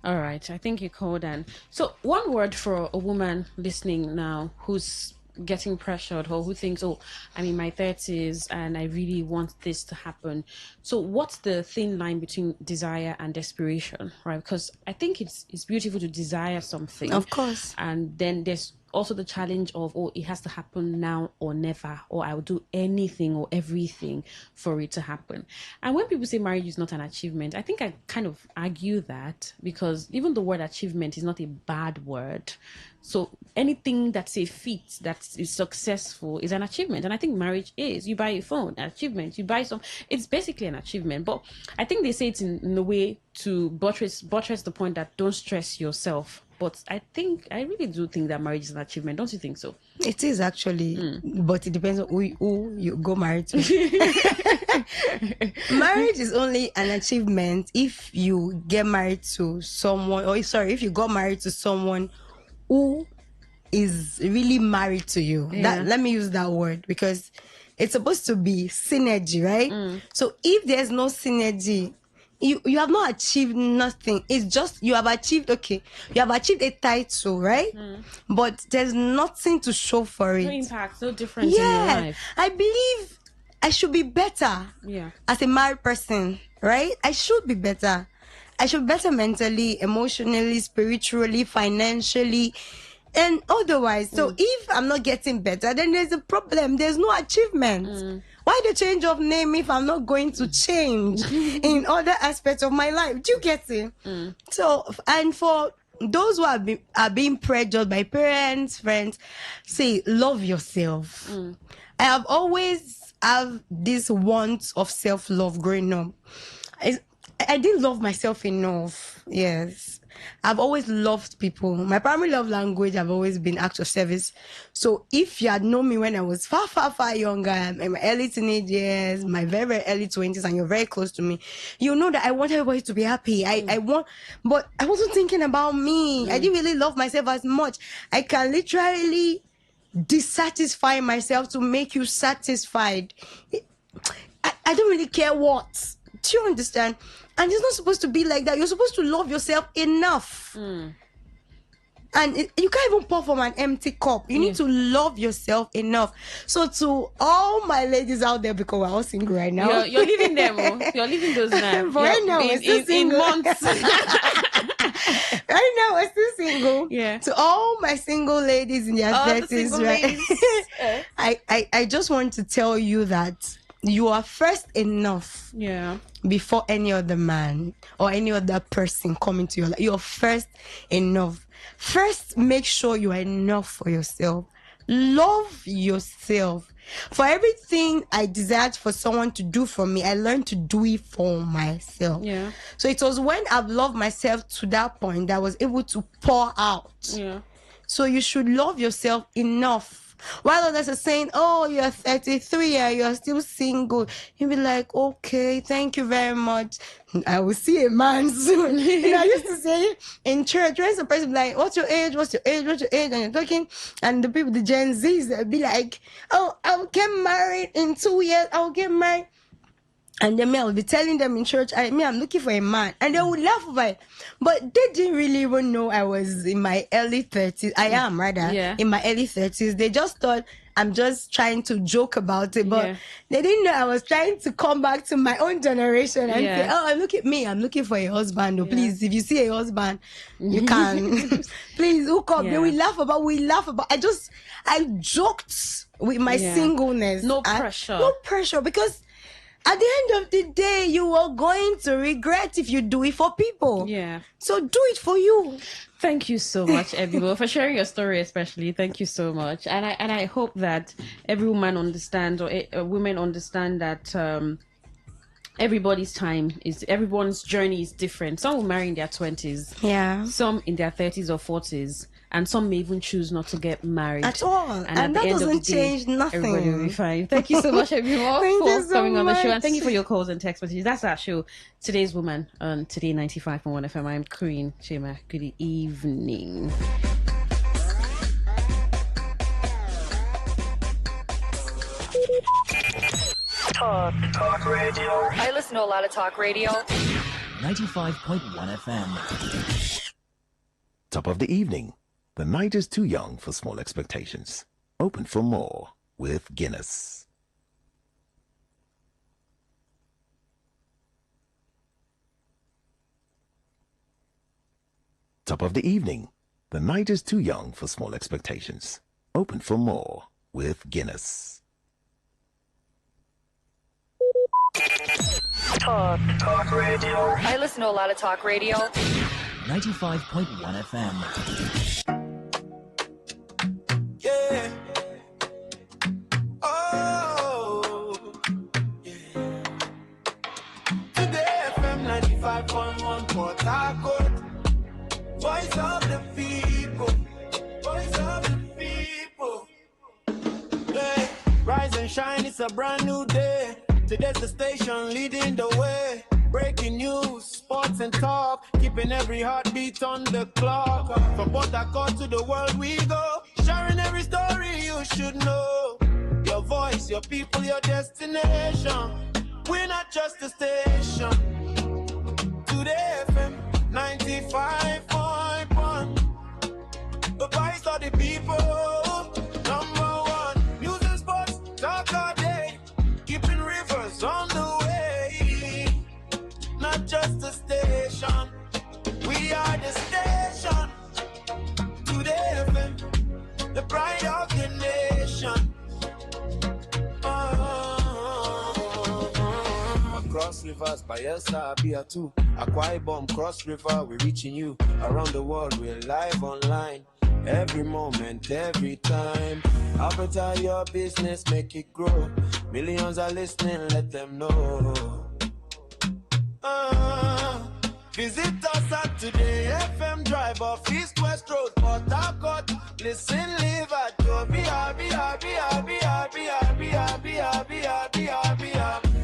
All right, I think you called in. So, one word for a woman listening now who's getting pressured or who thinks, oh, I'm in my 30s and I really want this to happen. So, what's the thin line between desire and desperation, right? Because I think it's beautiful to desire something. Of course. And then there's also the challenge of, oh, it has to happen now or never, or I will do anything or everything for it to happen. And when people say marriage is not an achievement, I think I kind of argue that, because even the word achievement is not a bad word. So anything that's a feat, that is successful, is an achievement. And I think marriage is. You buy a phone, an achievement. You buy it's basically an achievement. But I think they say it in a way to buttress the point that don't stress yourself. But I really do think that marriage is an achievement. Don't you think so? It is actually, but it depends on who you go married to. Marriage is only an achievement if you get married to someone, if you got married to someone who is really married to you. Yeah. Let me use that word, because it's supposed to be synergy, right? So if there's no synergy, you have not achieved nothing. It's just you have achieved a title, right? But there's nothing to show for it. No impact, no difference in your life. I believe I should be better. Yeah. As a married person, right? I should be better. I should be better mentally, emotionally, spiritually, financially, and otherwise. So if I'm not getting better, then there's a problem. There's no achievement. Why the change of name if I'm not going to change in other aspects of my life? Do you get it? So, and for those who are being pressured by parents, friends, say, love yourself. I have always have this want of self-love growing up. I didn't love myself enough. Yes. I've always loved people. My primary love language have always been acts of service. So if you had known me when I was far, far, far younger, in my early teenage years, my very, very early 20s, and you're very close to me, you know that I want everybody to be happy. But I wasn't thinking about me. I didn't really love myself as much. I can literally dissatisfy myself to make you satisfied. I don't really care what. Do you understand? And it's not supposed to be like that. You're supposed to love yourself enough. And you can't even pour from an empty cup. You need to love yourself enough. So to all my ladies out there, because we're all single right now. You're leaving them. You're leaving those now. But right now, we're still single. In months. Right now, we're still single. Yeah. To all my single ladies in their 30s, right? I just want to tell you that you are first enough. Yeah. Before any other man or any other person coming to your life. You're first enough. First, make sure you are enough for yourself. Love yourself. For everything I desired for someone to do for me, I learned to do it for myself. Yeah. So it was when I've loved myself to that point that I was able to pour out. Yeah. So you should love yourself enough. While others are saying, oh, you're 33 and you're still single, you'll be like, okay, thank you very much. I will see a man soon. And I used to say in church, when some person be like, what's your age? What's your age? What's your age? And you're talking, and the people, the Gen Zs, they'll be like, oh, I'll get married in 2 years. I'll get married. And then I'll be telling them in church, I'm looking for a man. And they would laugh about it. But they didn't really even know I was in my early 30s. I am, rather, in my early 30s. They just thought I'm just trying to joke about it. But they didn't know I was trying to come back to my own generation and say, oh, look at me. I'm looking for a husband. Oh, please, if you see a husband, you can. Please, hook up. We laugh about. I joked with my singleness. No pressure. No pressure, because at the end of the day, you are going to regret if you do it for people. Yeah. So do it for you. Thank you so much, Ebibo, for sharing your story especially. Thank you so much. And I hope that every woman understands, or women understand that everybody's journey is different. Some will marry in their 20s. Yeah. Some in their 30s or 40s. And some may even choose not to get married at all. And at the that end doesn't of the day, change nothing. Everybody will be fine. Thank you so much, everyone, for coming on the show. And thank you for your calls and text messages. That's our show. Today's Woman on Today 95.1 FM. I'm Queen Chima. Good evening. Talk radio. I listen to a lot of talk radio. 95.1 FM. Top of the evening. The night is too young for small expectations. Open for more with Guinness. Top of the evening. The night is too young for small expectations. Open for more with Guinness. Talk radio. I listen to a lot of talk radio. 95.1 FM. Yeah. Oh. Yeah. Today FM 95.1 Port Harcourt. Voice of the people. Voice of the people. Yeah. Rise and shine, it's a brand new day. Today's the station leading the way. Breaking news, sports and talk, keeping every heartbeat on the clock. From Port Harcourt to the world we go, sharing every story you should know. Your voice, your people, your destination. We're not just a station. Today FM 95.1. The voice of the people. Number one. News and sports, talk all day. Keeping rivers on the way. Not just a station. We are the station. Today FM, the pride of the nation. Across rivers, Bayelsa, Abia too. Akwa Ibom, cross river, we're reaching you. Around the world, we're live online. Every moment, every time. Advertise your business, make it grow. Millions are listening, let them know. Visit us at Today FM Drive off East West Road, Port Harcourt. Listen, live at your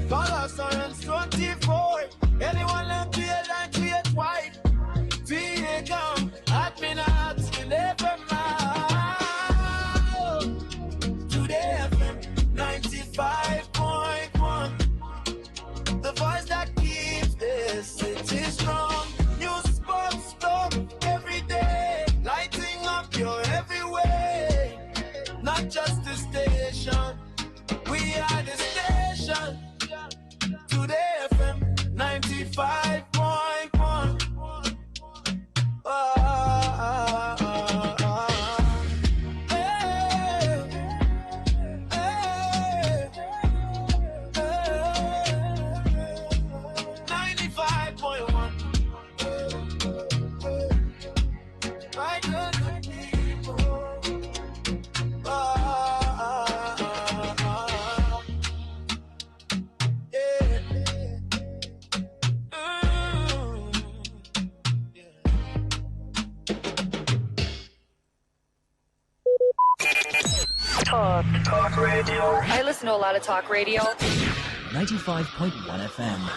Call us on 24. Anyone left to your line, create white. VA come, admin at FM. Today FM 95.1. The voice that keeps this city strong. News, sports, talk every day. Lighting up your every way. Not just the station. We are the station. Today FM 95.1. Talk radio. I listen to a lot of talk radio. 95.1 FM.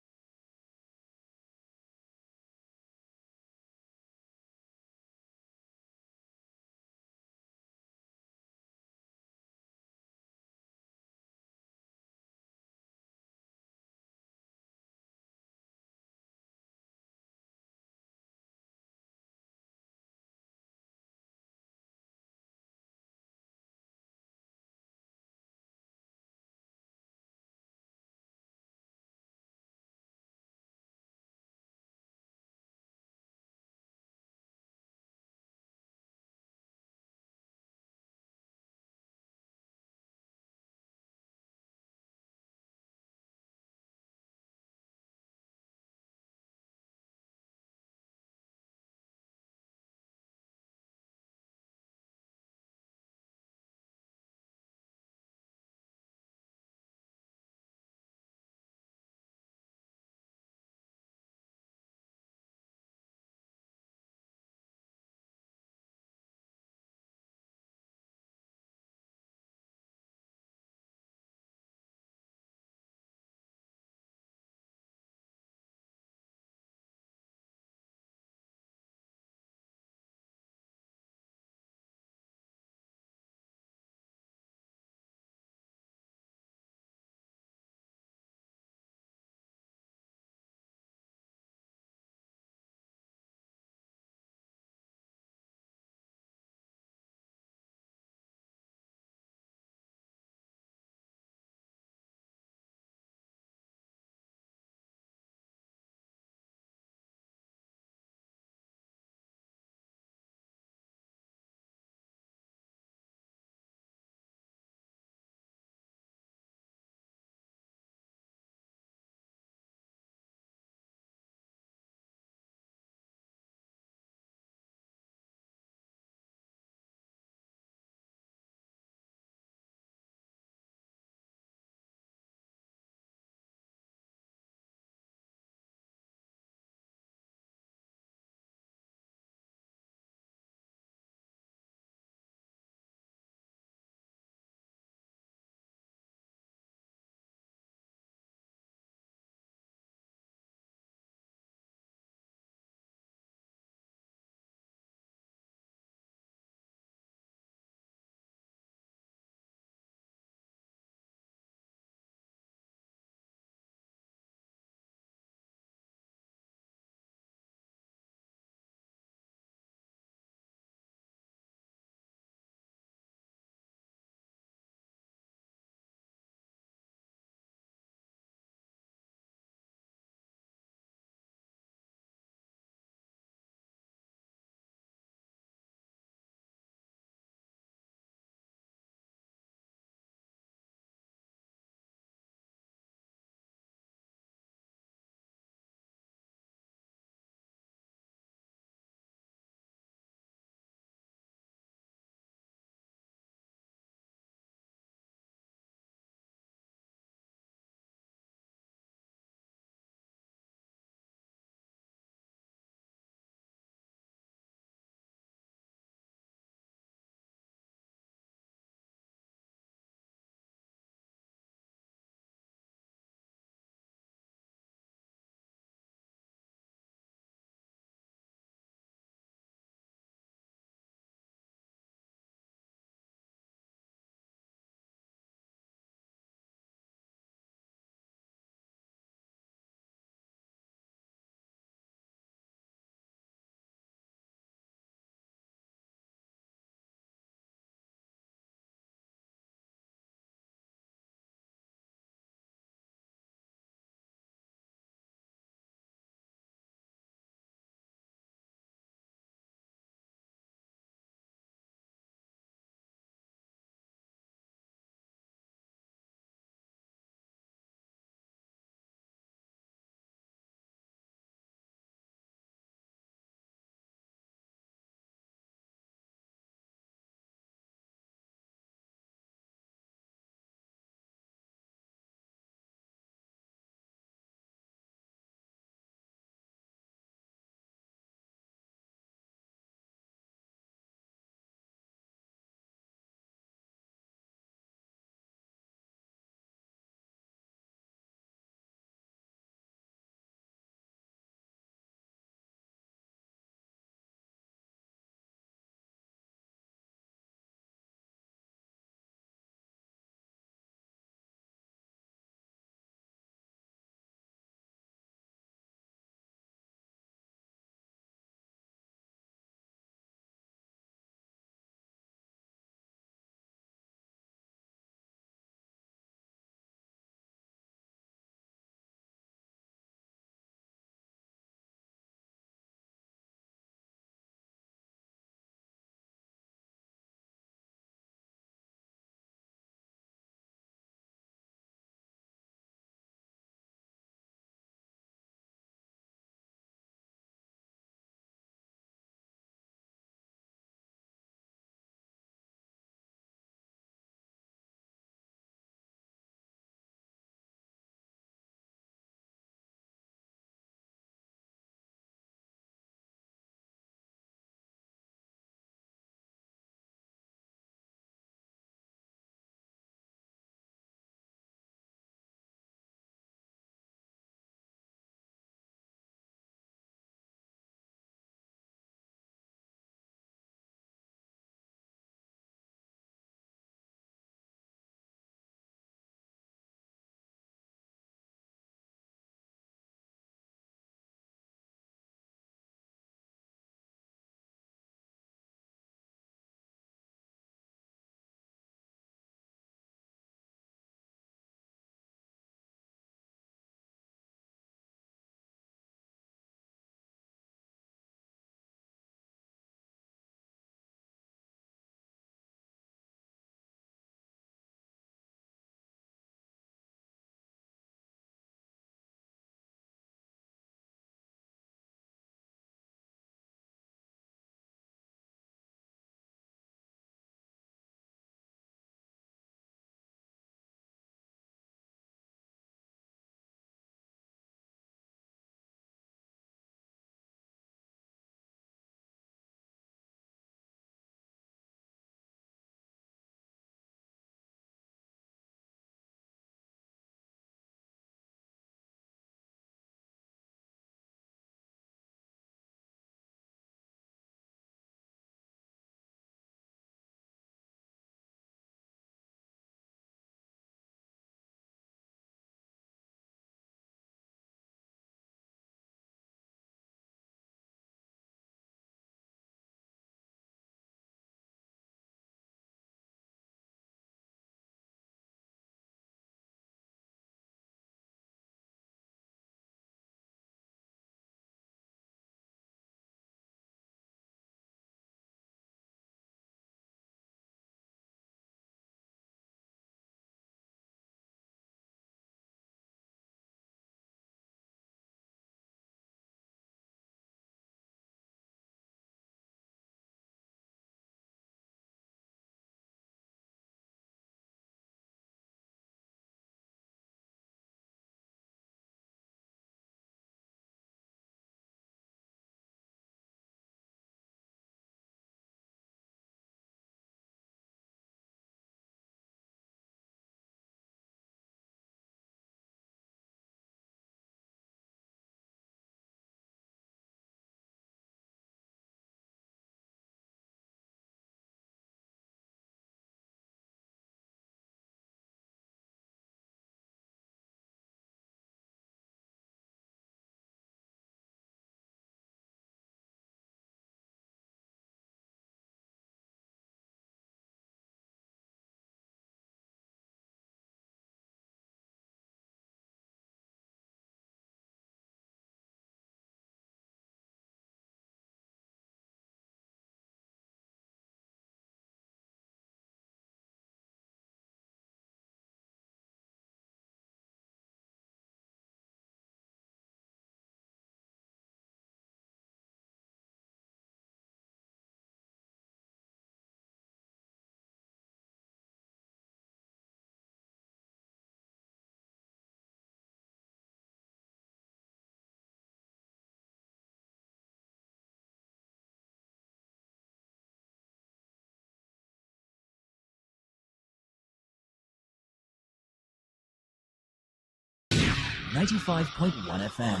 95.1 FM.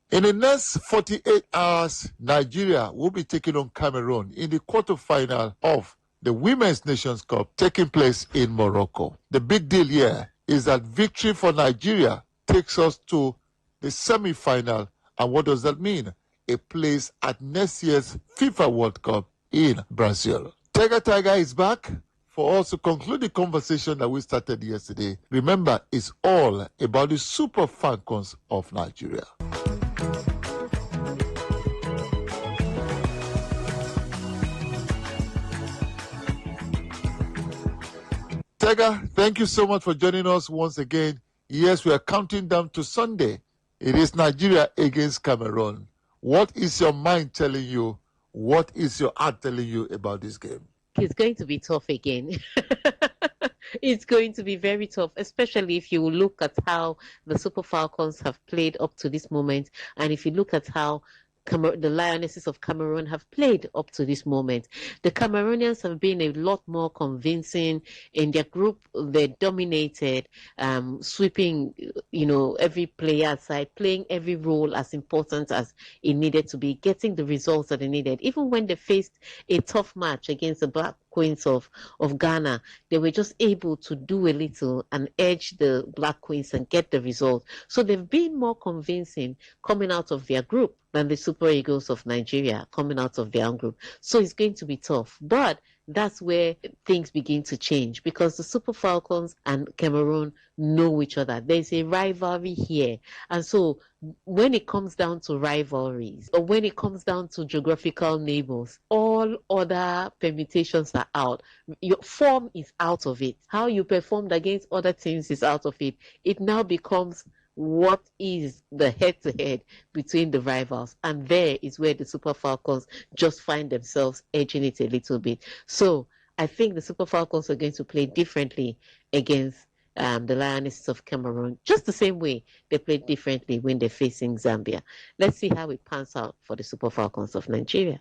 In the next 48 hours, Nigeria will be taking on Cameroon in the quarterfinal of the Women's Nations Cup taking place in Morocco. The big deal here is that victory for Nigeria takes us to the semi-final. And what does that mean? A place at next year's FIFA World Cup in Brazil. Tiger is back for us to conclude the conversation that we started yesterday. Remember, it's all about the Super Falcons of Nigeria. Tiger, thank you so much for joining us once again. Yes, we are counting down to Sunday. It is Nigeria against Cameroon. What is your mind telling you? What is your heart telling you about this game? It's going to be tough again. It's going to be very tough, especially if you look at how the Super Falcons have played up to this moment, and if you look at how the Lionesses of Cameroon have played up to this moment. The Cameroonians have been a lot more convincing in their group. They dominated, sweeping, every player aside, playing every role as important as it needed to be, getting the results that they needed. Even when they faced a tough match against the Black Queens of Ghana, they were just able to do a little and edge the Black Queens and get the result. So they've been more convincing coming out of their group than the Super Eagles of Nigeria coming out of their own group. So it's going to be tough. But that's where things begin to change, because the Super Falcons and Cameroon know each other. There's a rivalry here. And so when it comes down to rivalries, or when it comes down to geographical neighbors, all other permutations are out. Your form is out of it. How you performed against other teams is out of it. It now becomes what is the head-to-head between the rivals, and there is where the Super Falcons just find themselves edging it a little bit. So I think the Super Falcons are going to play differently against the Lionesses of Cameroon, just the same way they played differently when they're facing Zambia. Let's see how it pans out for the Super Falcons of Nigeria.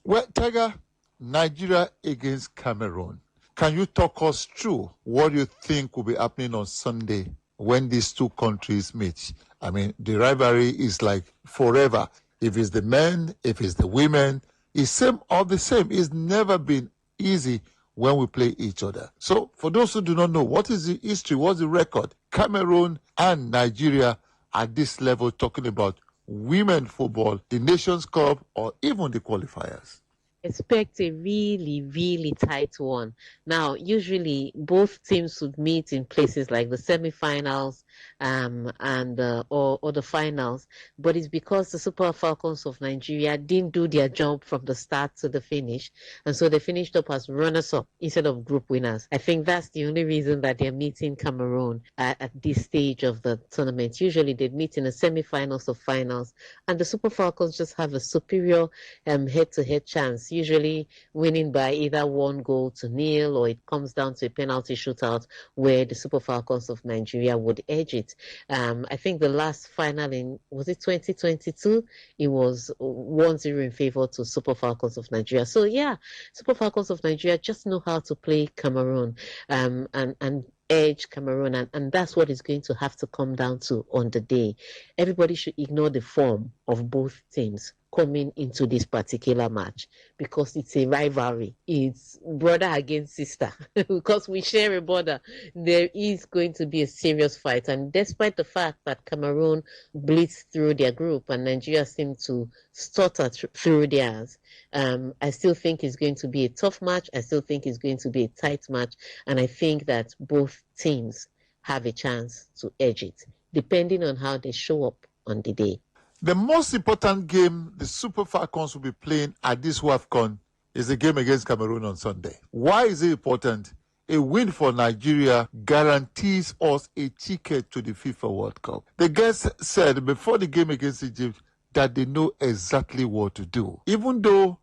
Well, Tiger, Nigeria against Cameroon. Can you talk us through what you think will be happening on Sunday when these two countries meet? I mean, the rivalry is like forever. If it's the men, if it's the women, it's same or the same. It's never been easy when we play each other. So for those who do not know, what is the history, what's the record? Cameroon and Nigeria at this level, talking about women football, the Nations Cup, or even the qualifiers. Expect a really, really tight one. Now, usually both teams would meet in places like the semi-finals or the finals, but it's because the Super Falcons of Nigeria didn't do their job from the start to the finish, and so they finished up as runners-up instead of group winners. I think that's the only reason that they're meeting Cameroon at this stage of the tournament. Usually they meet in the semi-finals or finals, and the Super Falcons just have a superior head-to-head chance, usually winning by either 1-0 or it comes down to a penalty shootout where the Super Falcons of Nigeria would edge it. I think the last final was it 2022? It was 1-0 in favor to Super Falcons of Nigeria. So yeah, Super Falcons of Nigeria just know how to play Cameroon and edge Cameroon, and that's what is going to have to come down to on the day. Everybody should ignore the form of both teams coming into this particular match, because it's a rivalry. It's brother against sister. Because we share a border, there is going to be a serious fight. And despite the fact that Cameroon blitzed through their group and Nigeria seemed to stutter through theirs, I still think it's going to be a tough match. I still think it's going to be a tight match. And I think that both teams have a chance to edge it, depending on how they show up on the day. The most important game the Super Falcons will be playing at this WAFCON is the game against Cameroon on Sunday. Why is it important? A win for Nigeria guarantees us a ticket to the FIFA World Cup. The guys said before the game against Egypt that they know exactly what to do, even though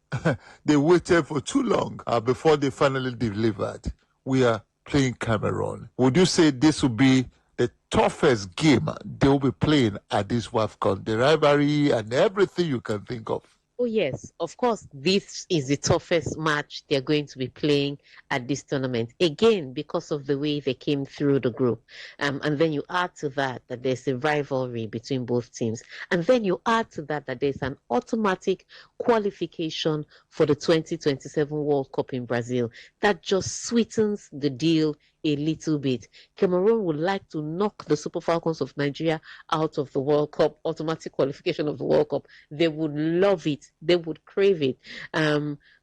they waited for too long before they finally delivered. We are playing Cameroon. Would you say this would be the toughest game they will be playing at this WAFCON? The rivalry and everything you can think of. Oh, yes, of course, this is the toughest match they're going to be playing at this tournament. Again, because of the way they came through the group. And then you add to that there's a rivalry between both teams. And then you add to that there's an automatic qualification for the 2027 World Cup in Brazil. That just sweetens the deal a little bit. Cameroon would like to knock the Super Falcons of Nigeria out of the World Cup, automatic qualification of the World Cup. They would love it. They would crave it.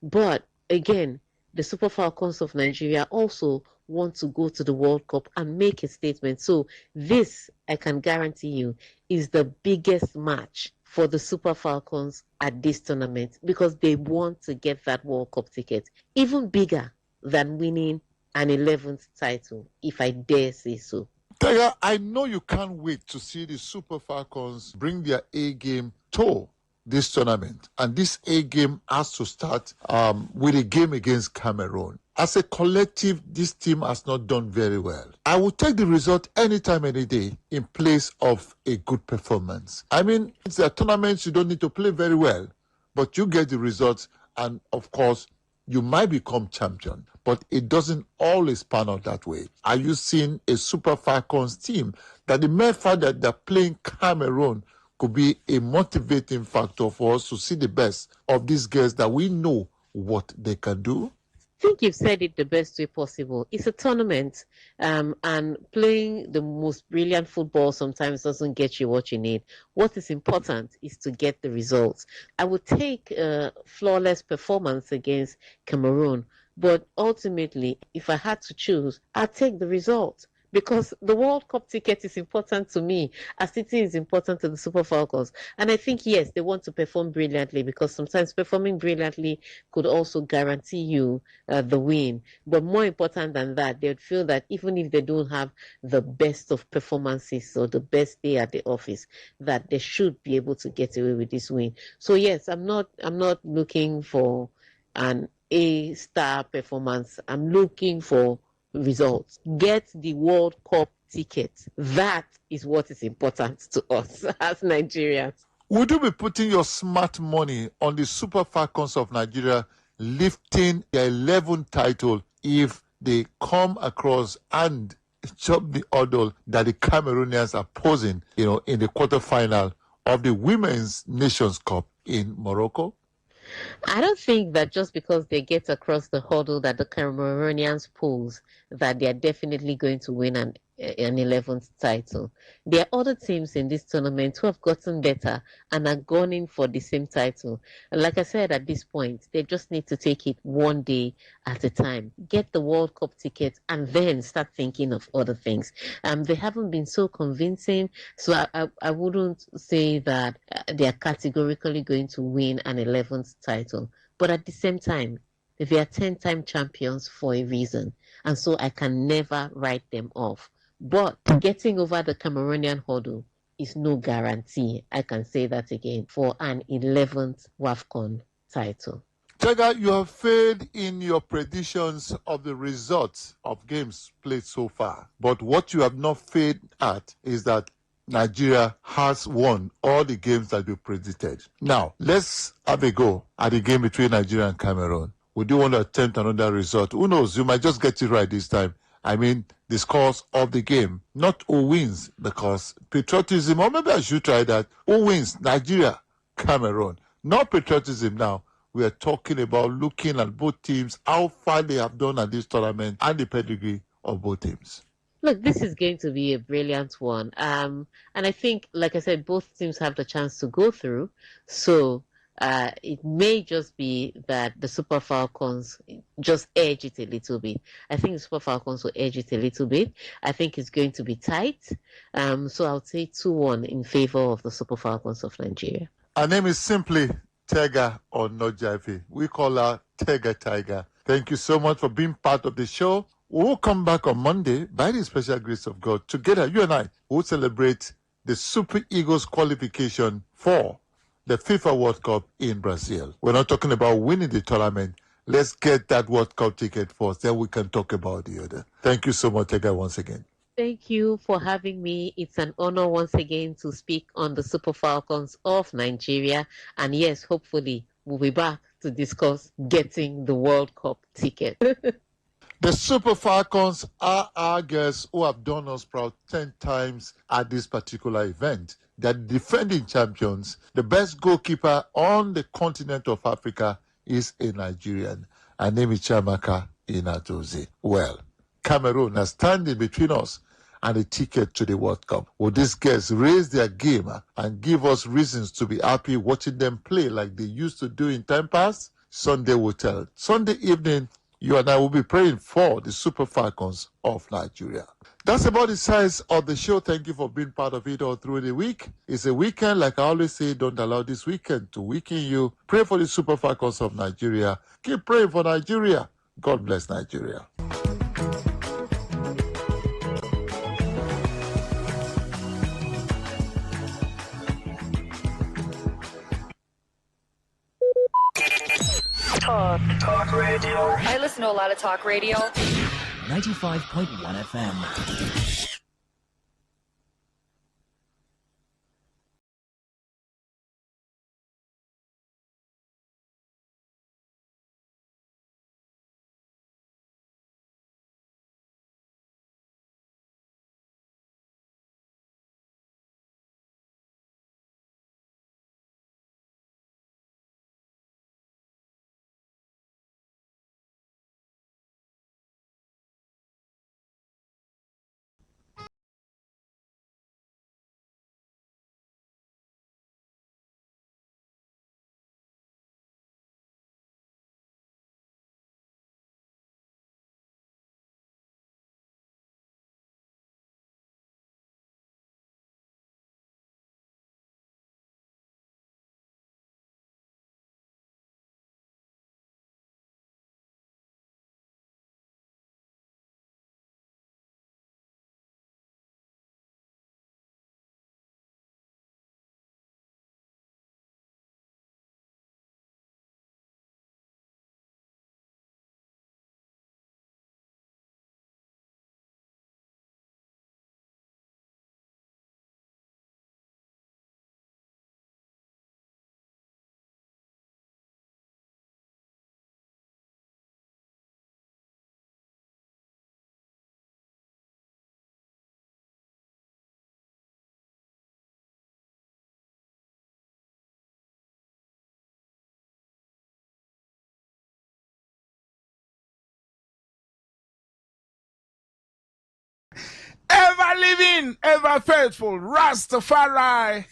But again, the Super Falcons of Nigeria also want to go to the World Cup and make a statement. So this, I can guarantee you, is the biggest match for the Super Falcons at this tournament because they want to get that World Cup ticket. Even bigger than winning an 11th title, if I dare say so. Tega, I know you can't wait to see the Super Falcons bring their A game to this tournament. And this A game has to start with a game against Cameroon. As a collective, this team has not done very well. I will take the result anytime, any day, in place of a good performance. I mean, it's a tournament you don't need to play very well, but you get the results, and of course, you might become champion, but it doesn't always pan out that way. Are you seeing a Super Falcons team that the mere fact that they're playing Cameroon could be a motivating factor for us to see the best of these girls that we know what they can do? I think you've said it the best way possible. It's a tournament, and playing the most brilliant football sometimes doesn't get you what you need. What is important is to get the results. I would take a flawless performance against Cameroon, but ultimately, if I had to choose, I'd take the result. Because the World Cup ticket is important to me, as it is important to the Super Falcons. And I think, yes, they want to perform brilliantly because sometimes performing brilliantly could also guarantee you the win. But more important than that, they would feel that even if they don't have the best of performances or the best day at the office, that they should be able to get away with this win. So yes, I'm not looking for an A-star performance. I'm looking for results. Get the World Cup ticket. That is what is important to us as Nigerians. Would you be putting your smart money on the Super Falcons of Nigeria lifting their 11th title if they come across and chop the order that the Cameroonians are posing, in the quarterfinal of the Women's Nations Cup in Morocco? I don't think that just because they get across the hurdle that the Cameroonians pose, that they are definitely going to win an 11th title. There are other teams in this tournament who have gotten better and are gunning for the same title. And like I said, at this point, they just need to take it one day at a time. Get the World Cup ticket and then start thinking of other things. They haven't been so convincing, so I wouldn't say that they are categorically going to win an 11th title. But at the same time, they are 10-time champions for a reason. And so I can never write them off. But getting over the Cameroonian hurdle is no guarantee, I can say that again, for an 11th WAFCON title. Tega, you have failed in your predictions of the results of games played so far. But what you have not failed at is that Nigeria has won all the games that you predicted. Now, let's have a go at the game between Nigeria and Cameroon. Would you want to attempt another result? Who knows? You might just get it right this time. I mean, the scores of the game, not who wins, because patriotism, or maybe I should try that. Who wins? Nigeria, Cameroon. Not patriotism now. We are talking about looking at both teams, how far they have done at this tournament, and the pedigree of both teams. Look, this is going to be a brilliant one. And I think, like I said, both teams have the chance to go through. So it may just be that the Super Falcons just edge it a little bit. I think the Super Falcons will edge it a little bit. I think it's going to be tight. So I'll say 2-1 in favor of the Super Falcons of Nigeria. Her name is simply Tega Onojavi. We call her Tega Tiger. Thank you so much for being part of the show. We'll come back on Monday by the special grace of God. Together, you and I will celebrate the Super Eagles qualification for the FIFA World Cup in Brazil. We're not talking about winning the tournament. Let's get that World Cup ticket first, then we can talk about the other. Thank you so much, Tega, once again. Thank you for having me. It's an honor once again to speak on the Super Falcons of Nigeria. And yes, hopefully we'll be back to discuss getting the World Cup ticket. The Super Falcons are our guests who have done us proud 10 times at this particular event. They're defending champions. The best goalkeeper on the continent of Africa is a Nigerian. Her name is Chiamaka Inadozie. Well, Cameroon are standing between us and a ticket to the World Cup. Will these guests raise their game and give us reasons to be happy watching them play like they used to do in time past? Sunday will tell. Sunday evening, you and I will be praying for the Super Falcons of Nigeria. That's about the size of the show. Thank you for being part of it all through the week. It's a weekend, like I always say, don't allow this weekend to weaken you. Pray for the Super Falcons of Nigeria. Keep praying for Nigeria. God bless Nigeria. Talk radio. I listen to a lot of talk radio. 95.1 FM. Ever living, ever faithful, Rastafari.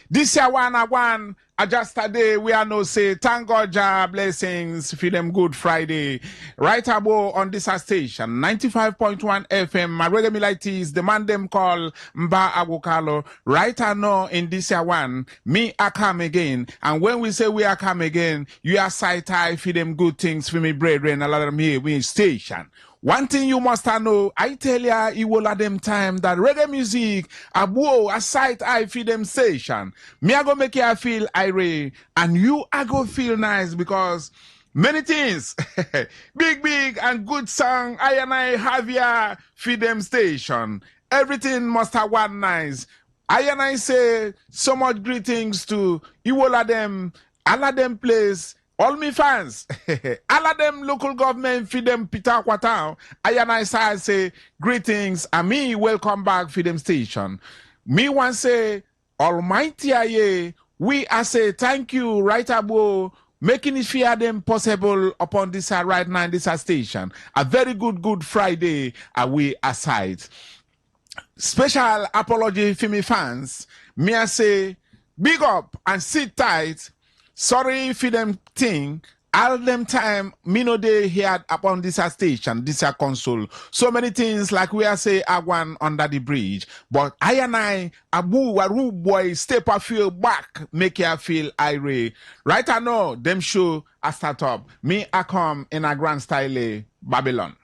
This year one, just today we are no say, thank God, Jah blessings, feel them good Friday. Right above on this station, 95.1 FM, my reggae milities, the man them call Mba Agukalo. Right now in this year one, me I come again. And when we say we are come again, you are sight eye, feel them good things for me, brethren, a lot of them here, we station. One thing you must know, I tell ya, it will at them time that reggae music, a whoa, a sight I feel them station. Me I go make you feel irate, and you I go feel nice because many things, big and good song, I and I have ya feed them station. Everything must have one nice. I and I say so much greetings to you all of them place. All me fans, all of them local government feed them Peter Kwatao. I and I say greetings and me welcome back for them station. Me want say Almighty Aye, we I say thank you right above making it fear them possible upon this right now this station. A very good Friday we aside. Special apology for me fans. Me I say big up and sit tight. Sorry for them thing. All them time, me no dey here upon this station, this console. So many things like we are say Agwan under the bridge. But I and I, Abu, a rude boy, step a feel back, make you feel irate. Right I know, them show a start up. Me I come in a grand style, Babylon.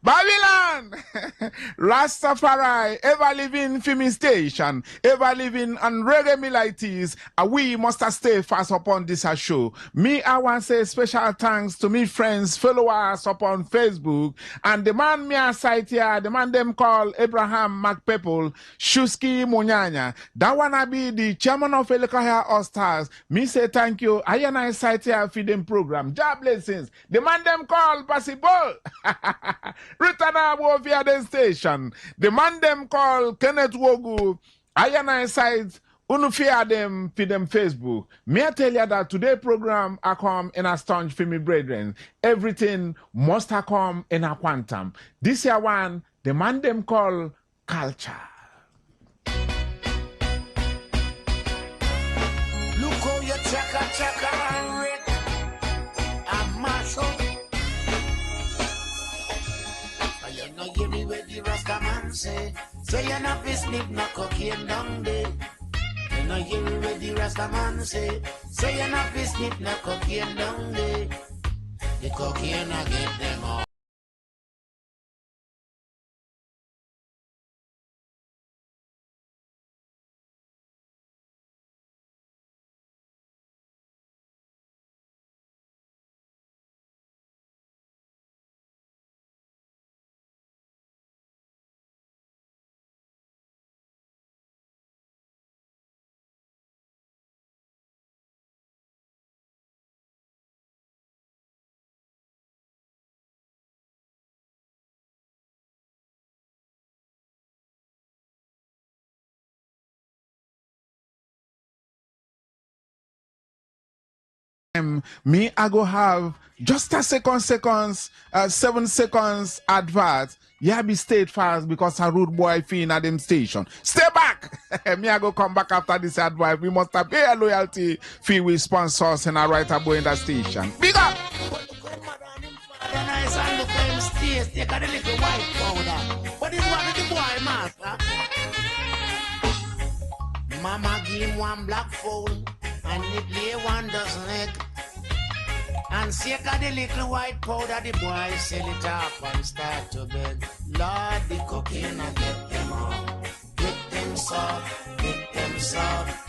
Babylon! Rastafari, ever living Fimi Station, ever living on Reggae Milites, and we must stay fast upon this show. Me, I want to say special thanks to me friends, followers upon Facebook, and the man me a site here, the man them call Abraham McPeple, Shuski Munyanya. That wanna be the chairman of Elekahia All Stars. Me say thank you. I and I site here feeding program. Job blessings. The man them call Possible. Return above via the station. The man them call Kenneth Wogu. I and I site Unufia them feed them Facebook. Me I tell you that today program I come in a staunch for me brethren. Everything must have come in a quantum. This year one, the man them call culture. Look how you chaka and red and mash up. You know give me where the Rasta man say you not be snip no cocaine down there. You know give me where the Rasta man say you not be snip no cocaine down there. The cocaine I get them all. Me, I go have just a seconds, 7 seconds advert. Yeah, be stayed fast because a rude boy fee at them station. Stay back! Me, I go come back after this advert. We must have pay a loyalty fee with sponsors and a writer boy in the station. Big up! Nice and look at him stairs, take a little white powder. What is one of the boy, master? Mama give him one black phone and he play 1 dozen egg. And shake a the little white powder, the boy sell it off and start to beg. Lord, the cocaine I get them off. Get them soft, get them soft.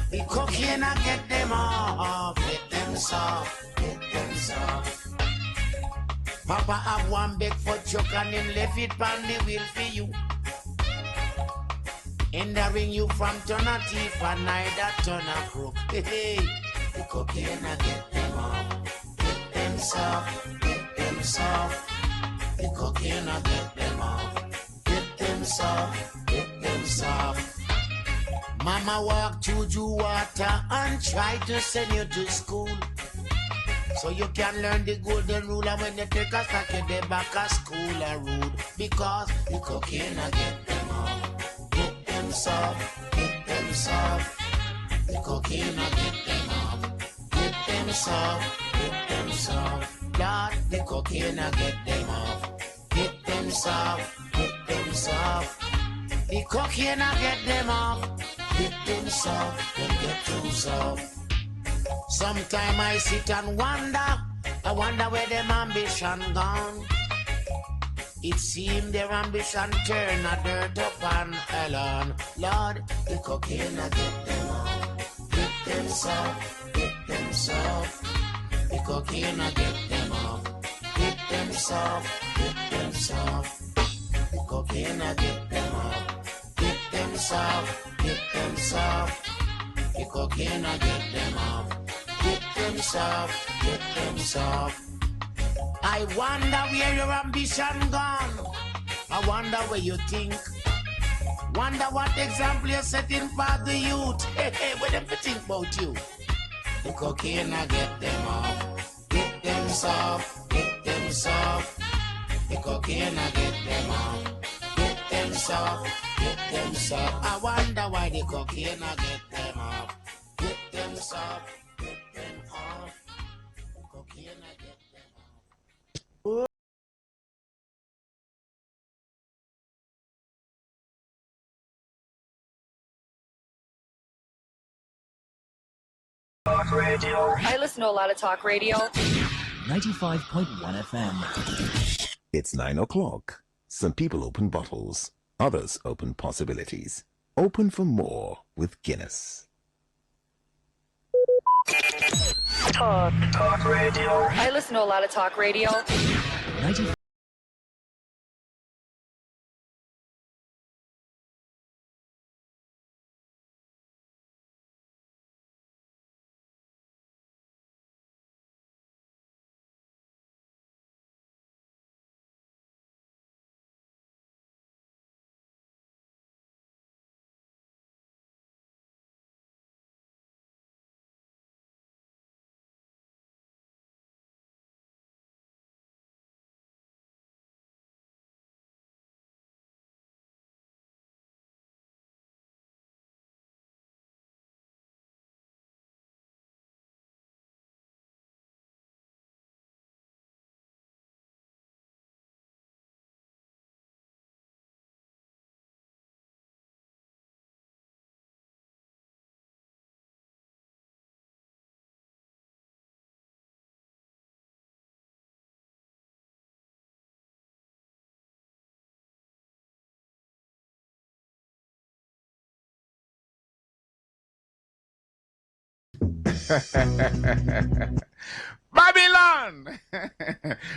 The cocaine I get them off. Get them soft, get them soft. Papa have one big foot chuck and him left it on the wheel for you. Hindering you from turn a thief and neither turn a crook. Hey, the cocaine I get them off. Get them soft, get them soft. The cocaine I get them off. Get them soft, get them soft. Mama walk through the water and try to send you to school. So you can learn the golden rule, and when you take a sack, you get back a school a rude. Because the cocaine I get them off. Get them soft, get them soft. The cocaine I get them off. Get them soft, get them soft. Lord, the cocaine I get them off. Get them soft, get them soft. The cocaine I get them off. Get them soft, don't get too soft. Sometime I sit and wonder, I wonder where them ambition gone. It seemed their ambition turn a dirt upon Helen. Lord, the cocaine I get them off. Get them soft, get them soft. The cocaine I get them off. Get them soft, get them soft. The cocaine I get them off. Get them soft, get them soft. The cocaine I get them off. Get them soft, get them soft. I wonder where your ambition gone. I wonder where you think. Wonder what example you're setting for the youth. Hey, hey, what them to think about you? The cocaine I get them off. Get them soft, get them soft. The cocaine I get them off. Get them soft, get them soft. I wonder why the cocaine I get them off. Get them soft. Talk radio. I listen to a lot of talk radio. 95.1 FM. It's 9 o'clock. Some people open bottles. Others open possibilities. Open for more with Guinness. Talk radio. I listen to a lot of talk radio. 95. Babylon!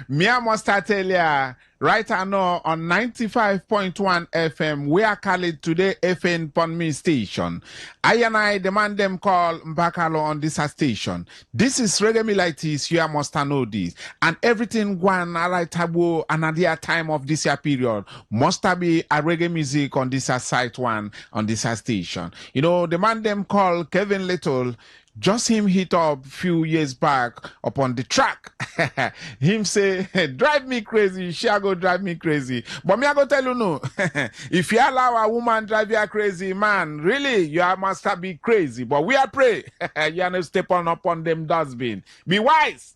Me, I must tell ya, right now on 95.1 FM, we are called today FN Ponmi station. I demand them call Mbakalo on this station. This is Reggae Militis, you must know this. And everything going right tabo another time of this year period must be a reggae music on this site one on this station. You know, demand them call Kevin Little. Just him hit up few years back upon the track. Him say, drive me crazy, she go drive me crazy. But me I go tell you no. If you allow a woman drive you crazy, man, really, you must have be crazy. But we are pray. You no step on upon them dustbin. Be wise.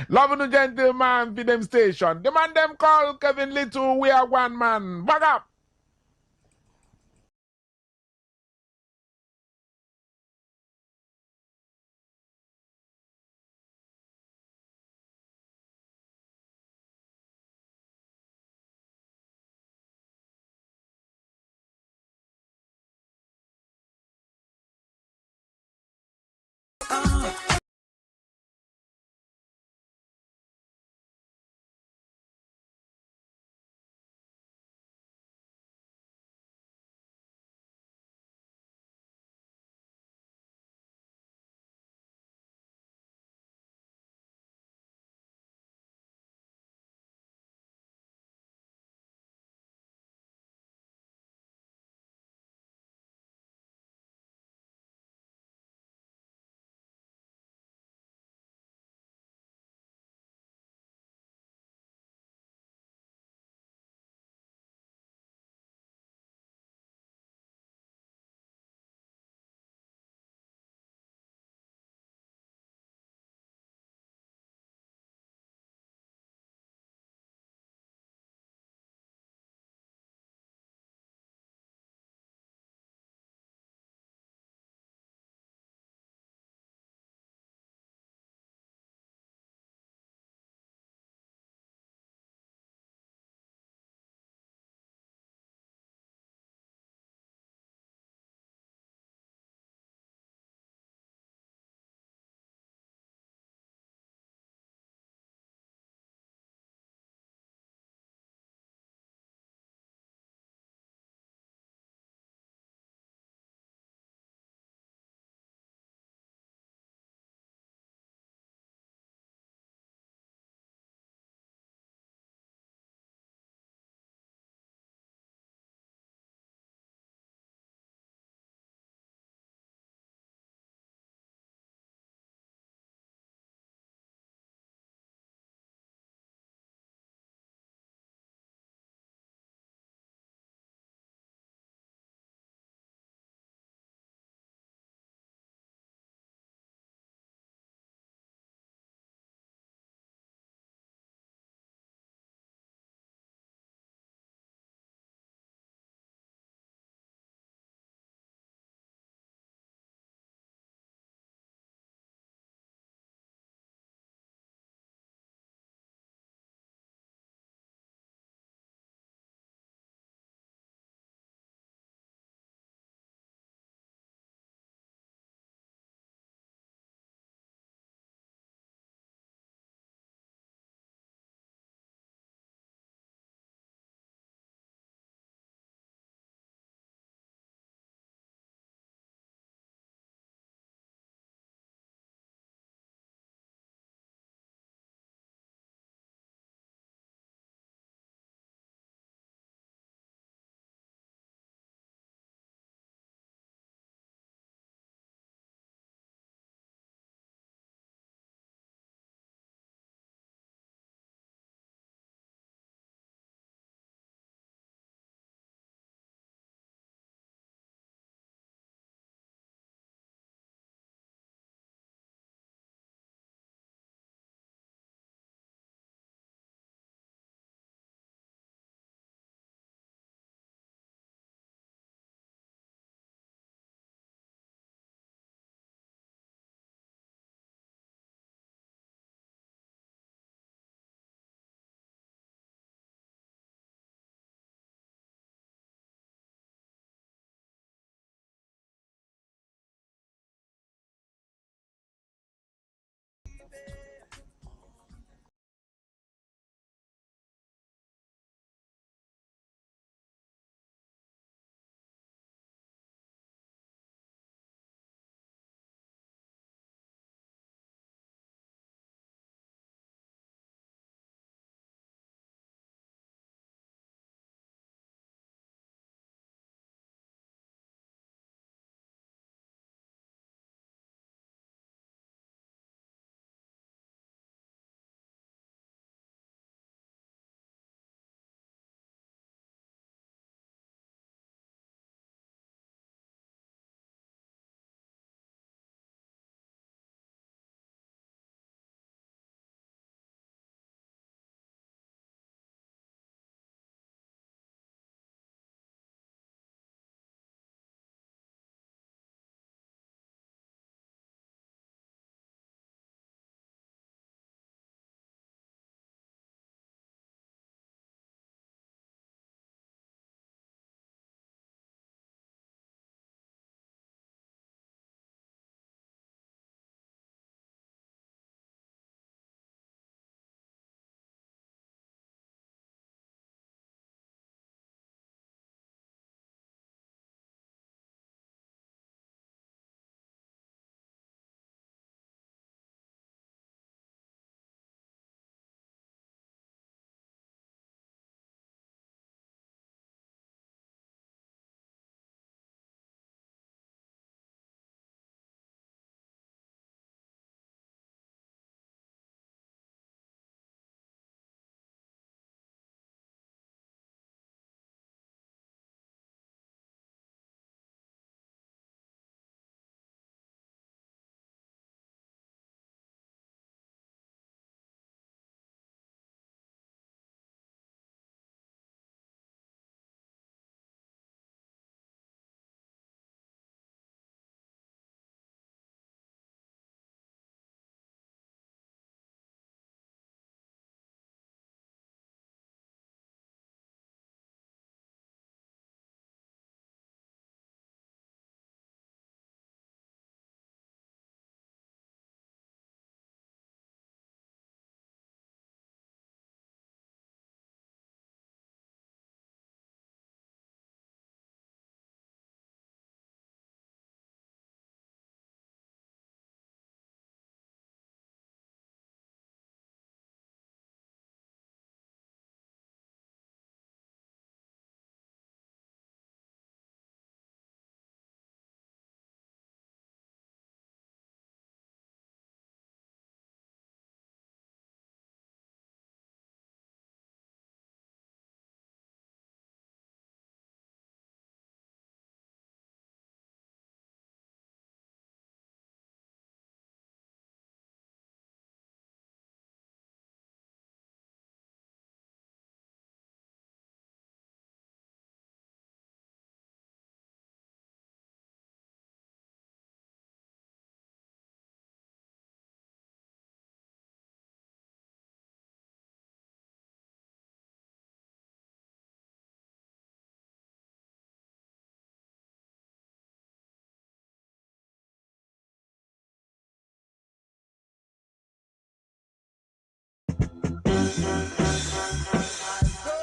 Love no gentleman for them station. The man them call Kevin Little, we are one man. Back up.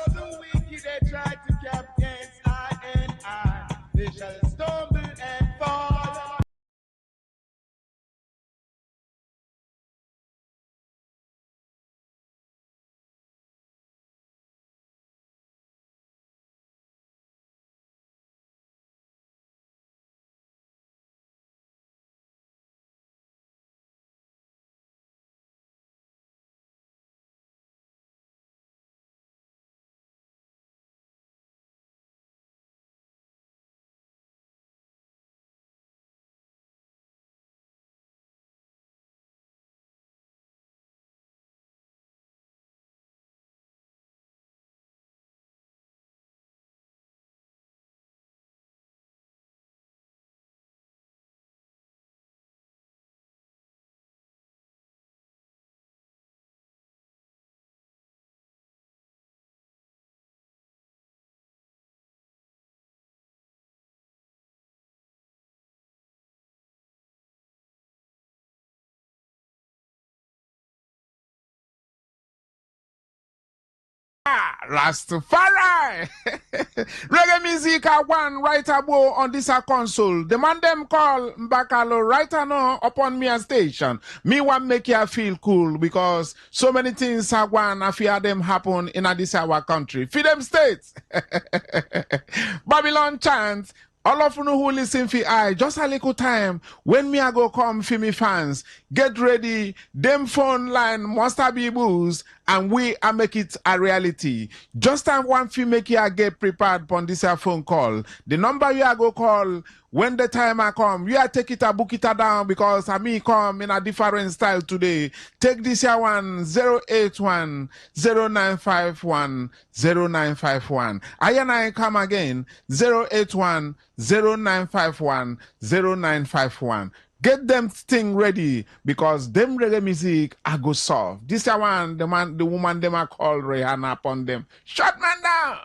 the wicked they try to cap against I and I, they shall stumble and fall. Rastafari. Reggae music are one right above on this console. The man them call Mbakalo right now upon me a station. Me want make you feel cool because so many things are one I fear them happen in this our country. Feed them states. Babylon chant. All of you who listen for I, just a little time, when me I go come for me fans, get ready, them phone line must be booze, and we are make it a reality. Just have one for make you get prepared upon this phone call. The number you are go call, when the time I come, you are take it a book it a down because I me come in a different style today. Take this here one, 081 0951 0951. I and I come again, 081 0951 0951. Get them thing ready because them reggae music I go soft. This one, the woman them I call Rihanna upon them. Shut man down.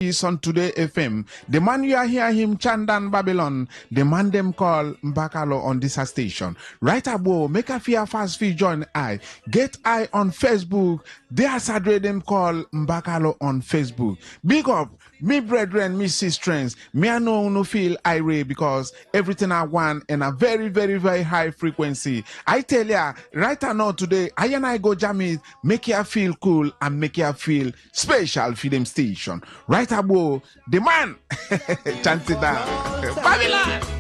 is on Today FM. The man you are hear him Chandan Babylon, the man them call Mbakalo on this station. Right above, make a fear fast fee join I. Get I on Facebook. There's a them call Mbakalo on Facebook. Big up, me brethren, me sisters. Me I know no feel irate because everything I want in a very, very, very high frequency. I tell ya, right now today, I and I go jam it, make you feel cool and make you feel special for them station. Right above, the man, chant it down. Babylon!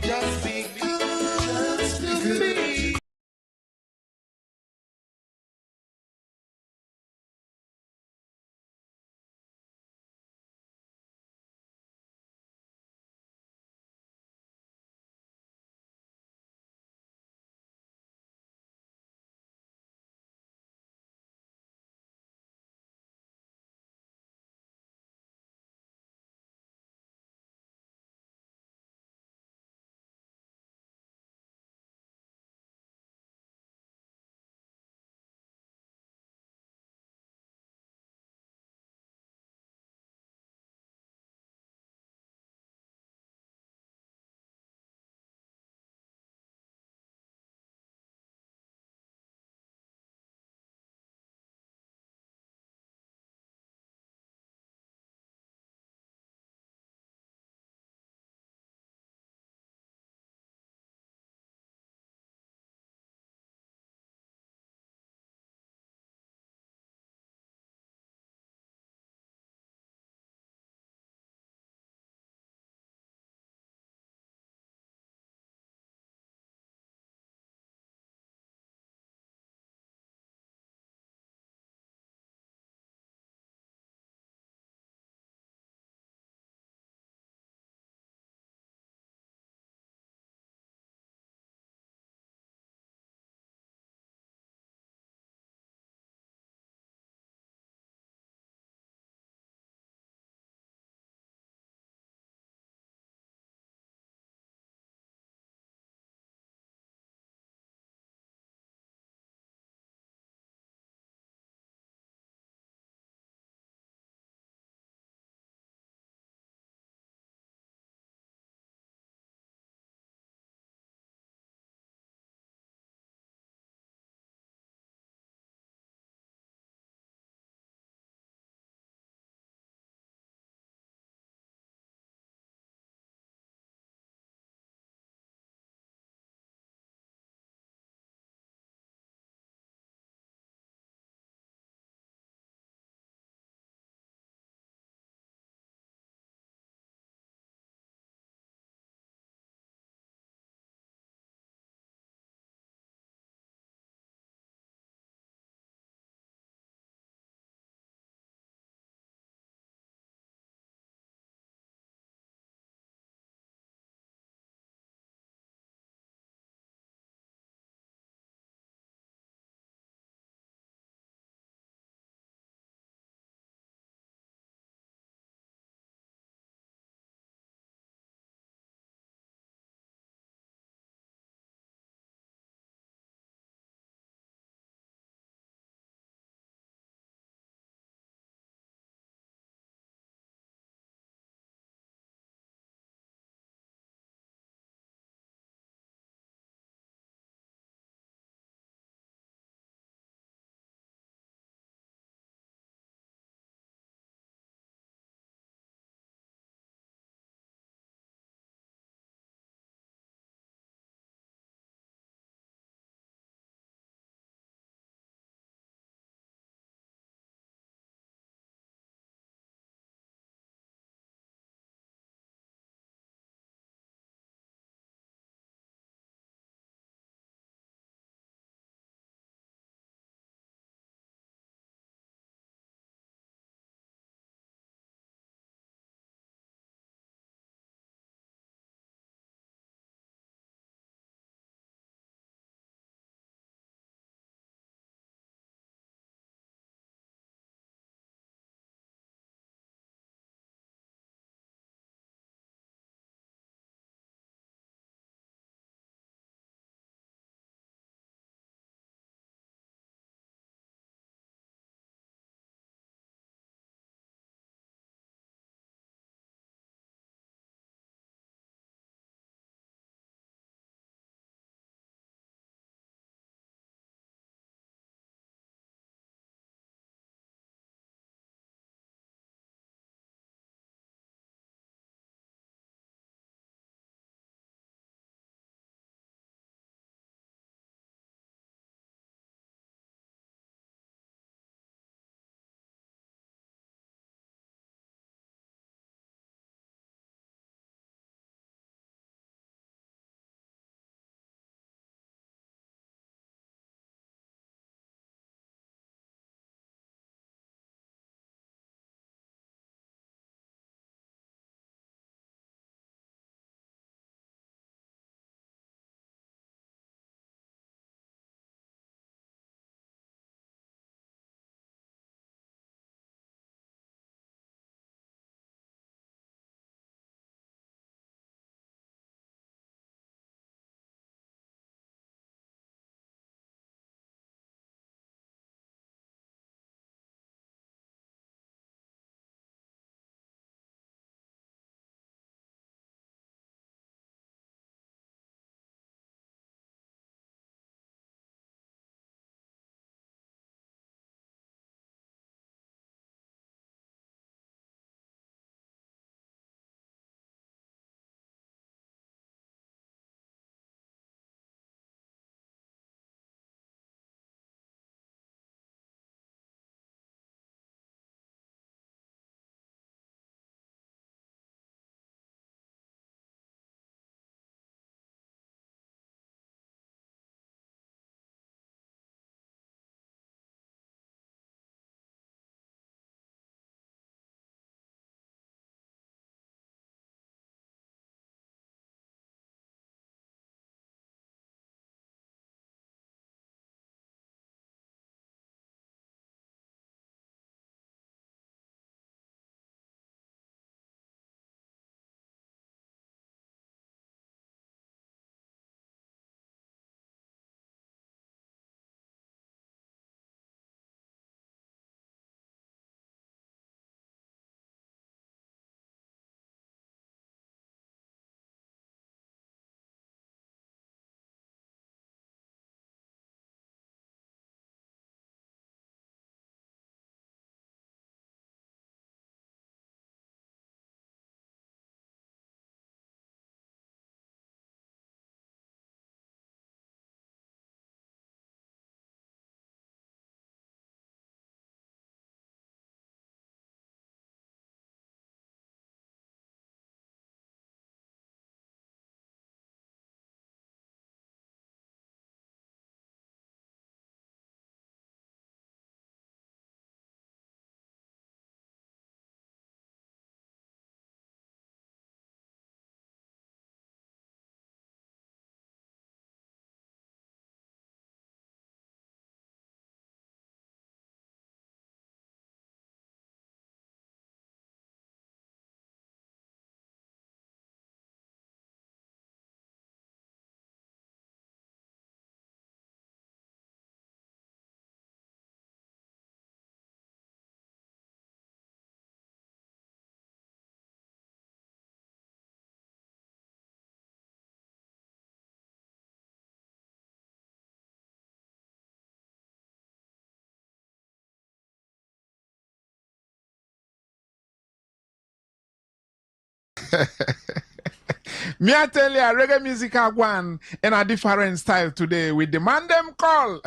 Me I tell you, reggae music are one in a different style today with the man them call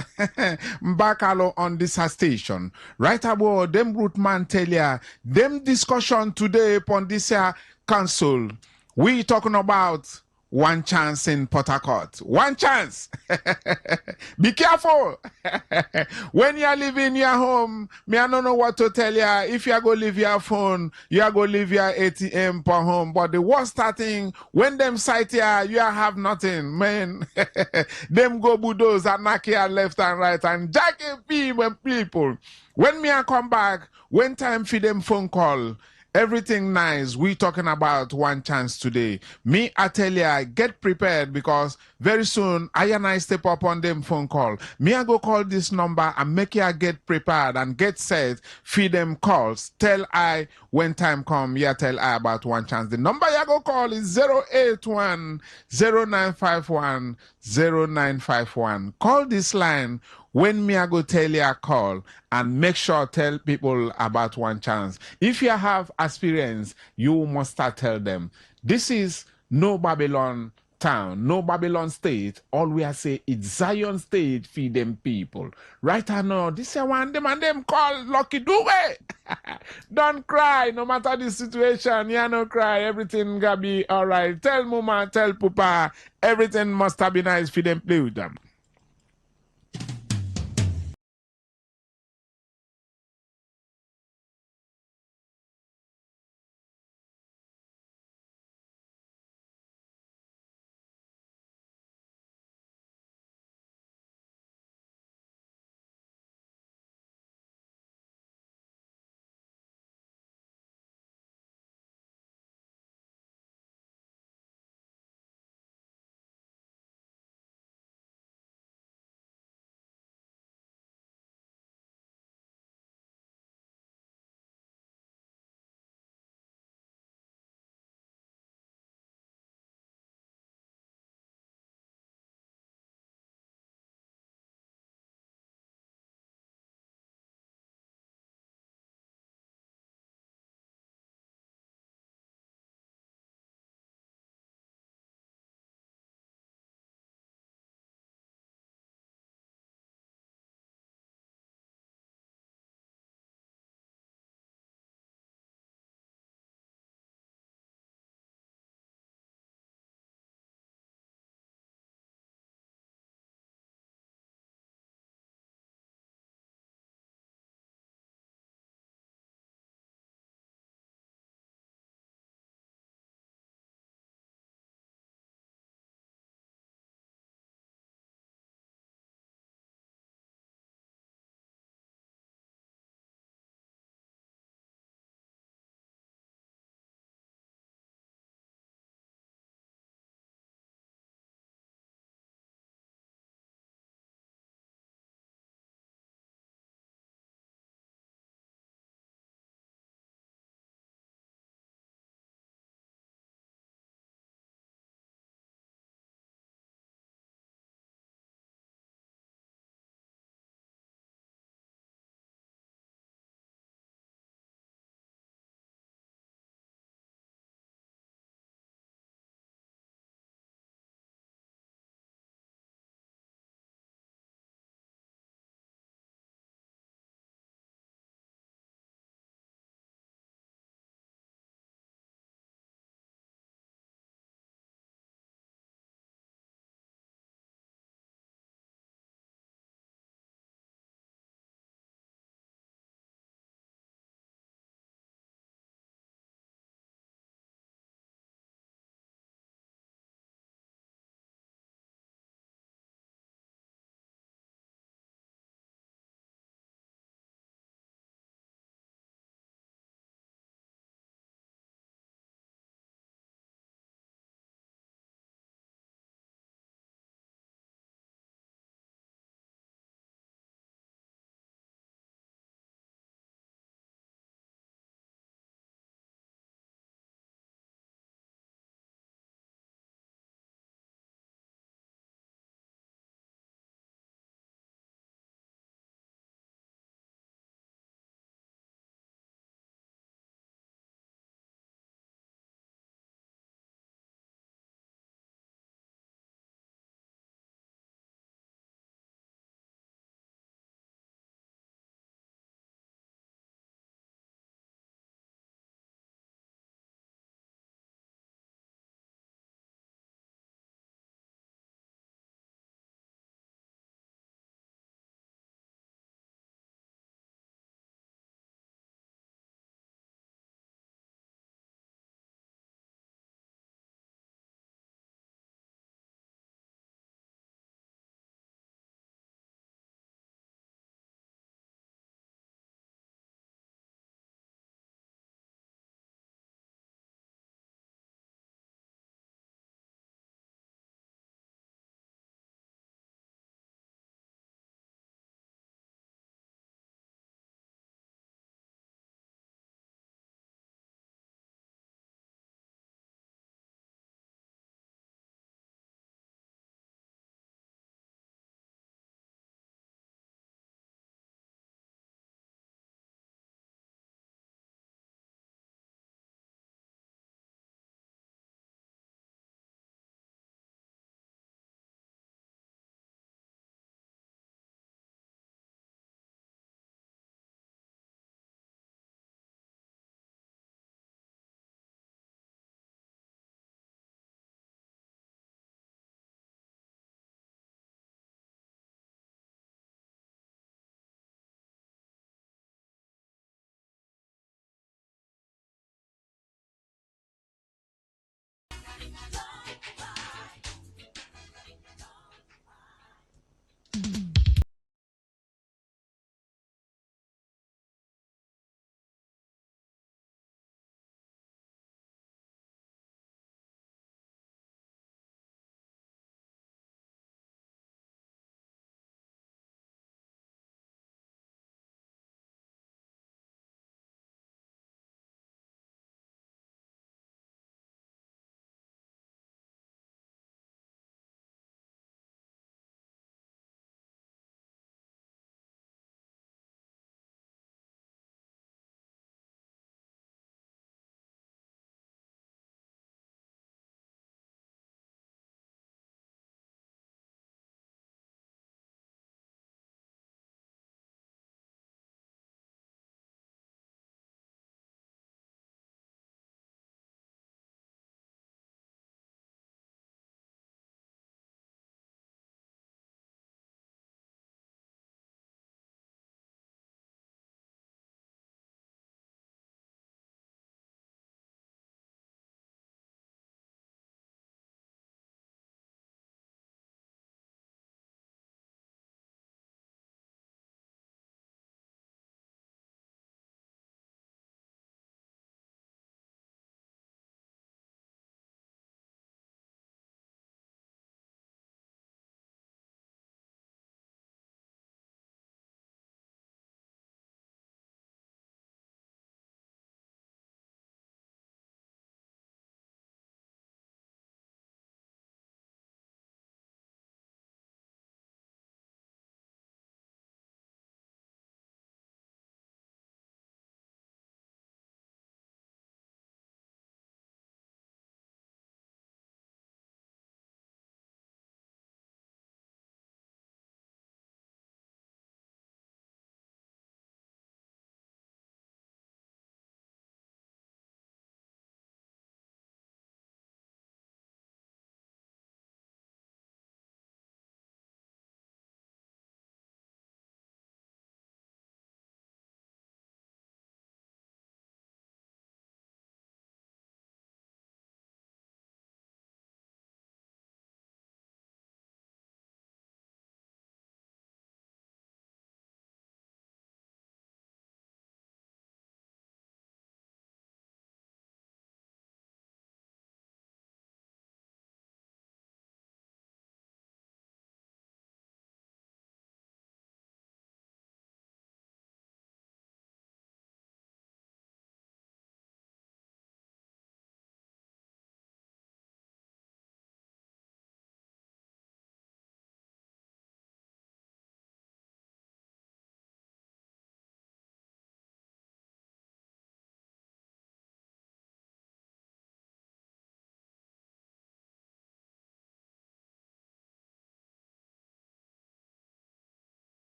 Mbakalo on this station. Right about them root man tell ya, them discussion today upon this council. We talking about one chance in Port Harcourt. One chance. Be careful. When you are leaving your home, me I don't know what to tell you. If you are going to leave your phone, you are going to leave your ATM per home. But the worst starting, when them sight you have nothing. Man, them go bulldoze and knock you left and right and jacking people. When me I come back, when time for them phone call, everything nice. We talking about one chance today. Me, I tell ya, get prepared because very soon I and I step up on them phone call. Me, I go call this number and make ya get prepared and get set. Feed them calls. Tell I when time come. Yeah, tell I about one chance. The number ya go call is 081 0951 0951. Call this line. When me I go tell you a call and make sure tell people about one chance. If you have experience, you must start tell them. This is no Babylon town, no Babylon state. All we are say it's Zion state feed them people. Right now, this is one them and them call Lucky Dube. Don't cry, no matter the situation. You no cry, everything gonna be all right. Tell mama, tell papa, everything must have been nice for them play with them.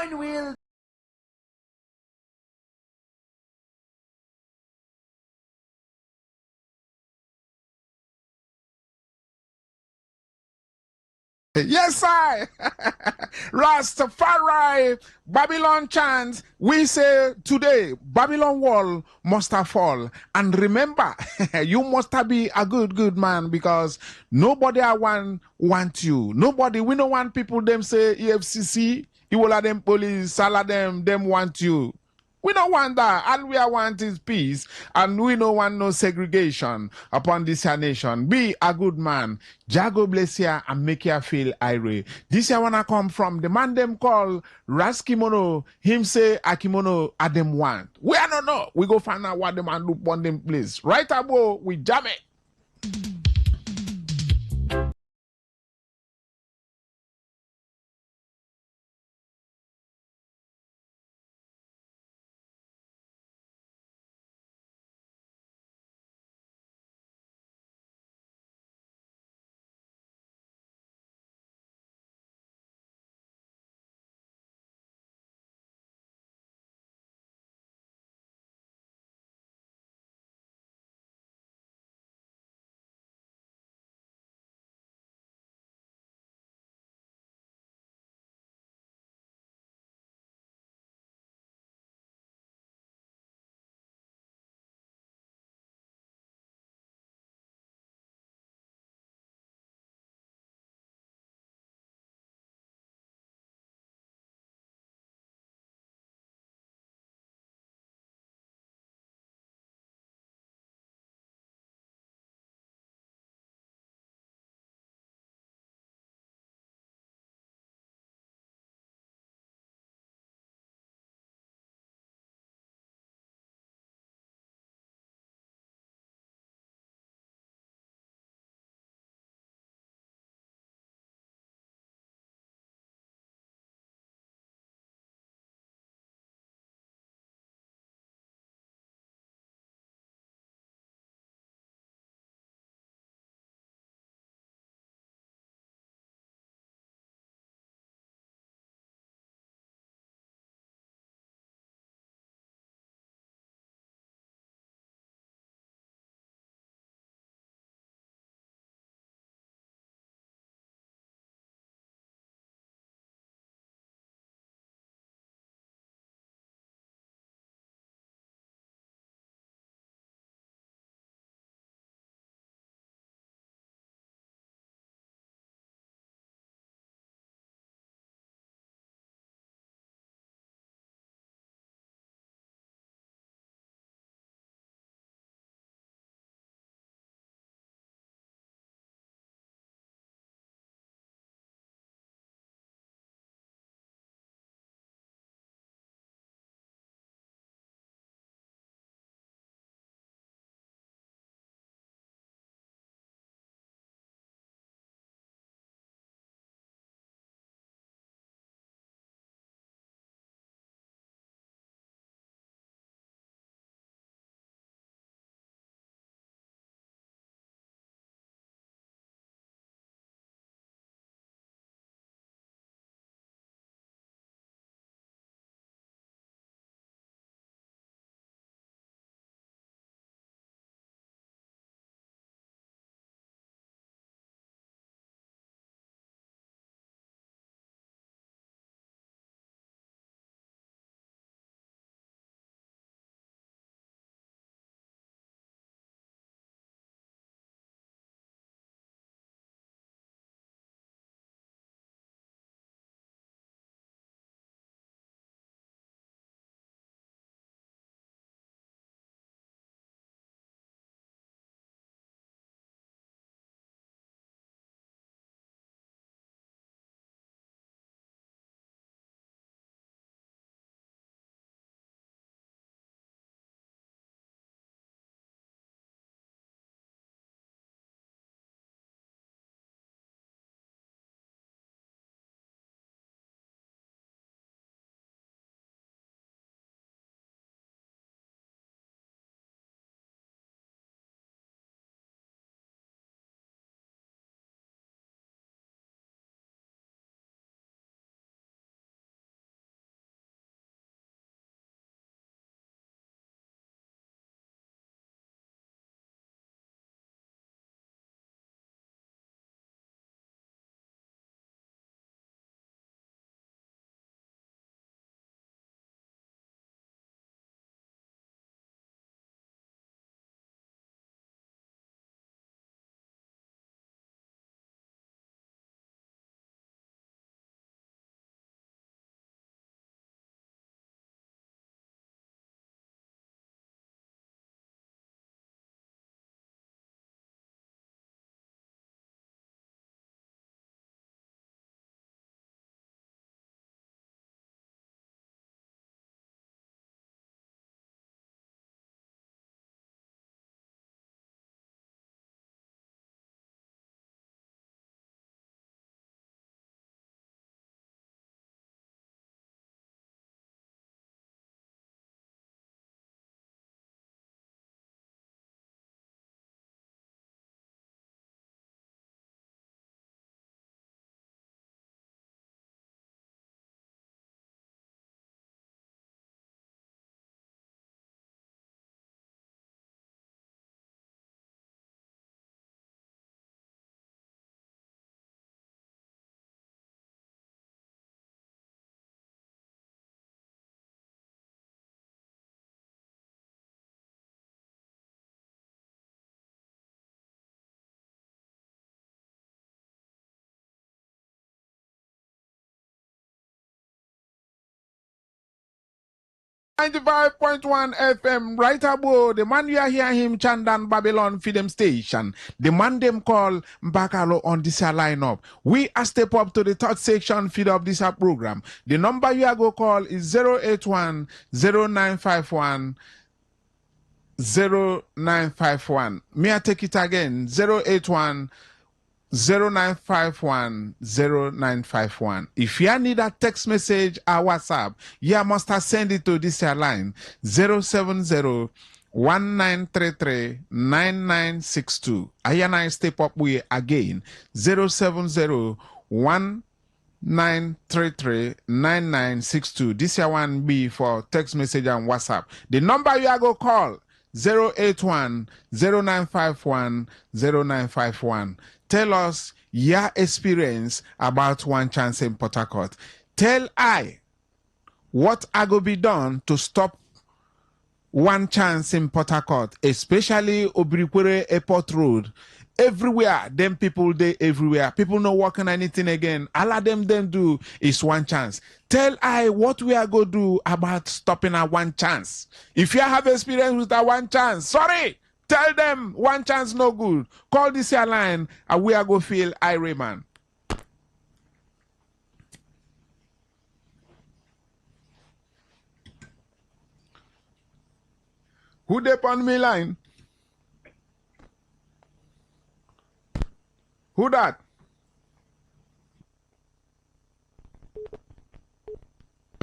mind will. Yes, I. Rastafari, Babylon chants. We say today, Babylon wall must have fall. And remember, you must have be a good man because nobody I want you. Nobody, we don't want people them say EFCC, you will have them police, all of them want you. We don't want that. All we want is peace, and we don't want no segregation upon this here nation. Be a good man. Jago bless you and make you feel irate. This I wanna come from the man them call Raskimono. Him say Akimono at them want. We don't know. We go find out what the man do on them place. Right above, we jam it. 95.1 FM, right above the man you are hear him Chandan Babylon Freedom Station. The man them call Mbakalo on this lineup. We are step up to the third section feed of this program. The number you are go call is 081 0951 0951. May I take it again? 081 0951 0951. If you need a text message or WhatsApp, you must have send it to this line 070 1933 9962. I step up we again 070 1933 9962. This one be for text message and WhatsApp. The number you are go call 081 0951 0951. Tell us your experience about one chance in Port Harcourt. Tell I what I go be done to stop one chance in Port Harcourt, especially Obrikwere Airport Road. Everywhere, them people they everywhere. People not working anything again. All of them do is one chance. Tell I what we are going to do about stopping a one chance. If you have experience with a one chance, sorry, tell them one chance no good. Call this your line and we are going to feel irate, man. Who they on me line? Who that?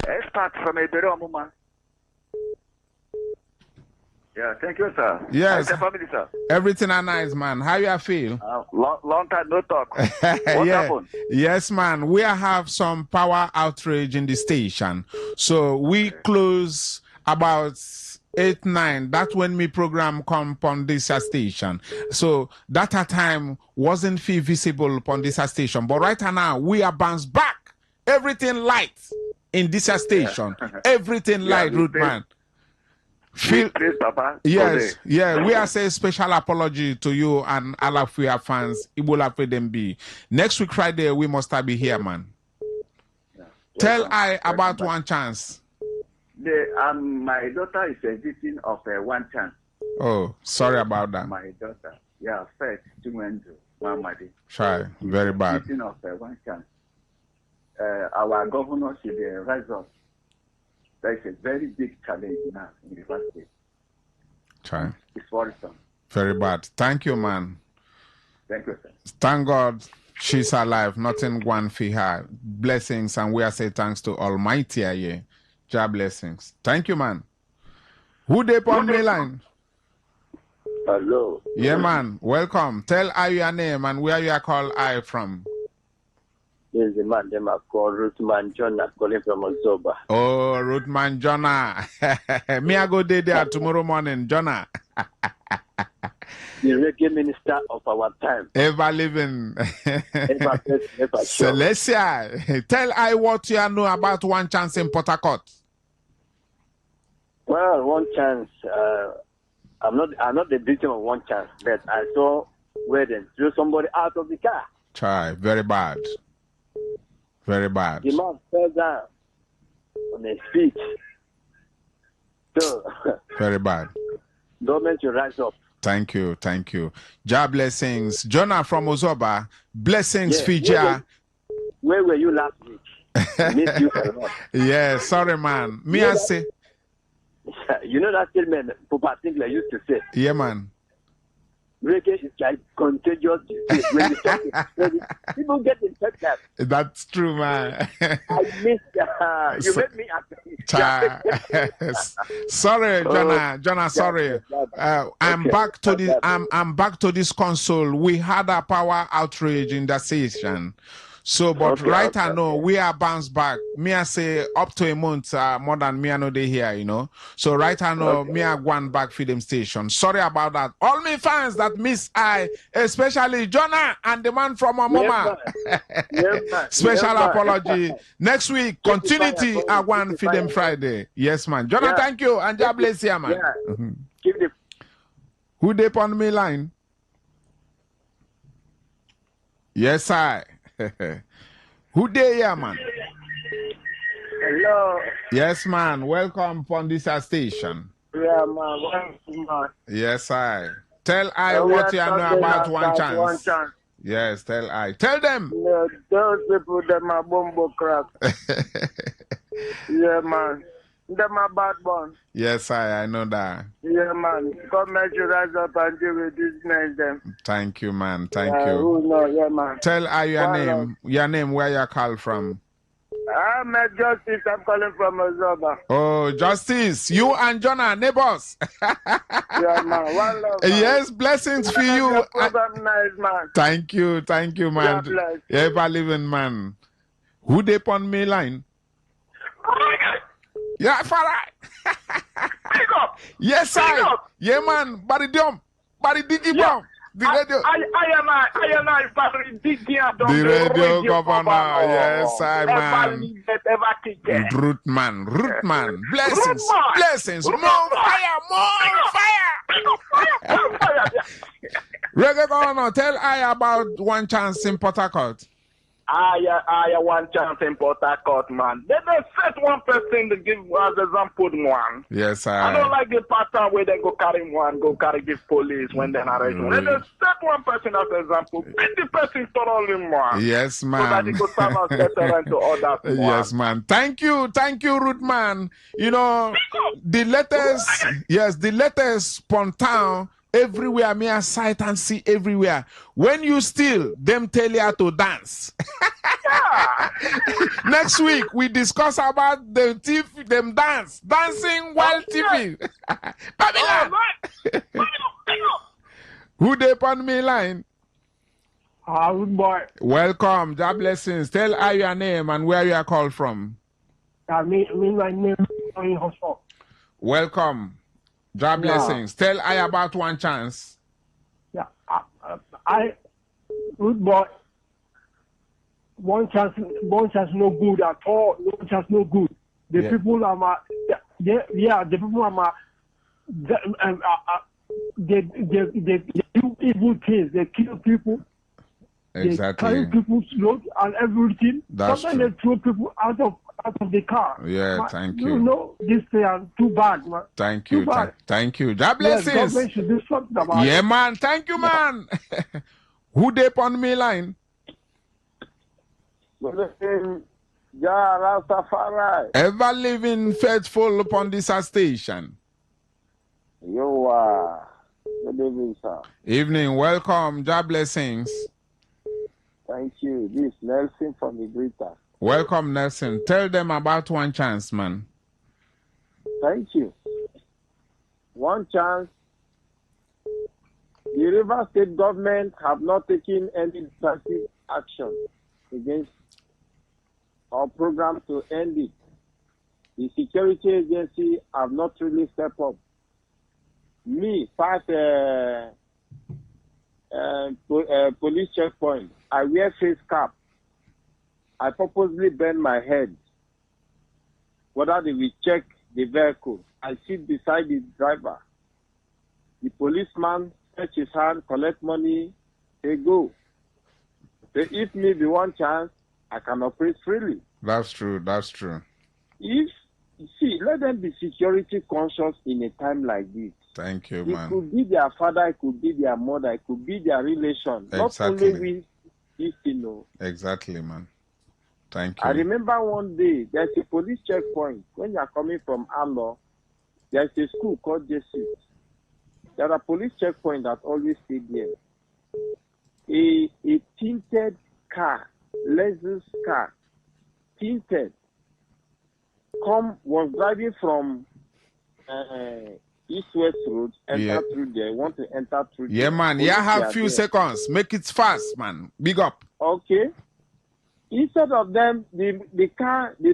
Expert from Ebere Omuma. Yeah, thank you, sir. Yes. How's your family, sir? Everything are nice, man. How you feel? Long time no talk. What Yeah. happened? Yes, man. We have some power outrage in the station. So we close about 8, 9. That's when me program come on this station. So that time wasn't visible upon this station. But right now we are bounced back. Everything light in this station. Everything light, root man. Feel, Papa. yes, yeah, we are saying special apology to you and all of your fans. It will have them be. Next week Friday, we must be here, man. Yeah. Tell I about one chance. My daughter is a victim of one chance. Oh, sorry about that. My daughter, yeah, first, Chumwendu, Mamadi. Try, very bad. Victim of one chance. Our governor should rise up. There is a very big challenge now in the first state. Try. It's worrisome. Very bad. Thank you, man. Thank you, sir. Thank God she's alive. Nothing one for her. Blessings, and we are saying thanks to Almighty. Yeah. Job blessings. Thank you, man. Who they on me line? Hello. Yeah, man. Welcome. Tell I your name and where you are called I from. There's a man, them are called Ruthman Jonah, calling from Ozoba. Oh, Ruthman Jonah. Me, I go there tomorrow morning, Jonah. The reggae minister of our time. Ever living. Ever sure. Celestia, tell I what you know about one chance in Port Harcourt. Well, one chance. I'm not the victim of one chance, but I saw where they threw somebody out of the car. Try, very bad. Very bad. The man fell down on his feet. So, very bad. Government should rise up. Thank you, thank you. Jah blessings. Jonah from Ozoba, blessings, Yeah, Fija. Where were you last week? I missed you a lot. Yeah, sorry, man. Me, I say. You know that statement Papa Sinclair used to say? Yeah, man. Reggae is like contagious disease. When you talk, people get infected. That's true, man. I missed you made me happy. Sorry, Jonah, sorry. I'm back to this. I'm back to this console. We had a power outrage in the session. So, but right I know we are bounced back. Me I say up to a month more than me I know they here, you know. So right I know me I gone back for them station. Sorry about that. All me fans that miss I, especially Jonah and the man from Mama. Special apology. Next week, continuity I want for them Friday. Yes, man. Jonah, thank you and God bless you, man. Who they on me line? Yes, I. Who they here, man? Hello. Yes, man. Welcome on this station. Yeah, man. Welcome, man. Yes, I. Tell I We what are you know talking about one chance. One chance. Yes, tell I. Tell them. Yeah, those people, them are bumbo crap. Yeah, man. Them are bad ones. Yes, I know that. Yeah, man. Come make you rise up and deal with this name, them. Thank you, man. Thank Yeah, you. who know? Yeah, man. Tell I your One name. love. Your name, where you call from. I'm a Justice. I'm calling from Ozoba. Oh, Justice. You and Jonah, neighbors. Yeah, man. One love, man. Yes, blessings for you. Your program nice, man. Thank you, man. God bless. Ever living man. Who they on me line? Yeah, Farah. Yes, I. Yeah, man. Body dumb. Body diggy bomb. The radio. I am The radio governor. Yes, I, man. Root man. Blessings. Blessings. More fire. Reggae governor, tell I about one chance in Port Harcourt. I one chance in Port Harcourt, man. They just set one person to give as example one. Yes, I don't like the pattern where they go carry this police when they're arrested. They just set one person as example. Beat the person thoroughly, man. Yes, man. So that he could serve as veteran to others. Yes, man. Thank you, Root man. You know, the letters spontan. Everywhere, me a sight and see everywhere. When you steal, them tell you to dance. Next week, we discuss about the thief, them dancing while thieving. Babylon! Who they on me line? Good boy. Welcome, God blessings. Tell I your name and where you are called from. My name is Hospital. Welcome. God blessings. Tell I about one chance. Yeah, good boy. One chance no good at all. One chance no good. The people are the people are they do evil things. They kill people. Exactly. They carry people's load and everything. That's Sometimes true. they throw people out of the car. Yeah, thank you. You know, this thing is too bad, man. Thank you. Too bad. Thank you. God Yes, blessings. government should do something about Yeah, it. man. Thank you, man. Who they on me line? Ever living faithful upon this station. You are. Good evening, sir. Evening. Welcome. God blessings. Thank you. This is Nelson from the Greater. Welcome, Nelson. Tell them about one chance, man. Thank you. One chance. The River State government have not taken any decisive action against our program to end it. The security agency have not really stepped up. Me, past police checkpoint, I wear face cap. I purposely bend my head. Whether they will check the vehicle, I sit beside the driver. The policeman stretch his hand, collect money, they go. They if me be one chance, I can operate freely. That's true. That's true. Let them be security conscious in a time like this. Thank you, It man. could be their father, it could be their mother, it could be their relation. Exactly. Not only we, you know. Exactly, man. Thank you. I remember one day, there's a police checkpoint. When you're coming from Arlo, there's a school called Jesus. There are police checkpoints that always stay there. A tinted car, Lexus car, tinted, was driving from East-West Road, enter through there. Want to enter through there. Yeah, man. You have few seconds. Make it fast, man. Big up. Okay. Instead of them, the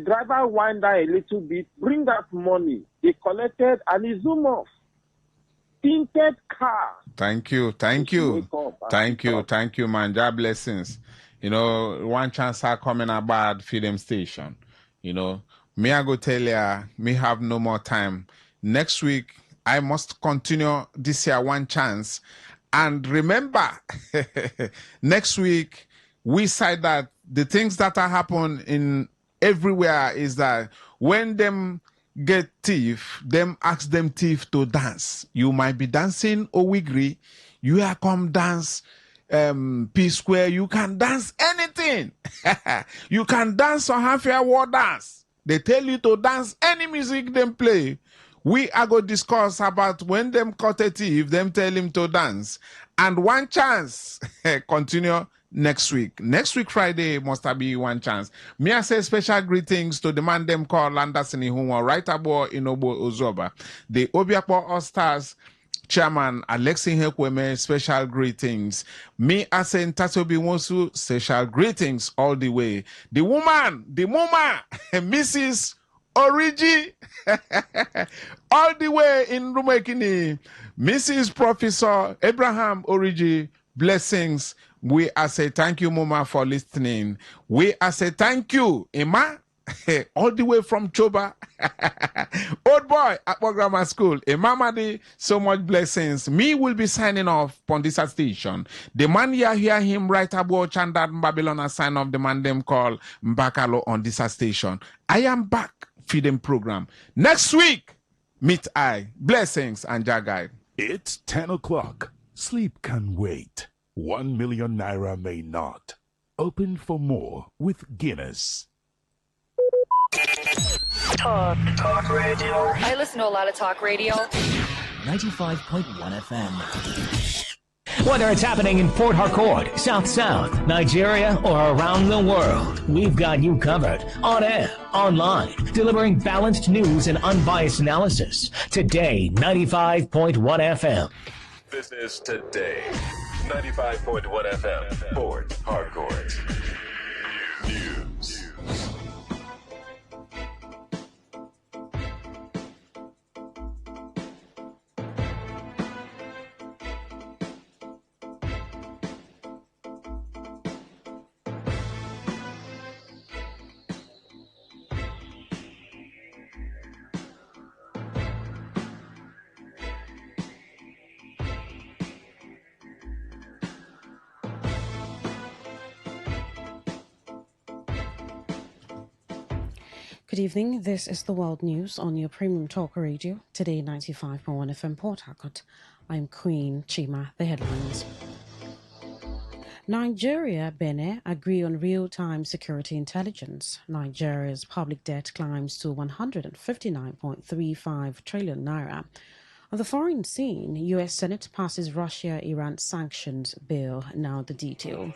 driver wind down a little bit, bring that money. They collected and he zoom off. Tinted car. Thank you, man. God blessings. You know, one chance I coming about Freedom Station. You know, me I go tell ya, me have no more time. Next week, I must continue this year one chance. And remember, next week, we say that the things that are happen in everywhere is that when them get thief, them ask them thief to dance. You might be dancing Owigri, you are come dance P Square, you can dance anything. You can dance on half your war dance. They tell you to dance any music them play. We are going to discuss about when them cut a thief, them tell him to dance. And one chance, continue next week. Next week, Friday, must be one chance. Me I say special greetings to the man them called Landasini Hunwa, right about Inobo Ozoba. The Obiakpo All Stars Chairman Alexi Hekweme, special greetings. Me as in Tatobi Wosu, special greetings all the way. The woman, the mama, Mrs. Origi, all the way in Rumekini, Mrs. Professor Abraham Origi, blessings. We are say thank you, Mama, for listening. We are say thank you, Emma. All the way from Choba. Old boy at Grammar School. Mamadi, so much blessings. Me will be signing off on this station. The man you hear him right about Chandat Babylon a sign off the man them call Mbakalo on this station. I am back for them program. Next week, meet I. Blessings and Jagai. It's 10 o'clock. Sleep can wait. 1 million naira may not. Open for more with Guinness. Talk radio. I listen to a lot of talk radio. 95.1 FM. Whether it's happening in Port Harcourt, South, Nigeria, or around the world, we've got you covered. On air, online, delivering balanced news and unbiased analysis. Today, 95.1 FM. This is Today, 95.1 FM, Port Harcourt. News. Good evening. This is the World News on your premium talk radio, Today 95.1 FM Port Harcourt. I'm Queen Chima. The headlines. Nigeria, Benin agree on real-time security intelligence. Nigeria's public debt climbs to 159.35 trillion naira. On the foreign scene, U.S. Senate passes Russia-Iran sanctions bill. Now the detail.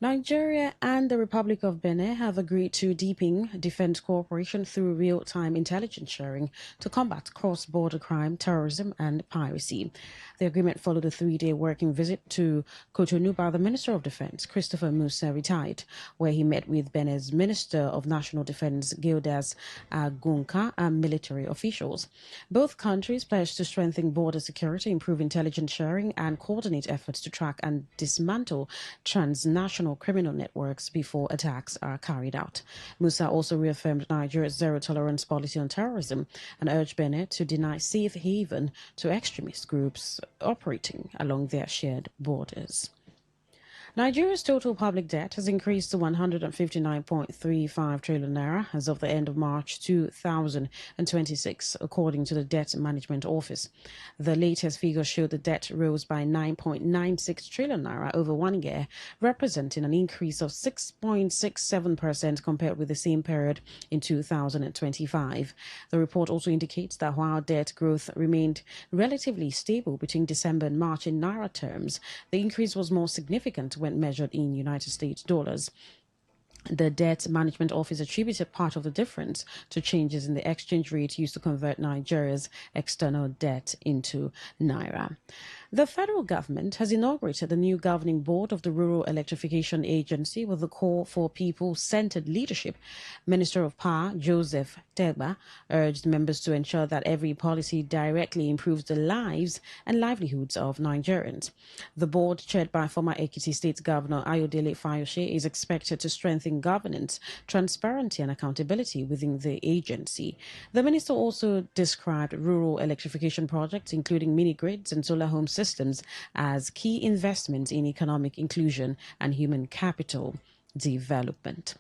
Nigeria and the Republic of Benin have agreed to deepen defense cooperation through real-time intelligence sharing to combat cross-border crime, terrorism, and piracy. The agreement followed a 3-day working visit to Cotonou by the Minister of Defense, Christopher Musa, retired, where he met with Benin's Minister of National Defense, Gildas Agunka, and military officials. Both countries pledged to strengthen border security, improve intelligence sharing, and coordinate efforts to track and dismantle transnational criminal networks before attacks are carried out. Musa also reaffirmed Nigeria's zero-tolerance policy on terrorism and urged Benin to deny safe haven to extremist groups operating along their shared borders. Nigeria's total public debt has increased to 159.35 trillion naira as of the end of March 2026, according to the Debt Management Office. The latest figures show the debt rose by 9.96 trillion naira over 1 year, representing an increase of 6.67% compared with the same period in 2025. The report also indicates that while debt growth remained relatively stable between December and March in naira terms, the increase was more significant when measured in United States dollars. The Debt Management Office attributed part of the difference to changes in the exchange rate used to convert Nigeria's external debt into naira. The federal government has inaugurated the new governing board of the Rural Electrification Agency with a call for people-centered leadership. Minister of Power Joseph Tegba urged members to ensure that every policy directly improves the lives and livelihoods of Nigerians. The board, chaired by former Ekiti State Governor Ayodele Fayose, is expected to strengthen governance, transparency and accountability within the agency. The minister also described rural electrification projects, including mini-grids and solar home systems, as key investments in economic inclusion and human capital development.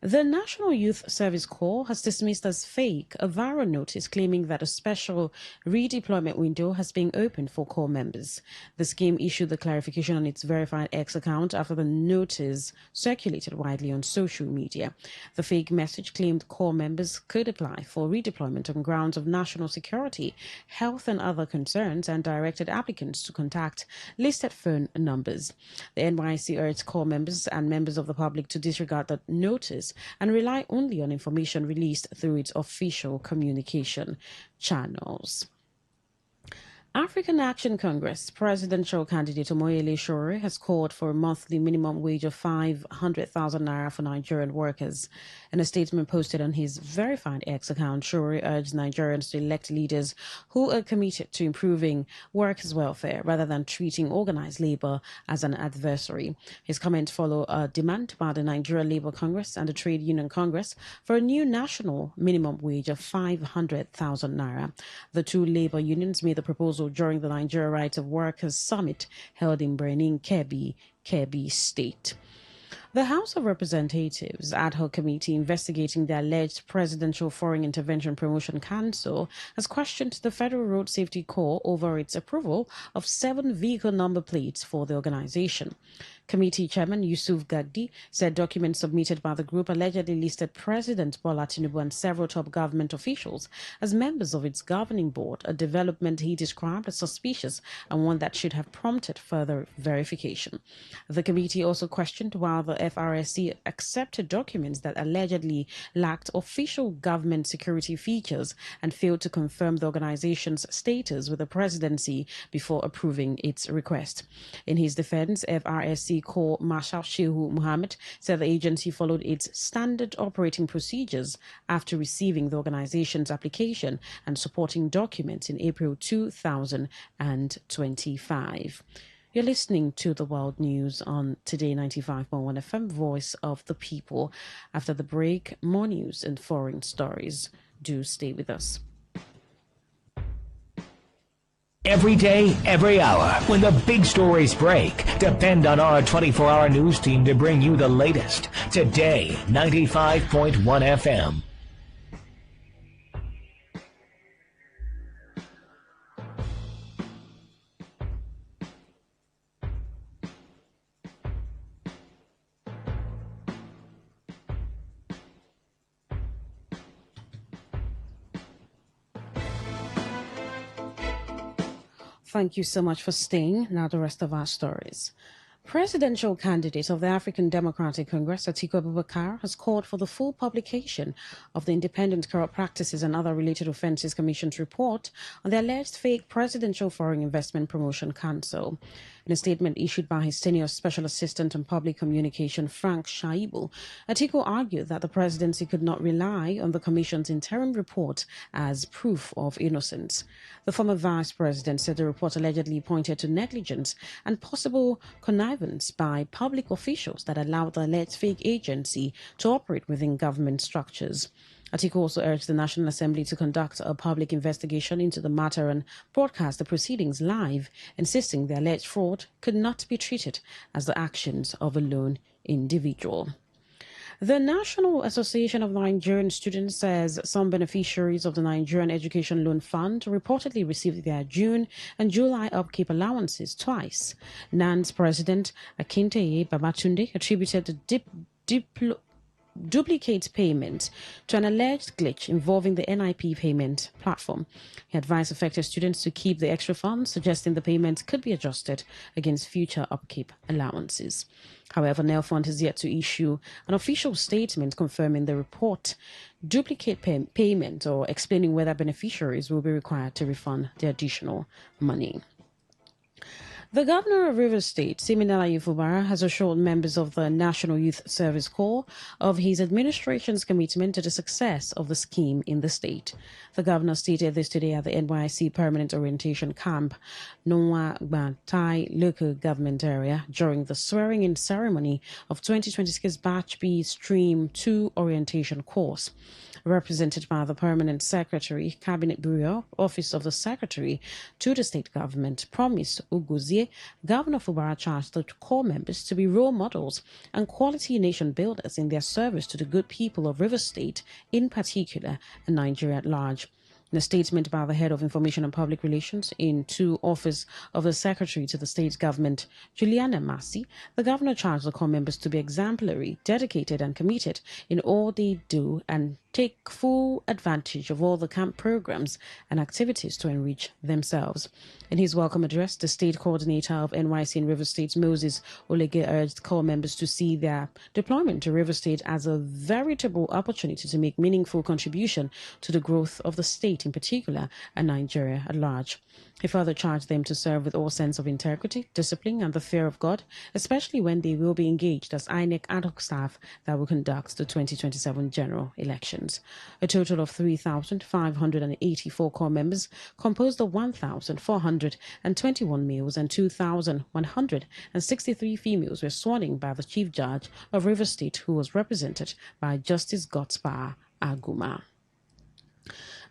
The National Youth Service Corps has dismissed as fake a viral notice claiming that a special redeployment window has been opened for Corps members. The scheme issued the clarification on its verified X account after the notice circulated widely on social media. The fake message claimed Corps members could apply for redeployment on grounds of national security, health, and other concerns, and directed applicants to contact listed phone numbers. The NYC urged Corps members and members of the public to disregard the notice and rely only on information released through its official communication channels. African Action Congress presidential candidate Omoyele Sowore has called for a monthly minimum wage of 500,000 naira for Nigerian workers. In a statement posted on his verified X account, Sowore urged Nigerians to elect leaders who are committed to improving workers' welfare rather than treating organized labor as an adversary. His comments follow a demand by the Nigeria Labour Congress and the Trade Union Congress for a new national minimum wage of 500,000 naira. The two labor unions made the proposal during the Nigeria Rights of Workers Summit held in Benin, Kebbi State. The House of Representatives Ad Hoc Committee investigating the alleged Presidential Foreign Intervention Promotion Council has questioned the Federal Road Safety Corps over its approval of 7 vehicle number plates for the organization. Committee Chairman Yusuf Gagdi said documents submitted by the group allegedly listed President Bola Tinubu and several top government officials as members of its governing board, a development he described as suspicious and one that should have prompted further verification. The committee also questioned why the FRSC accepted documents that allegedly lacked official government security features and failed to confirm the organization's status with the presidency before approving its request. In his defense, FRSC Corps Marshal Shehu Mohammed said the agency followed its standard operating procedures after receiving the organization's application and supporting documents in April 2025. You're listening to the World News on Today 95.1 FM, Voice of the People. After the break, more news and foreign stories. Do stay with us. Every day, every hour, when the big stories break, depend on our 24-hour news team to bring you the latest. Today, 95.1 FM. Thank you so much for staying. Now the rest of our stories. Presidential candidate of the African Democratic Congress, Atiku Abubakar, has called for the full publication of the Independent Corrupt Practices and Other Related Offences Commission's report on the alleged fake Presidential Foreign Investment Promotion Council. In a statement issued by his senior special assistant on public communication, Frank Shaibu, Atiku argued that the presidency could not rely on the commission's interim report as proof of innocence. The former vice president said the report allegedly pointed to negligence and possible connivance by public officials that allowed the alleged fake agency to operate within government structures. Atiku also urged the National Assembly to conduct a public investigation into the matter and broadcast the proceedings live, insisting the alleged fraud could not be treated as the actions of a lone individual. The National Association of Nigerian Students says some beneficiaries of the Nigerian Education Loan Fund reportedly received their June and July upkeep allowances twice. NAN's president, Akinteye Babatunde, attributed the duplicate payment to an alleged glitch involving the NIP payment platform. He advised affected students to keep the extra funds, suggesting the payment could be adjusted against future upkeep allowances. However, NELFund has yet to issue an official statement confirming the report duplicate payment or explaining whether beneficiaries will be required to refund the additional money. The governor of Rivers State, Siminalayi Fubara, has assured members of the National Youth Service Corps of his administration's commitment to the success of the scheme in the state. The governor stated this today at the NYC Permanent Orientation Camp, Nwa Gbantai local government area, during the swearing-in ceremony of 2026 Batch B Stream 2 orientation course. Represented by the Permanent Secretary, Cabinet Bureau, Office of the Secretary to the State Government, Promise Uguzie year, Governor Fubara charged the core members to be role models and quality nation builders in their service to the good people of Rivers State in particular and Nigeria at large. In a statement by the head of Information and Public Relations into Office of the Secretary to the State Government, Juliana Massey, the governor charged the core members to be exemplary, dedicated and committed in all they do and take full advantage of all the camp programs and activities to enrich themselves. In his welcome address, the state coordinator of NYC in River State, Moses Olege, urged core members to see their deployment to River State as a veritable opportunity to make meaningful contribution to the growth of the state in particular and Nigeria at large. He further charged them to serve with all sense of integrity, discipline, and the fear of God, especially when they will be engaged as INEC ad hoc staff that will conduct the 2027 general elections. A total of 3,584 core members, composed of 1,421 males and 2,163 females, were sworn in by the Chief Judge of River State, who was represented by Justice Godspar Aguma.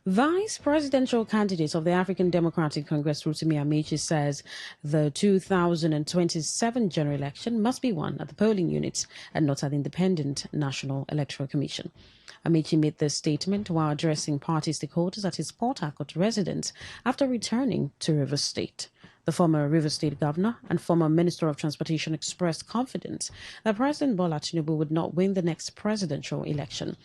Vice presidential candidate of the African Democratic Congress, Rotimi Amaechi, says the 2027 general election must be won at the polling units and not at the Independent National Electoral Commission. Amaechi made this statement while addressing party stakeholders at his Port Harcourt residence after returning to Rivers State. The former Rivers State governor and former Minister of Transportation expressed confidence that President Bola Tinubu would not win the next presidential election.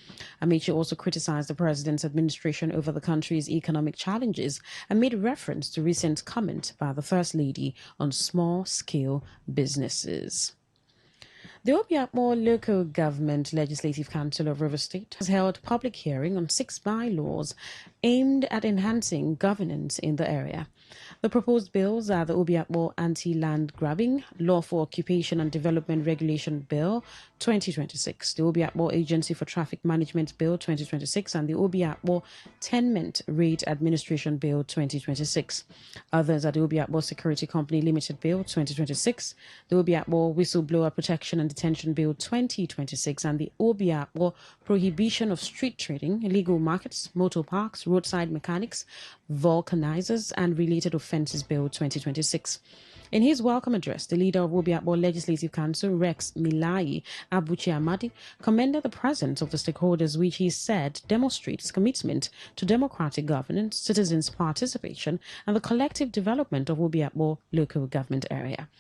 Amaechi also criticized the president's administration over the country's economic challenges and made reference to recent comment by the First Lady on small-scale businesses. The Obiakpo Local Government Legislative Council of River State has held public hearing on 6 bylaws aimed at enhancing governance in the area. The proposed bills are the Obiakpo Anti-Land Grabbing, Law for Occupation and Development Regulation Bill 2026, the Obiakpo Agency for Traffic Management Bill 2026, and the Obiakpo Tenement Rate Administration Bill 2026. Others are the Obiakpo Security Company Limited Bill 2026, the Obiakpo Whistleblower Protection and Detention Bill 2026, and the Obiakpo Prohibition of Street Trading, Illegal Markets, Motor Parks, Roadside Mechanics, Vulcanizers, and Related Offences Bill 2026. In his welcome address, the leader of Obiakpo Legislative Council, Rex Milai Abuchi Amadi, commended the presence of the stakeholders, which he said demonstrates commitment to democratic governance, citizens' participation, and the collective development of Obiakpo local government area.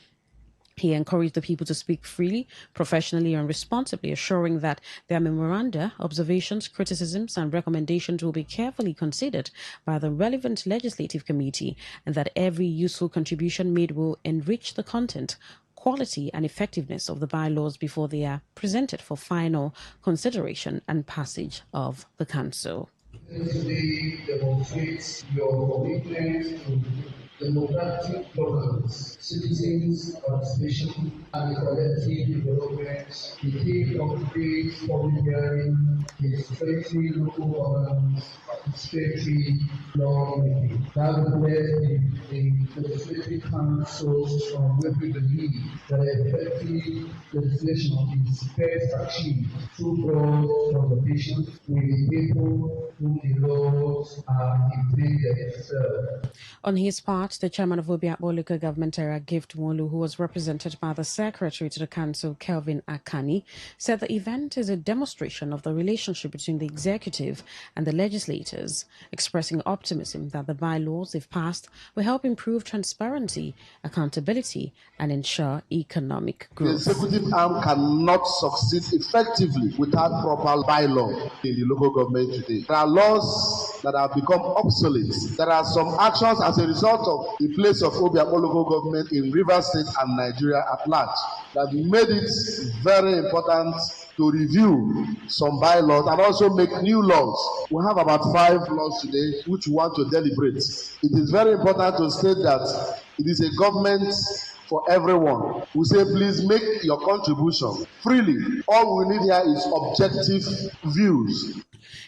He encouraged the people to speak freely, professionally, and responsibly, assuring that their memoranda, observations, criticisms, and recommendations will be carefully considered by the relevant legislative committee and that every useful contribution made will enrich the content, quality, and effectiveness of the bylaws before they are presented for final consideration and passage of the Council. Today demonstrates your commitment to democratic governance, citizens' participation, and collective development. The theme of today's public hearing is strengthening local governance, participatory lawmaking. That reflects the legislative councils on where we believe that effective legislation is best achieved through broad consultation with the people whom the laws are intended to serve. On his part, the chairman of Obiakpo Local Government Area, Gift Wolu, who was represented by the secretary to the council, Kelvin Akani, said the event is a demonstration of the relationship between the executive and the legislators, expressing optimism that the bylaws, if passed, will help improve transparency, accountability, and ensure economic growth. The executive arm cannot succeed effectively without proper bylaw in the local government today. There are laws that have become obsolete. There are some actions as a result of the place of Obiakpo local government in Rivers State and Nigeria at large that made it very important to review some bylaws and also make new laws. We have about 5 laws today which we want to deliberate. It is very important to state that it is a government for everyone. We say, please make your contribution freely. All we need here is objective views.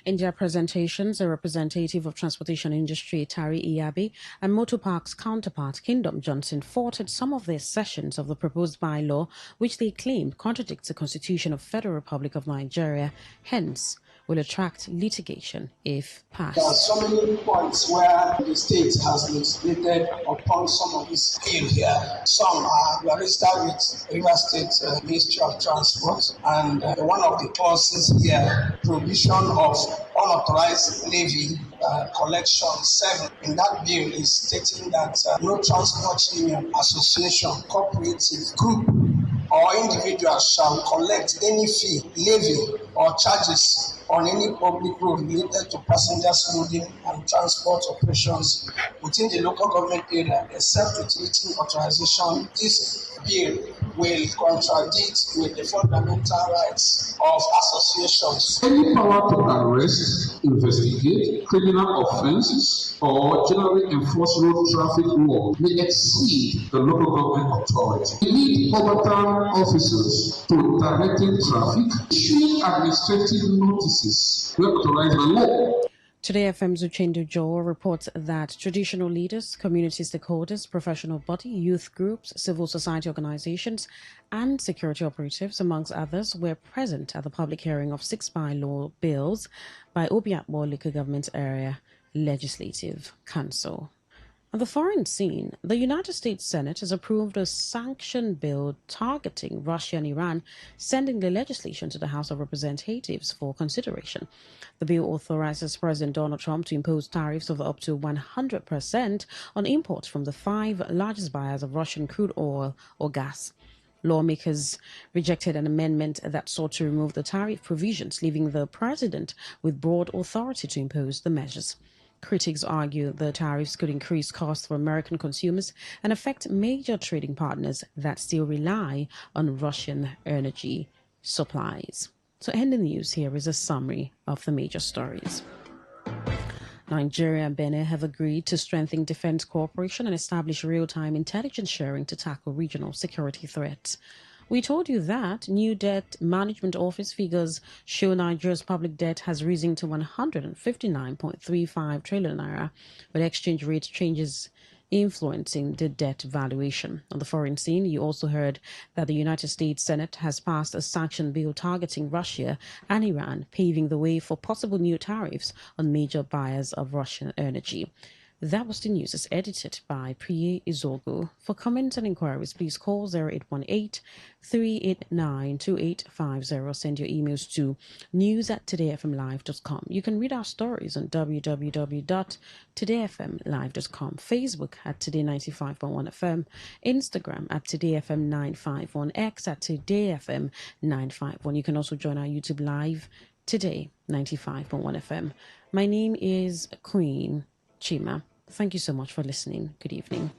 In their presentations, a representative of transportation industry, Tari Iyabi, and Motor Parks counterpart, Kingdom Johnson, faulted some of their sessions of the proposed bylaw, which they claimed contradicts the Constitution of Federal Republic of Nigeria. Hence, will attract litigation if passed. There are so many points where the state has legislated upon some of this bill here. Some are registered with Rivers State Ministry of Transport, and one of the clauses here, provision of unauthorized levy collection 7 in that bill is stating that no transport union, association, cooperative, group, or individual shall collect any fee, levy, or charges on any public road related to passengers loading and transport operations within the local government area, except with written authorization. This bill will contradict with the fundamental rights of associations. Any power to arrest, investigate criminal offences, or generally enforce road traffic law may exceed the local government authority. We need overtime officers to directing traffic, issuing administrative notices where authorized by law. Today FM's Uchendu Joe reports that traditional leaders, community stakeholders, professional body, youth groups, civil society organizations, and security operatives, amongst others, were present at the public hearing of 6 bylaw bills by Obiakpo Local Government Area Legislative Council. On the foreign scene, the United States Senate has approved a sanction bill targeting Russia and Iran, sending the legislation to the House of Representatives for consideration. The bill authorizes President Donald Trump to impose tariffs of up to 100% on imports from the 5 largest buyers of Russian crude oil or gas. Lawmakers rejected an amendment that sought to remove the tariff provisions, leaving the president with broad authority to impose the measures. Critics argue the tariffs could increase costs for American consumers and affect major trading partners that still rely on Russian energy supplies. To end the news, here is a summary of the major stories. Nigeria and Benin have agreed to strengthen defense cooperation and establish real-time intelligence sharing to tackle regional security threats. We told you that new debt management office figures show Nigeria's public debt has risen to 159.35 trillion naira, with exchange rate changes influencing the debt valuation. On the foreign scene, you also heard that the United States Senate has passed a sanction bill targeting Russia and Iran, paving the way for possible new tariffs on major buyers of Russian energy. That was the news. It's edited by Priye Izogu. For comments and inquiries, please call 0818-389-2850. Send your emails to news@todayfmlive.com. You can read our stories on www.todayfmlive.com, Facebook at Today95.1fm, Instagram at TodayFM951, X at TodayFM951. You can also join our YouTube live, Today 95.1 FM. My name is Queen Chima. Thank you so much for listening. Good evening.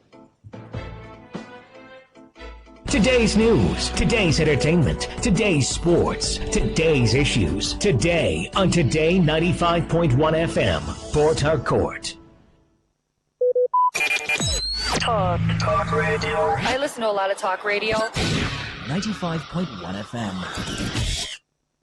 Today's news, today's entertainment, today's sports, today's issues. Today on Today 95.1 FM, Port Harcourt. Talk radio. I listen to a lot of talk radio. 95.1 FM.